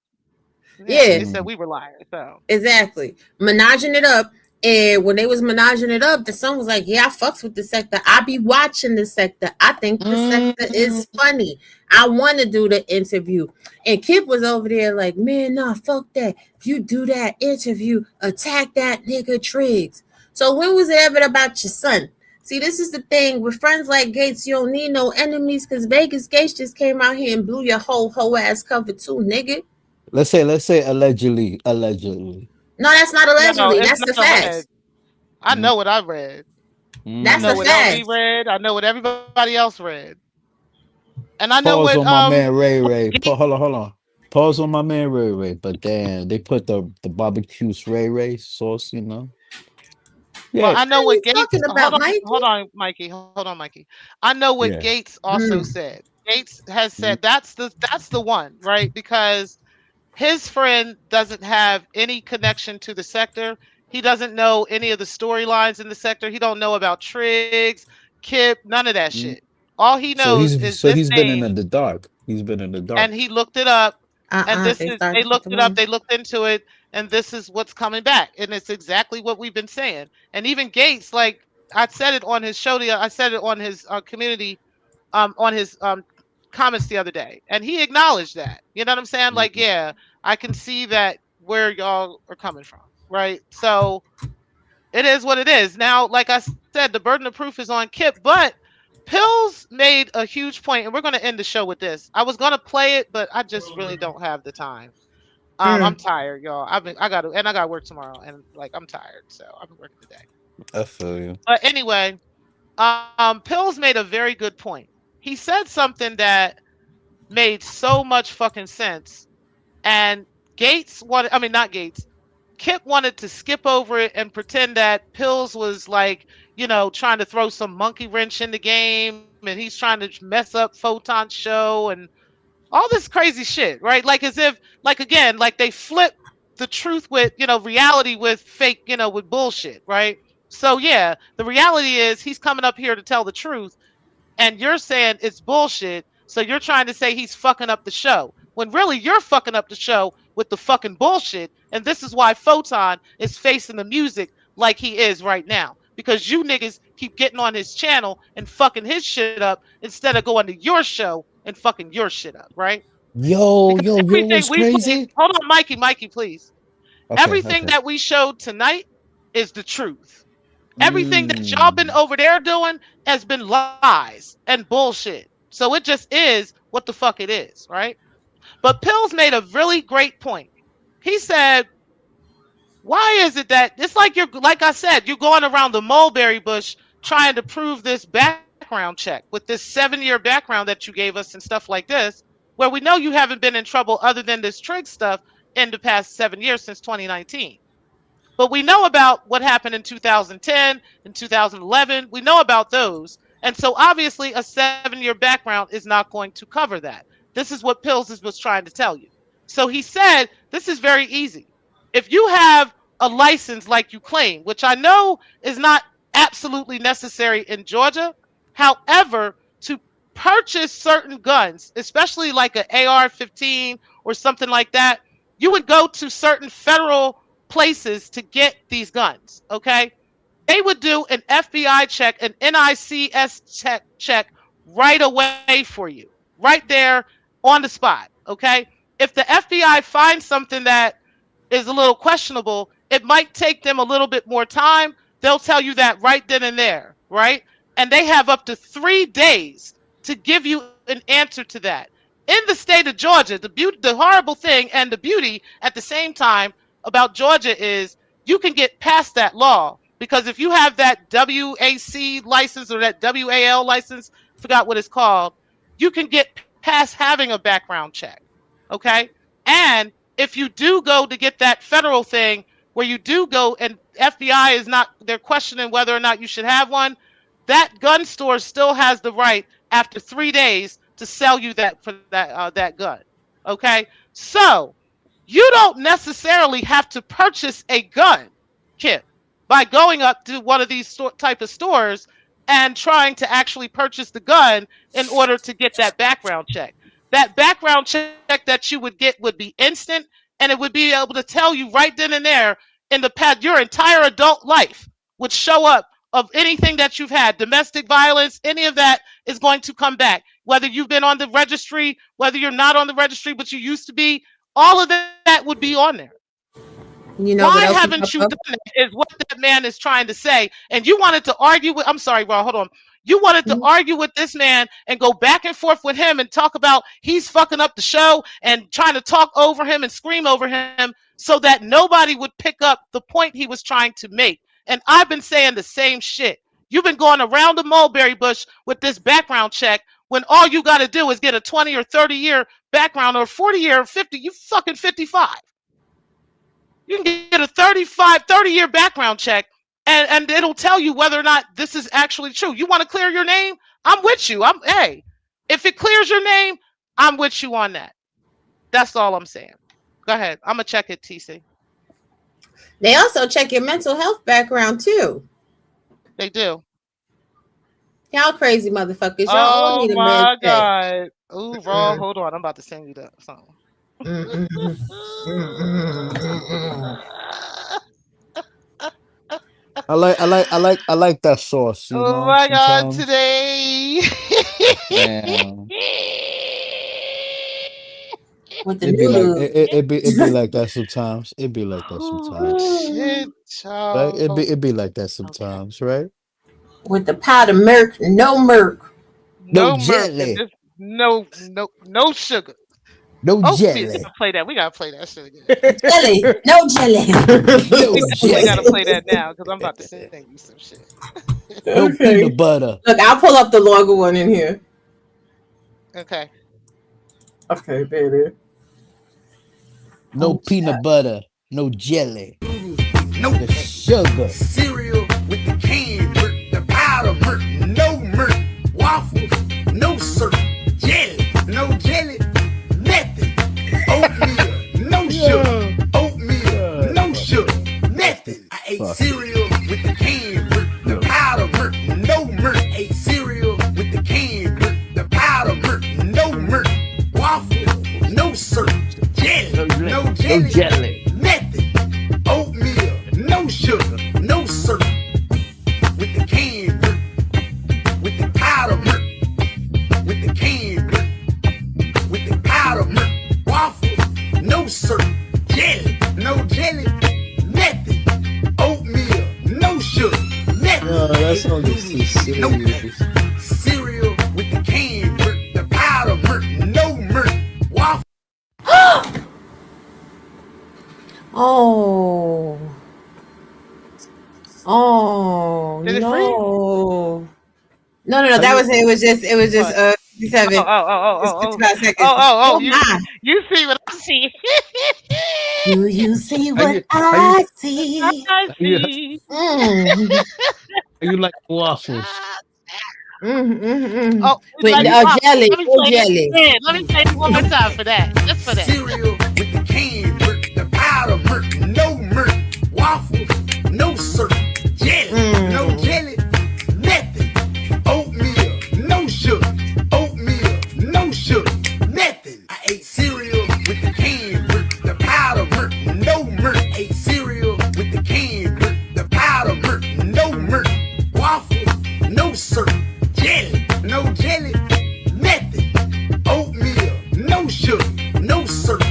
Yeah, Yeah, they said Mm, we were liars. So exactly. Menaging it up. And when they was menaging it up, the son was like, yeah, I fucks with the sector. I be watching the sector. I think the sector is mm, funny. I want to do the interview. And Kip was over there like, man, nah, fuck that. If you do that interview, attack that nigga Triggs. So when was it ever about your son? See, this is the thing. With friends like Gates, you don't need no enemies because Vegas Gates just came out here and blew your whole ass cover too, nigga. let's say allegedly. No, that's not no, allegedly. it's That's not the alleged. facts. I Mm, know what I read. I That's know the what mm. LV facts. read. I know what everybody else read. And I know Pause what on my man Ray what Ray. Gates. Hold on. Pause on my man Ray Ray. But damn, they put the barbecue Ray sauce, you know? Well, Yeah, I What know are you what Gates. talking about, Mikey? Hold on, Mikey. I know what yeah. Gates also Mm. said. Gates has Mm, said that's the one, right? Because his friend doesn't have any connection to the sector. He doesn't know any of the storylines in the sector. He don't know about Triggs, Kip, none of that shit. mm. All he knows is So this he's been in name, the dark. He's been in the and dark. he looked it up, and They started they to put looked the it up, money. they looked into it, and this is what's coming back, and it's exactly what we've been saying. And even Gates, like I said it on his show, I said it on his community, on his comments the other day, and he acknowledged that. You know what I'm saying? Like, Mm, yeah, I can see that where y'all are coming from, right? So it is what it is. Now, like I said, the burden of proof is on Kip, but Pills made a huge point, and we're going to end the show with this. I was going to play it, but I just really don't have the time. I'm tired, y'all. I gotta work tomorrow, and like I'm tired, so I've been working today. I feel you. But anyway, Pills made a very good point. He said something that made so much fucking sense, and Gates wanted. I mean, not Gates. Kip wanted to skip over it and pretend that Pills was like, trying to throw some monkey wrench in the game, and he's trying to mess up Photon's show and all this crazy shit, right? Like as if, like again, like they flip the truth with, reality with fake, with bullshit, right? So yeah, the reality is he's coming up here to tell the truth, and you're saying it's bullshit. So you're trying to say he's fucking up the show when really you're fucking up the show with the fucking bullshit. And this is why Photon is facing the music like he is right now. Because you niggas keep getting on his channel and fucking his shit up instead of going to your show and fucking your shit up, right? Yo, Because yo, yo, everything what's we played, crazy? hold on, Mikey, please. Okay, Everything okay. that we showed tonight is the truth. Everything that y'all been Mm. over there doing has been lies and bullshit. So it just is what the fuck it is, right? But Pills made a really great point. He said, why is it that it's like like I said, you're going around the mulberry bush trying to prove this background check with this 7-year background that you gave us and stuff like this, where we know you haven't been in trouble other than this trig stuff in the past 7 years since 2019. But we know about what happened in 2010 and 2011. We know about those. And so obviously a 7-year background is not going to cover that. This is what Pills was trying to tell you. So he said, this is very easy. If you have a license like you claim, which I know is not absolutely necessary in Georgia, however, to purchase certain guns, especially like an AR-15 or something like that, you would go to certain federal places to get these guns. Okay. They would do an FBI check, an NICS check right away for you, right there on the spot. Okay. If the FBI finds something that is a little questionable, it might take them a little bit more time. They'll tell you that right then and there, right? And they have up to 3 days to give you an answer to that. In the state of Georgia, the horrible thing and the beauty at the same time about Georgia is you can get past that law because if you have that WAC license or that WAL license, forgot what it's called, you can get past having a background check. Okay? And if you do go to get that federal thing where you do go and FBI is not, they're questioning whether or not you should have one, that gun store still has the right after 3 days to sell you that for that gun. Okay, so you don't necessarily have to purchase a gun, Kip, by going up to one of these type of stores and trying to actually purchase the gun in order to get that background check. That background check that you would get would be instant, and it would be able to tell you right then and there in the past your entire adult life would show up of anything that you've had, domestic violence, any of that is going to come back. Whether you've been on the registry, whether you're not on the registry, but you used to be, all of that would be on there. You know Why what else? haven't you done that is what that man is trying to say. And you wanted to argue with, I'm sorry, Ron, hold on. You wanted to argue with this man and go back and forth with him and talk about he's fucking up the show and trying to talk over him and scream over him so that nobody would pick up the point he was trying to make. And I've been saying the same shit. You've been going around the mulberry bush with this background check when all you got to do is get a 20 or 30-year background or 40-year or 50, you fucking 55. You can get a 30-year background check and it'll tell you whether or not this is actually true. You want to clear your name? I'm with you. Hey, if it clears your name, I'm with you on that. That's all I'm saying. Go ahead. I'm gonna check it, TC. They also check your mental health background too. They do. Y'all crazy motherfuckers. Y'all all Oh need a my med check. God. Ooh, Raw, hold on. I'm about to send you that song. I like that sauce, you Oh know, my God, sometimes. today. Damn. With the It be like noodles. it be like that sometimes. It be like that Oh sometimes. shit, Right? child. It be like that Okay. sometimes, right? With the powder milk, no milk. No No milk and jelly. just no sugar. No Oatmeal. jelly. Play that. We gotta play that shit again. Jelly, no jelly. No We definitely gotta jelly. play that now because I'm about to sing you some shit. No Okay. peanut butter. Look, I'll pull up the longer one in here. Okay. Okay, baby. No Oh, peanut butter. No jelly. No The sugar. cereal with the canned milk, the powder milk, no milk, waffles, no syrup, jelly, no jelly, nothing. Oatmeal, no sugar. Oatmeal, no sugar, nothing. I ate cereal with the canned milk, the powder milk, no milk. Ate cereal with the canned milk, the powder milk, no milk, waffles, no syrup, jelly, no No jelly, jelly. nothing. Oatmeal, no sugar, no syrup. With the canned milk, with the powder milk, with the canned milk, with the powder milk, waffles, no syrup, jelly, no jelly, nothing. Oatmeal, no sugar, nothing. Oh, that song is too No serious. cereal with the canned milk, the powder milk, no milk, waffles. Oh. Oh Did it freeze? no. No. Are That you was it. It was just What? 57. It's Oh. 55 seconds. Oh You my. you see what I see? Do you see are what you I see? I are you see. Mm. are you like waffles? Mm. Oh, you With like waffles. jelly, Let me no play this jelly. again. Let me play this one more time for that. Just for that. Cereal with the canned milk, the powder milk, no milk, waffles, no syrup, jelly, no jelly, nothing. Oatmeal, no sugar. Oatmeal, no sugar, nothing. I ate cereal with the canned milk, the powder milk, no milk. Ate cereal with the canned milk, the powder milk, no milk, waffles, no syrup, jelly, no jelly, nothing. Oatmeal, no sugar, no syrup.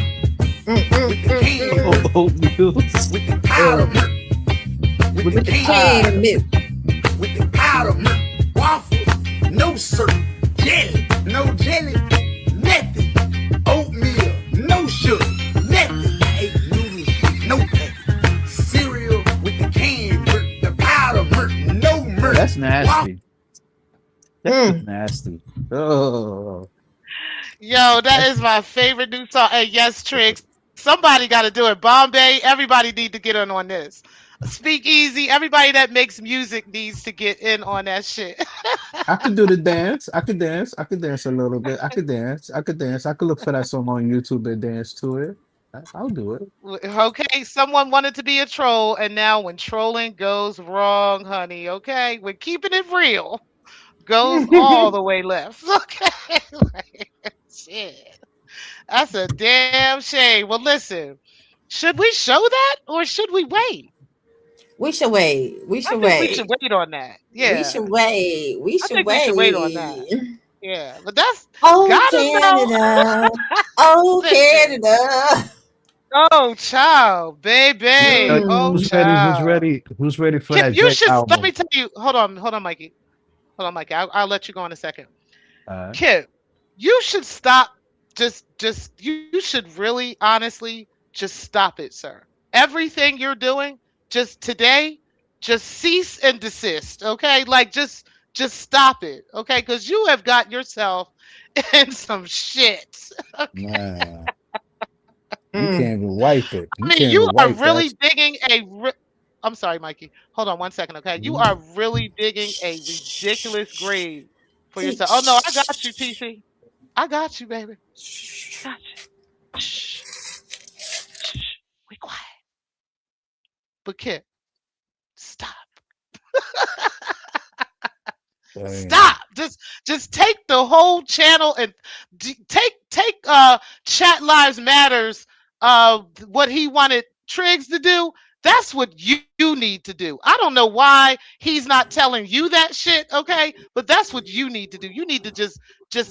With the canned milk, Oatmeal. with the powder milk, with the canned milk, with the powder milk, waffles, no syrup, jelly, no jelly, nothing. Oatmeal, no sugar, nothing. I ate noodles with no packet. Cereal with the canned milk, the powder milk, no milk. That's nasty. That's nasty. Oh. Yo, that is my favorite new song. Hey, yes, Tricks. Somebody got to do it. Bombay, everybody need to get in on this. Speak Easy, everybody that makes music needs to get in on that shit. I could do the dance. I could dance. I could dance a little bit. I could dance. I could dance. I could look for that song on YouTube and dance to it. I'll do it. Okay, someone wanted to be a troll, and now when trolling goes wrong, honey, okay, when keeping it real goes all the way left. Okay, like, shit. That's a damn shame. Well, listen, should we show that or should we wait? We should wait. We I should think we wait. should wait on that. We Yeah, should wait. We I should think we should wait on that. wait. Yeah, but that's Oh, gotta know. Canada. Oh, Listen. Canada. Oh, child, baby. Oh, Who's ready? Who's child. ready? Who's ready for Kip, that you Drake should. Let album? me tell you. Hold on, Mikey. Hold on, Mikey. I'll let you go in a second. Uh, Kip, you should stop. You should really, honestly, just stop it, sir. Everything you're doing, just today, just cease and desist. Okay, like just stop it. Okay, because you have got yourself in some shit. man, you can't even wipe it. I You mean, can't you even are wipe really that. digging I'm sorry, Mikey. Hold on one second, okay? You are really digging a ridiculous grave for yourself. Oh no, I got you, TC. I got you, baby. Got you. Shh. Shh. Be quiet. But Kip, stop. Damn. Stop. Just take the whole channel and take Chat Lives Matters what he wanted Triggs to do. That's what you need to do. I don't know why he's not telling you that shit, okay? But that's what you need to do. You need to just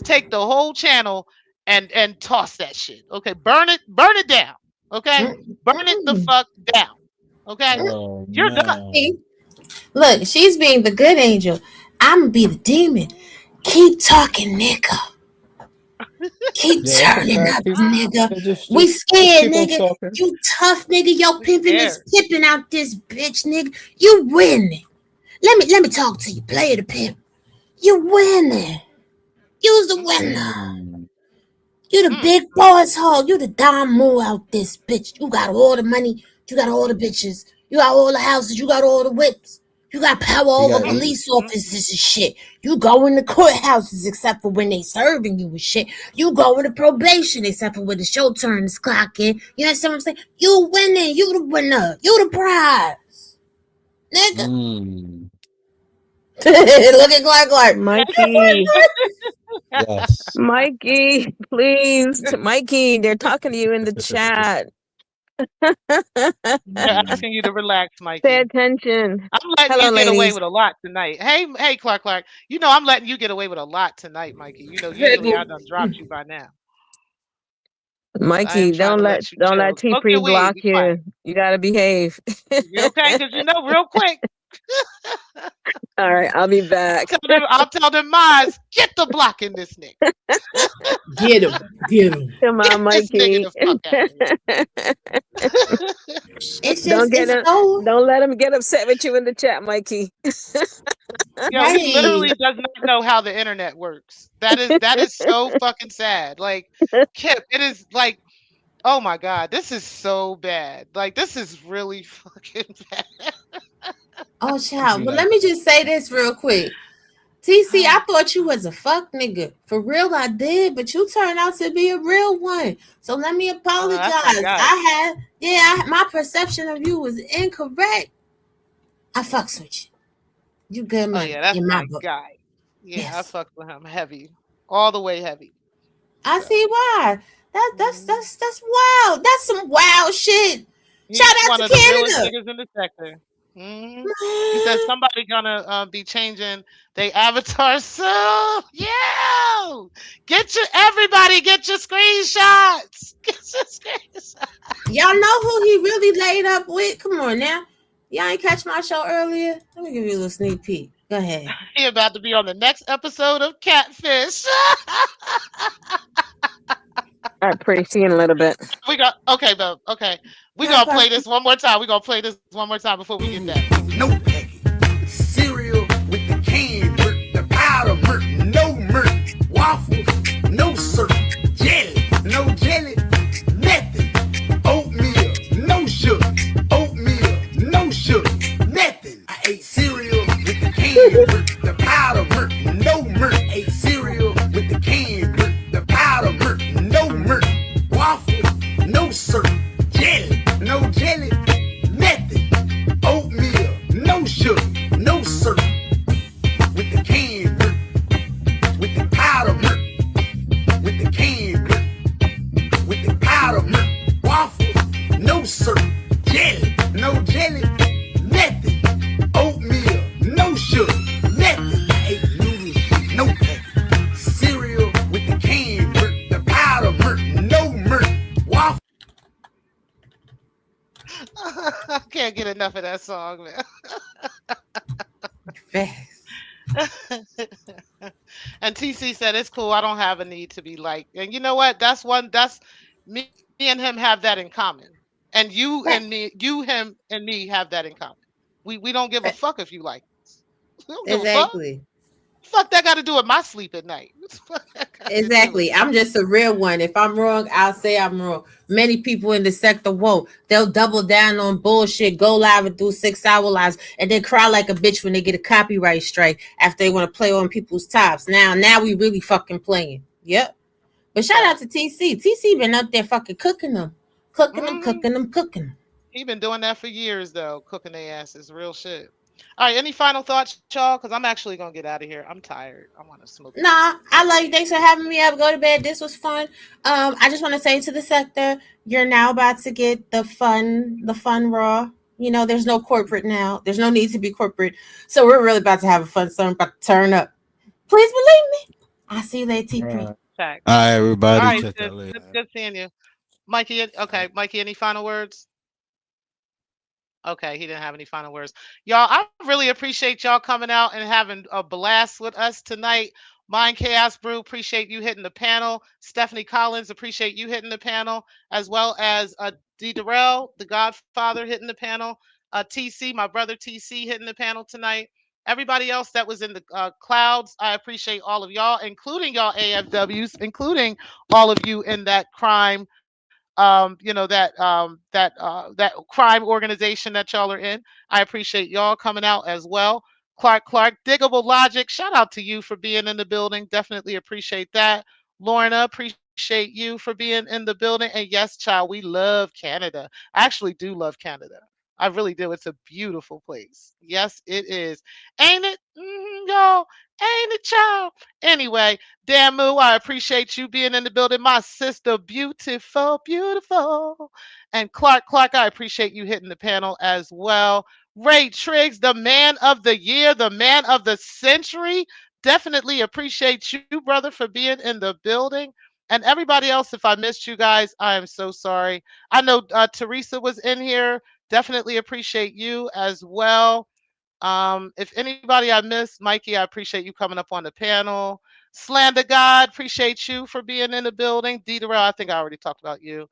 take the whole channel and toss that shit. Okay? Burn it down. Okay? Burn it the fuck down. Okay? Oh, You're done. man. Look, she's being the good angel. I'm gonna be the demon. Keep talking, nigga. Keep Yeah, that's a turning fact. up, nigga. Yeah, We just scared, keep on nigga. talking. You tough, nigga. Yo, We pimping is scared. pimping out this bitch, nigga. You winning. Let me talk to you, player the pimp. You winning. You's the winner. Mm. You the Mm, big boss hog. You the Don Moore out this bitch. You got all the money. You got all the bitches. You got all the houses. You got all the whips. You got power You over got mm, police mm, officers and shit. You go in the courthouses except for when they serving you and shit. You go into probation except for when the show turn is clocking. You understand what I'm saying? You winning. You the winner. You the prize. Nigga. mm. Look at Clark. Mikey, Yes. Mikey, please, Mikey. They're talking to you in the chat. They're Mm. asking you to relax, Pay Mikey. attention. I'm letting Hello, you get away ladies. with a lot tonight. Hey, Clark. You know I'm letting you get away with a lot tonight, Mikey. You know, usually I done dropped you by now. I am Mikey, trying to let you don't let chill. T Smoke Pre your weed. block Be quiet. you. You gotta behave. You okay? Because you know, real quick, All right, I'll be back. I'll tell them Maz, get the block in this nigga. Get him. Get him. Come Get on, this nigga Mikey. the fuck out of here. It's Don't just, get it's him. so Don't let him get upset with you in the chat, Mikey. Yo, he right. literally does not know how the internet works. That is so fucking sad. Like, Kip, it is like, oh my God, this is so bad. Like, this is really fucking bad. Oh, child. But Yeah. let me just say this real quick. TC, I thought you was a fuck nigga. For real, I did, but you turned out to be a real one. So let me Oh no, apologize. that's my guy. My perception of you was incorrect. I fucks with you. You good Oh money yeah, that's in my my book. guy. Yeah, I Yes. fucked with him heavy, all the way heavy. I So see why. That's mhm. that's wild. That's some wild shit. Shout He's out one to of the realest Canada. niggas in the sector. He said Man. somebody gonna be changing their avatar soon. Yeah, get your screenshots. Get your screenshots. Y'all know who he really laid up with? Come on now. Y'all ain't catch my show earlier? Let me give you a little sneak peek. Go ahead. He about to be on the next episode of Catfish. All right, pretty. See you in a little bit. We got okay, Bo. Okay, we Hi, gonna play Poppy. this one more time. We gonna play this one more time before we get that. No packet. Cereal with the canned murk, the powder murk, no murk. Waffles, no syrup. Jelly, no jelly. Nothing. Oatmeal, no sugar. Oatmeal, no sugar. Nothing. I ate cereal with the canned murk, the powder murk, no murk. Ate cereal with the canned murk, the powder murk, no murk. Waffles, no syrup. Jelly, no jelly. Nothing. Oatmeal, no sugar, no syrup. With the canned murk, with the powder murk, with the canned murk, with the powder murk. Waffles, no syrup. Jelly, no jelly. Nothing. Oatmeal, no sugar. Nothing. I ate noodles with no packet. Cereal with the canned murk, the powder murk, no murk. Waffles. I can't get enough of that song, man. Facts. And TC said it's cool. I don't have a need to be liked. And you know what? That's me and him have that in common. And you and Right. me, you, him, and me have that in common. We don't give a Right. fuck if you like us. We don't give a fuck. Exactly. Fuck that got to do with my sleep at night. What the fuck that got to do with Exactly. I'm just a real one. If I'm wrong, I'll say I'm wrong. Many people in the sector won't. They'll double down on bullshit, go live and do 6 hour lives, and then cry like a bitch when they get a copyright strike after they want to play on people's tops. Now we really fucking playing. Yep. But shout out Fact. to TC. TC been up there fucking cooking them. Cooking them, Hmm. cooking them, cooking them. He been doing that for years though, cooking their asses, real shit. All right, any final thoughts, y'all? Because I'm actually gonna get out of here. I'm tired. I want to smoke me some Nah, weed. I love you. Thanks for having me up. Go to bed. This was fun. I just want to say to the sector, you're now about to get the fun raw. You know, there's no corporate now. There's no need to be corporate. So we're really about to have a fun summer, about to turn up. Please believe me. I'll see you later, All T3. right. Fact. All right, All everybody. right, Check sis. that later. Good seeing you, Mikey. Okay, Mikey. Any final words? Okay, he didn't have any final words. Y'all, I really appreciate y'all coming out and having a blast with us tonight Mind Chaos Brew, appreciate you hitting the panel. Stephanie Collins, appreciate you hitting the panel, as well as D. Durrell, the Godfather, hitting the panel. TC, my brother TC, hitting the panel tonight. Everybody else that was in the clouds, I appreciate all of y'all, including y'all AFWs, including all of you in that crime, that crime organization that y'all are in. I appreciate y'all coming out as well. Clark, Diggable Logic, shout out to you for being in the building. Definitely appreciate that. Lorna, appreciate you for being in the building. And yes, child, we love Canada. I actually do love Canada. I really do. It's a beautiful place. Yes, it is. Ain't it, y'all? Ain't it, child? Anyway, Damu, I appreciate you being in the building. My sister, beautiful, beautiful. And Clark, I appreciate you hitting the panel as well. Ray Triggs, the man of the year, the man of the century. Definitely appreciate you, brother, for being in the building. And everybody else, if I missed you guys, I am so sorry. I know Teresa was in here. Definitely appreciate you as well. If anybody I missed, Mikey, I appreciate you coming up on the panel. Slander God, appreciate you for being in the building. Deidre, I think I already talked about you.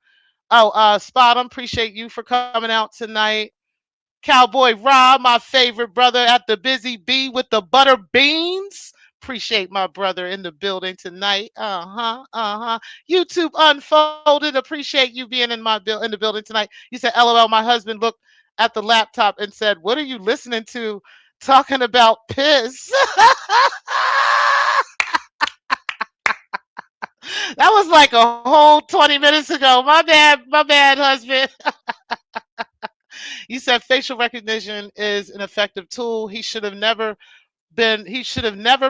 Oh, Spot'em, appreciate you for coming out tonight. Cowboy Rob, my favorite brother at the Busy Bee with the butter beans. Appreciate my brother in the building tonight. YouTube Unfolded, appreciate you being in the building tonight. You said, LOL, my husband looked at the laptop and said, what are you listening to talking about piss? That was like a whole 20 minutes ago. My bad, husband. You said facial recognition is an effective tool. He should have never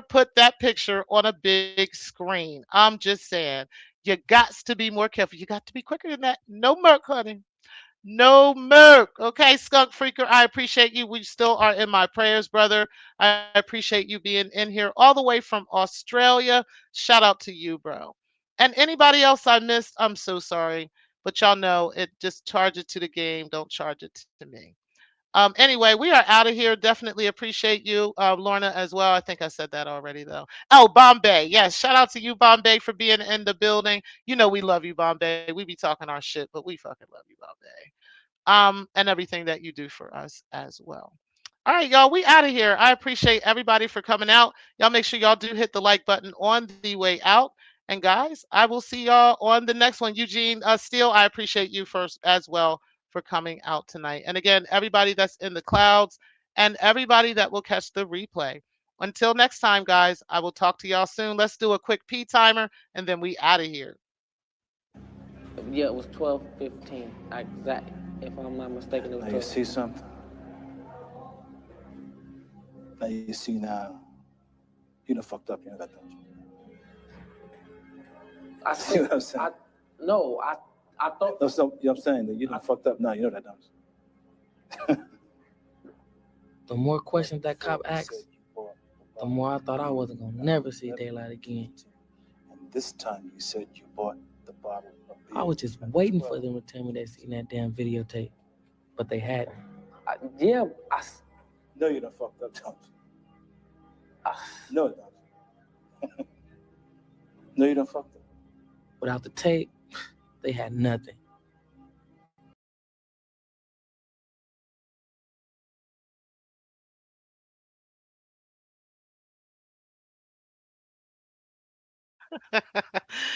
put that picture on a big screen. I'm just saying. You got to be more careful. You got to be quicker than that. No murk, honey. No murk. Okay, Skunk Freaker, I appreciate you. We still are in my prayers, brother. I appreciate you being in here all the way from Australia. Shout out to you, bro. And anybody else I missed, I'm so sorry. But y'all know it, just charge it to the game. Don't charge it to me. Anyway, we are out of here. Definitely appreciate you, Lorna, as well. I think I said that already, though. Oh, Bombay. Yes. Shout out to you, Bombay, for being in the building. You know, we love you, Bombay. We be talking our shit, but we fucking love you, Bombay. And everything that you do for us as well. All right, y'all, we out of here. I appreciate everybody for coming out. Y'all make sure y'all do hit the like button on the way out. And guys, I will see y'all on the next one. Eugene Steele, I appreciate you first as well for coming out tonight. And again, everybody that's in the clouds and everybody that will catch the replay. Until next time, guys, I will talk to y'all soon. Let's do a quick P timer and then we out of here. Yeah, it was 12:15. Exactly. If I'm not mistaken, it was. Now you see something. Now you see now. You done fucked up. You know that, don't you? I see what I'm saying. I thought. No, so, you know what I'm saying? That you done fucked up now. You know that, don't you? The more questions that cop asks, the more I thought I wasn't gonna never see daylight again. And this time you said you bought the bottle of beer. I was just waiting for them to tell me they seen that damn videotape, but they hadn't. No, you done fucked up, don't you? No, don't you? No, you done fucked up. Without the tape, they had nothing.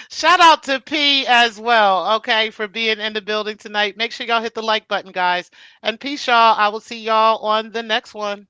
Shout out to P as well, okay, for being in the building tonight. Make sure y'all hit the like button, guys. And peace, y'all. I will see y'all on the next one.